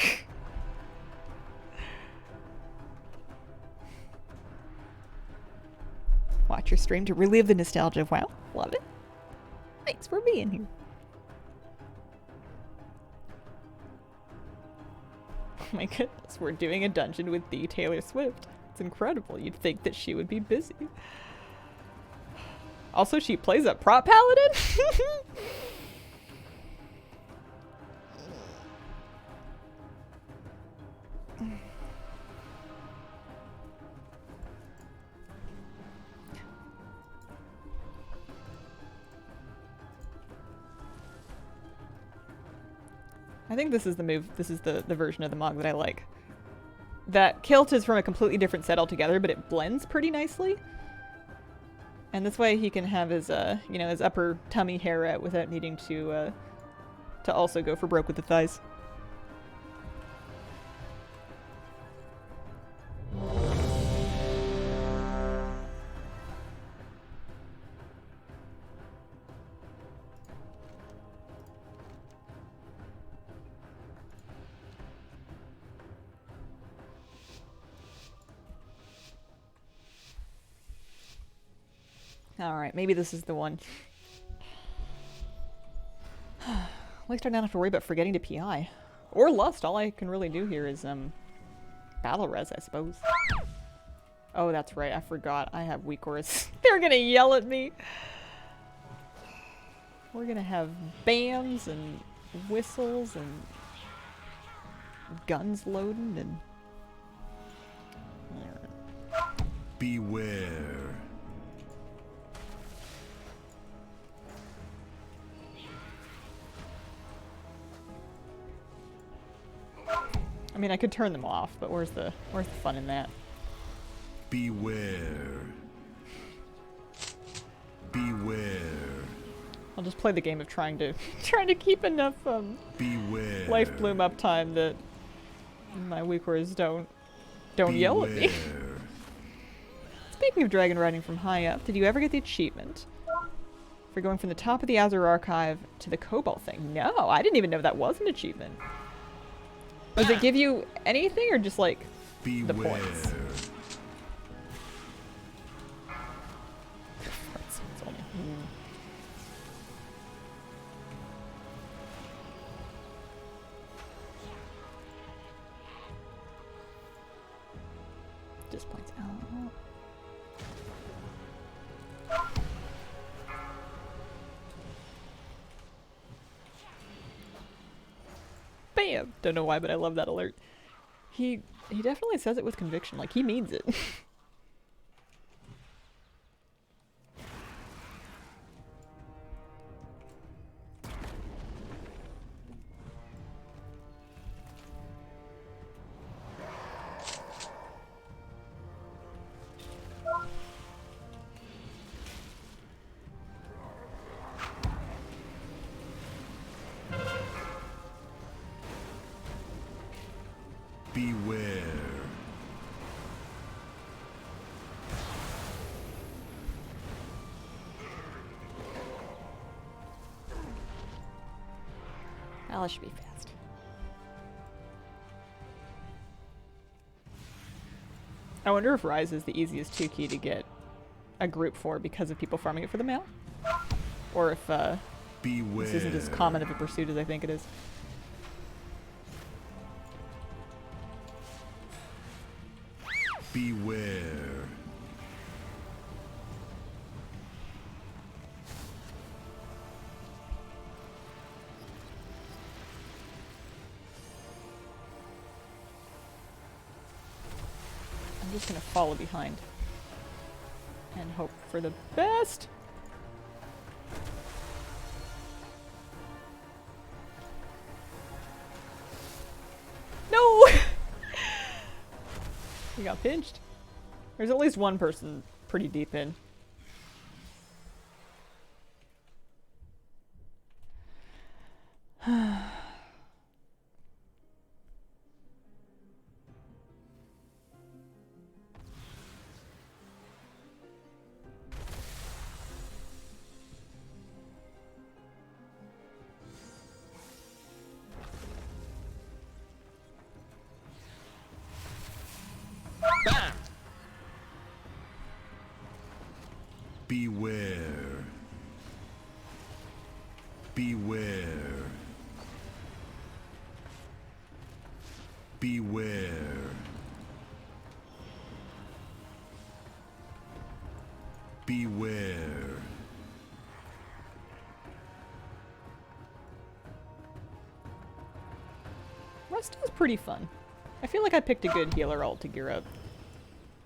Watch your stream to relive the nostalgia of WoW. Love it. Thanks for being here. Oh my goodness, we're doing a dungeon with the Taylor Swift. It's incredible. You'd think that she would be busy. Also, she plays a prop paladin? I think this is the move. This is the version of the Mog that I like. That kilt is from a completely different set altogether, but it blends pretty nicely. And this way he can have his, you know, his upper tummy hair out without needing to also go for broke with the thighs. Alright, maybe this is the one. At least I don't have to worry about forgetting to PI. Or Lust, all I can really do here is, Battle Res, I suppose. Oh, that's right, I forgot. I have weak auras. They're gonna yell at me! We're gonna have bams and whistles and guns loading and... Beware. I mean, I could turn them off, but where's the fun in that? Beware. Beware. I'll just play the game of trying to keep enough Beware. life bloom uptime that my weak auras don't yell at me. Speaking of dragon riding from high up, did you ever get the achievement for going from the top of the Azure Archive to the Cobalt thing? No, I didn't even know that was an achievement. Does it give you anything or just like the points? It's only, Just points out. Bam! Don't know why, but I love that alert. He definitely says it with conviction, like he means it. Beware. Well, it should be fast. I wonder if Rise is the easiest 2 key to get a group for because of people farming it for the mail? Or if Beware. this isn't as common of a pursuit as I think it is. Beware. I'm just gonna follow behind and hope for the best. No! We got pinched. There's at least one person pretty deep in. Beware. Beware. Beware. Beware. Rust is pretty fun. I feel like I picked a good healer ult to gear up.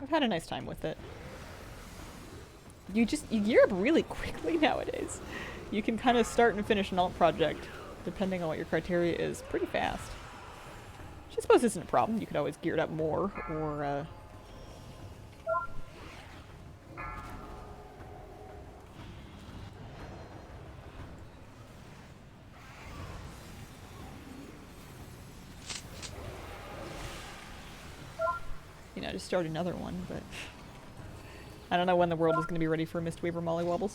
I've had a nice time with it. You gear up really quickly nowadays. You can kind of start and finish an alt project, depending on what your criteria is, pretty fast. Which I suppose isn't a problem. You could always gear it up more, or you know, just start another one, but I don't know when the world is going to be ready for Mistweaver Mollywobbles.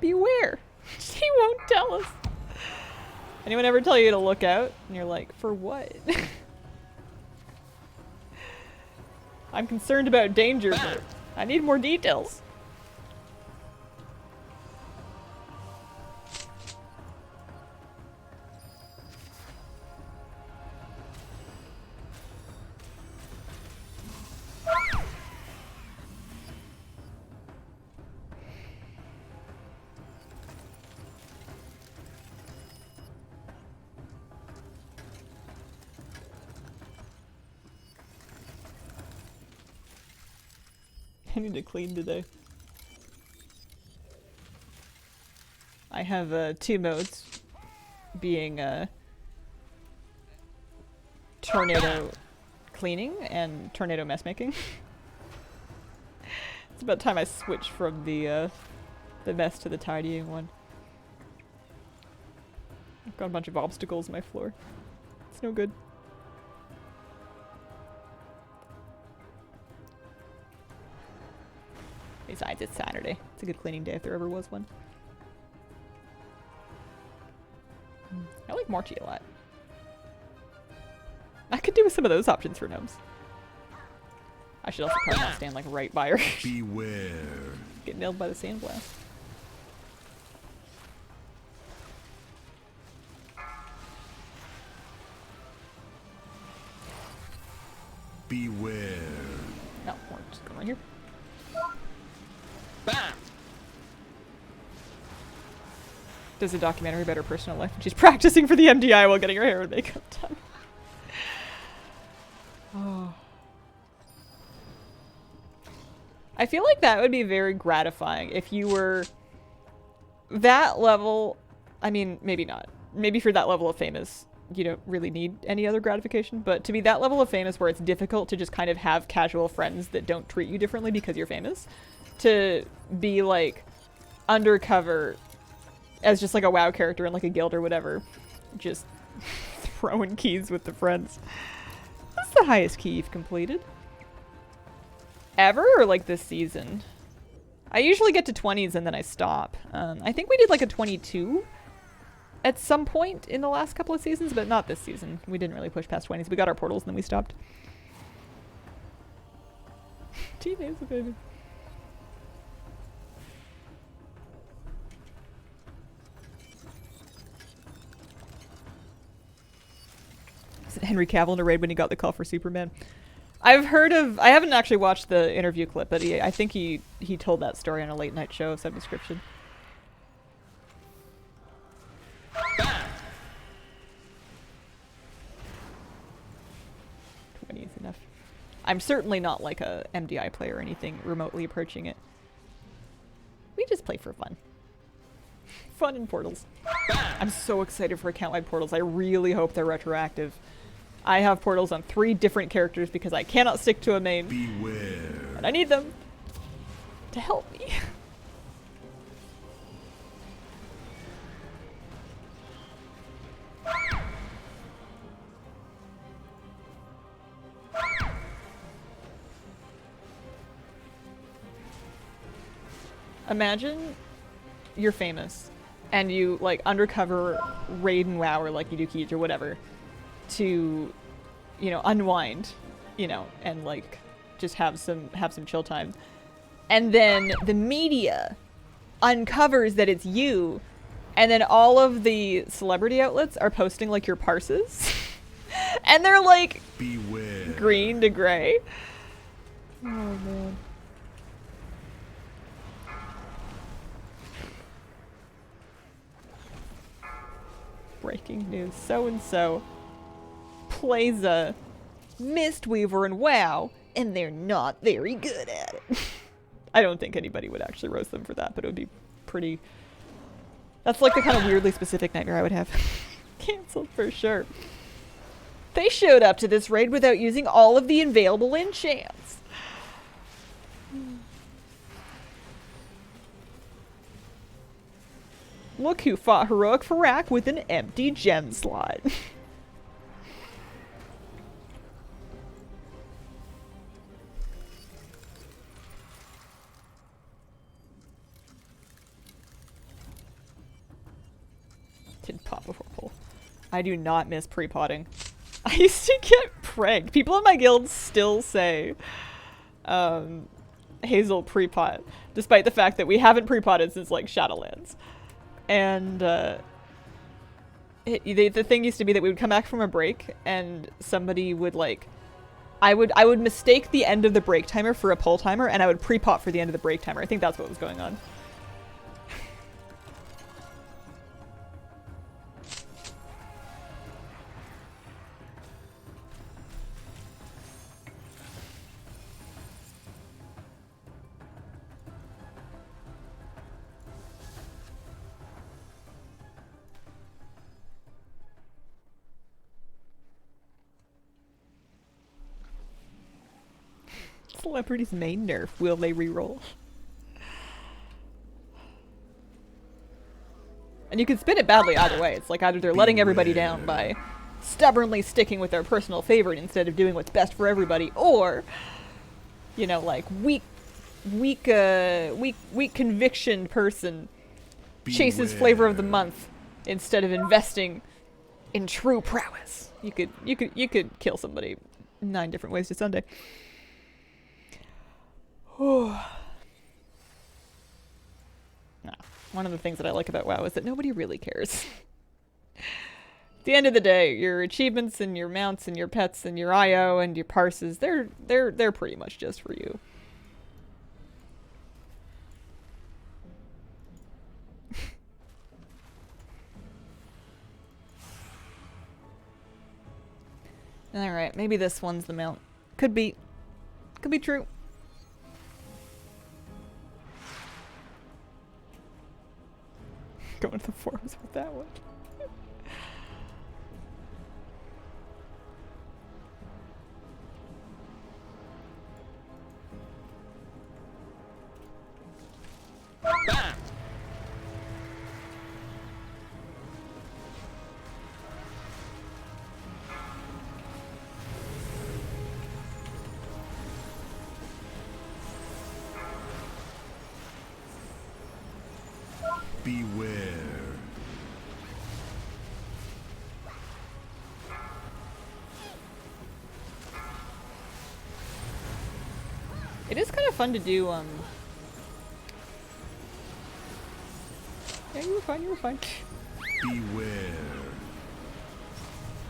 Beware! She won't tell us! Anyone ever tell you to look out? And you're like, for what? I'm concerned about danger, but I need more details. I need to clean today. I have two modes, being tornado cleaning and tornado mess making. It's about time I switch from the mess to the tidying one. I've got a bunch of obstacles in my floor. It's no good. Besides, it's Saturday. It's a good cleaning day if there ever was one. I like Marchie a lot. I could do with some of those options for gnomes. I should also probably not stand like right by her. Beware. Get nailed by the sandblast. Beware. No, we're just going right here. Does a documentary about her personal life when she's practicing for the MDI while getting her hair and makeup done. Oh. I feel like that would be very gratifying if you were that level. I mean, maybe not. Maybe for that level of famous, you don't really need any other gratification, but to be that level of famous where it's difficult to just kind of have casual friends that don't treat you differently because you're famous, to be like undercover as just like a WoW character in like a guild or whatever, just throwing keys with the friends. That's the highest key you've completed. Ever, or like this season? I usually get to 20s and then I stop. I think we did like a 22 at some point in the last couple of seasons, but not this season. We didn't really push past 20s. We got our portals and then we stopped. Teenage baby. Henry Cavill in a raid when he got the call for Superman. I've heard of. I haven't actually watched the interview clip, but I think he told that story on a late night show of some description. Is enough. I'm certainly not like a MDI player or anything remotely approaching it. We just play for fun. Fun in portals. I'm so excited for account-wide portals. I really hope they're retroactive. I have portals on 3 different characters because I cannot stick to a main. Beware. And I need them to help me. Imagine you're famous and you like undercover raid in WoW or like you do Keej or whatever to, you know, unwind, you know, and like just have some chill time. And then the media uncovers that it's you, and then all of the celebrity outlets are posting like your parses. And they're like Beware. green to gray. Oh man. Breaking news. So-and-so plays a Mistweaver in WoW, and they're not very good at it. I don't think anybody would actually roast them for that, but it would be pretty... That's like the kind of weirdly specific nightmare I would have. Cancelled for sure. They showed up to this raid without using all of the available enchants. Look who fought Heroic Farak with an empty gem slot. Didn't pot before pull. I do not miss pre-potting. I used to get preg. People in my guild still say Hazel pre-pot, despite the fact that we haven't pre-potted since like Shadowlands. And the thing used to be that we would come back from a break and somebody would like, I would mistake the end of the break timer for a pull timer, and I would pre-pot for the end of the break timer. I think that's what was going on. Celebrity's main nerf. Will they reroll? And you can spin it badly either way. It's like either they're letting everybody down by stubbornly sticking with their personal favorite instead of doing what's best for everybody, or, you know, like weak conviction person chases flavor of the month instead of investing in true prowess. You could kill somebody 9 different ways to Sunday. Nah. One of the things that I like about WoW is that nobody really cares. At the end of the day, your achievements and your mounts and your pets and your IO and your parses, they're pretty much just for you. Alright, maybe this one's the mount. Could be true. Going to the forums with that one. Bam! Beware. It is kind of fun to do, yeah, you were fine. Beware.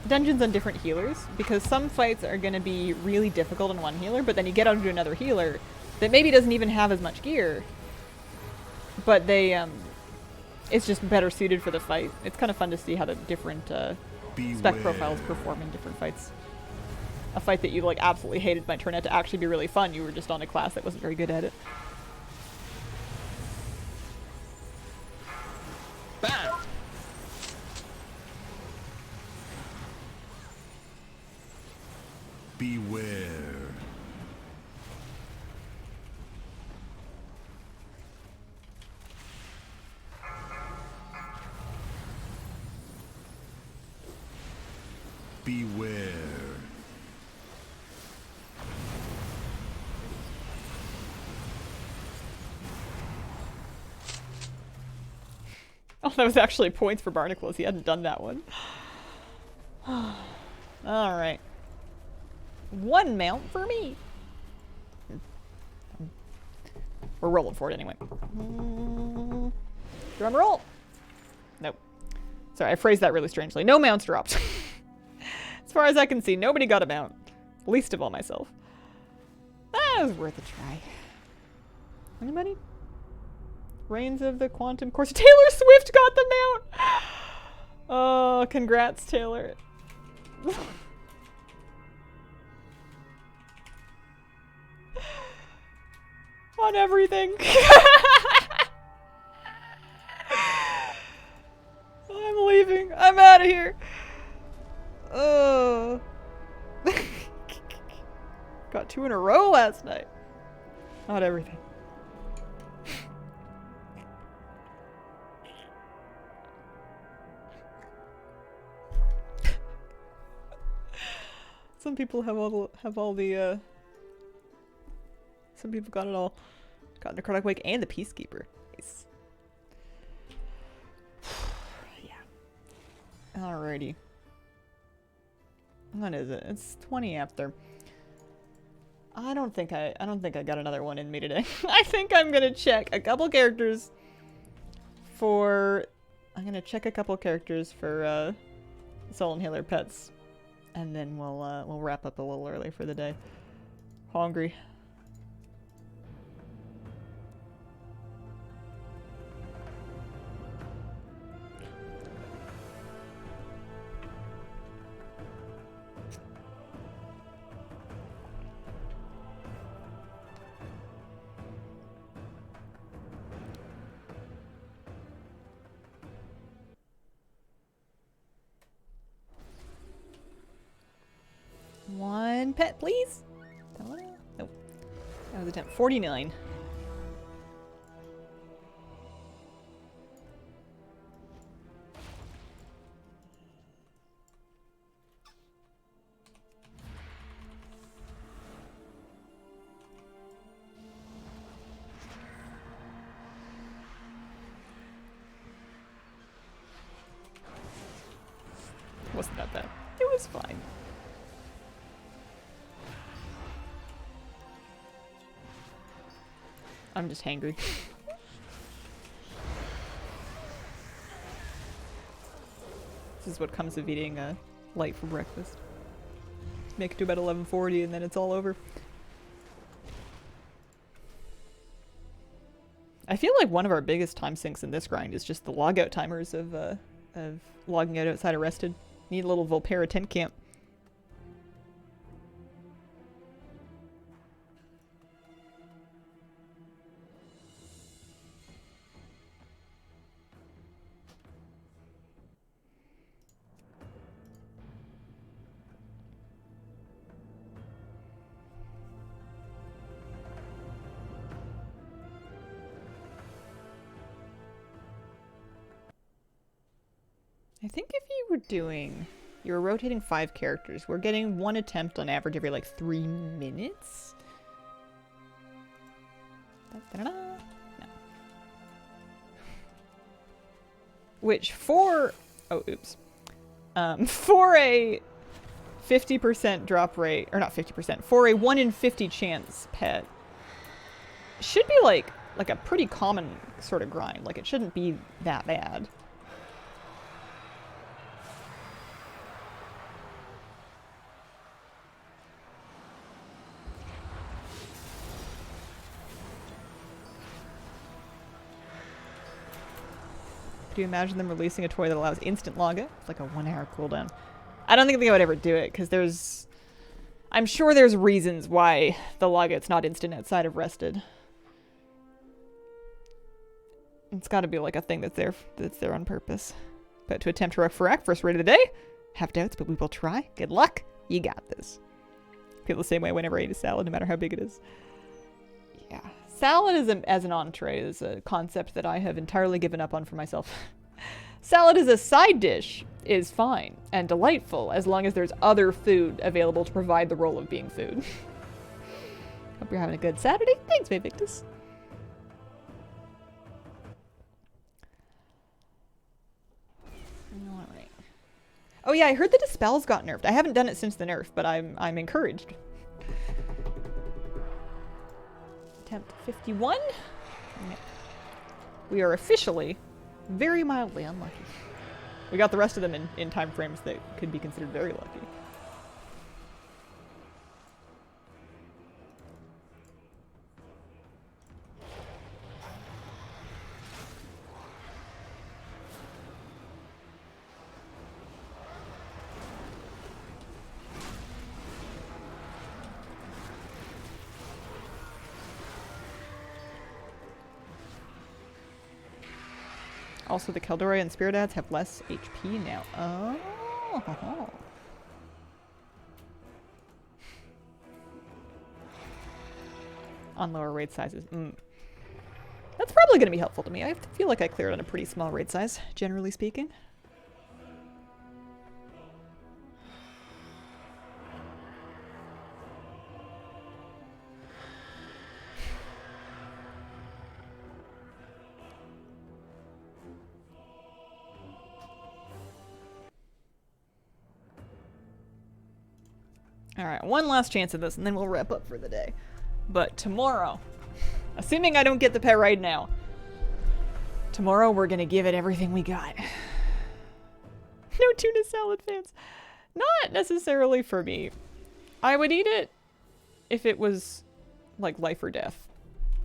Dungeons on different healers, because some fights are going to be really difficult on one healer, but then you get onto another healer that maybe doesn't even have as much gear, but they, it's just better suited for the fight. It's kind of fun to see how the different spec profiles perform in different fights. A fight that you like absolutely hated might turn out to actually be really fun. You were just on a class that wasn't very good at it. Bam! Beware. Beware. Oh, that was actually points for Barnacles. He hadn't done that one. Alright. 1 mount for me. We're rolling for it anyway. Drum roll. Nope. Sorry, I phrased that really strangely. No mounts dropped. As far as I can see, nobody got a mount. Least of all myself. That was worth a try. Anybody? Reigns of the Quantum Course. Taylor Swift got the mount! Oh, congrats, Taylor. On everything. I'm leaving. I'm out of here. Oh. Got 2 in a row last night. Not everything. Some people have all the some people got it all. Got Necrotic Wake and the Peacekeeper. Nice. Yeah. Alrighty. What is it? It's 20 after. I don't think I got another one in me today. I think I'm gonna check a couple characters for Soul Inhaler pets. And then we'll wrap up a little early for the day. Hungry. One pet, please. Nope. That was a 10. 49. Wasn't that bad. It was fine. I'm just hangry. This is what comes of eating light for breakfast. Make it to about 11:40 and then it's all over. I feel like one of our biggest time sinks in this grind is just the logout timers of logging out outside Arrested. Need a little Volpera tent camp. I think if you were rotating 5 characters, we're getting 1 attempt on average every like 3 minutes? No. Which for a 50% drop rate, or not 50%, for a 1 in 50 chance pet, should be like a pretty common sort of grind. Like it shouldn't be that bad. Do you imagine them releasing a toy that allows instant login? It's like a 1-hour cooldown. I don't think they would ever do it, because I'm sure there's reasons why the logout's not instant outside of Rested. It's gotta be like a thing that's there on purpose. But to attempt to Heroic Phyrexia, first raid of the day? Have doubts, but we will try. Good luck. You got this. feel the same way whenever I eat a salad, no matter how big it is. Yeah. Salad as an entree is a concept that I have entirely given up on for myself. Salad as a side dish is fine and delightful as long as there's other food available to provide the role of being food. Hope you're having a good Saturday. Thanks, Victus. Alright. Oh yeah, I heard the Dispels got nerfed. I haven't done it since the nerf, but I'm encouraged. Attempt 51. We are officially very mildly unlucky. We got the rest of them in time frames that could be considered very lucky. Also, the Keldori and Spirit Ads have less HP now. Oh. On lower raid sizes. That's probably going to be helpful to me. I feel like I cleared on a pretty small raid size, generally speaking. Alright, one last chance at this, and then we'll wrap up for the day. But tomorrow, assuming I don't get the pet right now, tomorrow we're gonna give it everything we got. No tuna salad fans. Not necessarily for me. I would eat it if it was, like, life or death.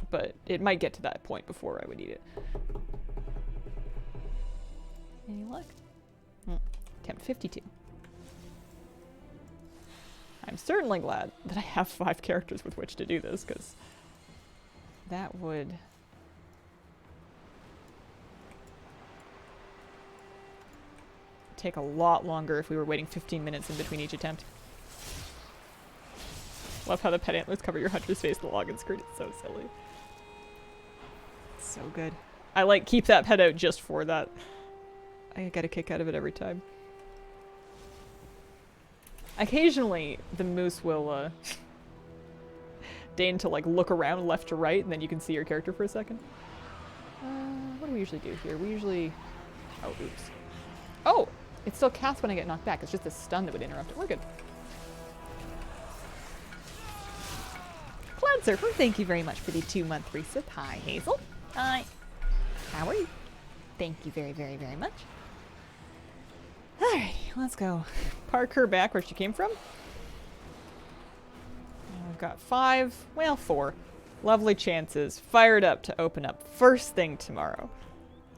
But it might get to that point before I would eat it. Any luck? Attempt 52. I'm certainly glad that I have 5 characters with which to do this, because that would take a lot longer if we were waiting 15 minutes in between each attempt. Love how the pet antlers cover your hunter's face in the login screen. It's so silly. It's so good. I like keep that pet out just for that. I get a kick out of it every time. Occasionally, the moose will deign to like look around left to right, and then you can see your character for a second. What do we usually do here? We usually... Oh, oops. Oh! It still casts when I get knocked back. It's just a stun that would interrupt it. We're good. Cloud Surfer, thank you very much for the 2-month resub. Hi, Hazel. Hi. How are you? Thank you very, very, very much. Alright, let's go. Park her back where she came from. We've got 4 lovely chances fired up to open up first thing tomorrow.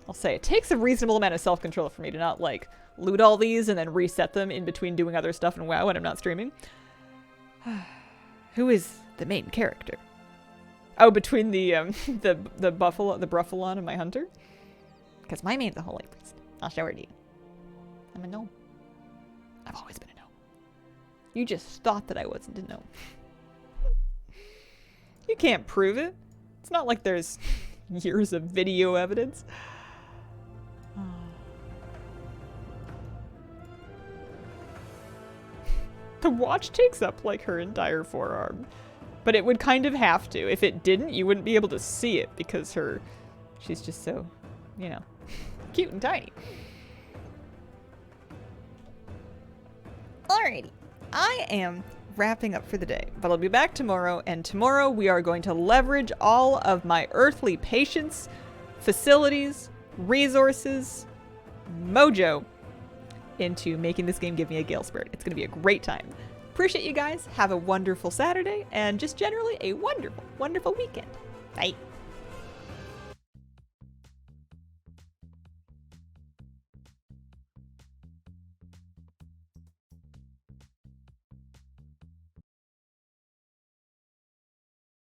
I'll say it takes a reasonable amount of self-control for me to not, like, loot all these and then reset them in between doing other stuff in WoW when I'm not streaming. Who is the main character? Oh, between the Bruffalon and my hunter? Because my main's the Holy Priest. I'll show her to you. I'm a gnome. I've always been a gnome. You just thought that I wasn't a gnome. You can't prove it. It's not like there's years of video evidence. The watch takes up like her entire forearm. But it would kind of have to. If it didn't, you wouldn't be able to see it because she's just so, you know, cute and tiny. Alrighty, I am wrapping up for the day, but I'll be back tomorrow, and tomorrow we are going to leverage all of my earthly patience, facilities, resources, mojo into making this game give me a Gale Spirit. It's going to be a great time. Appreciate you guys. Have a wonderful Saturday, and just generally a wonderful, wonderful weekend. Bye.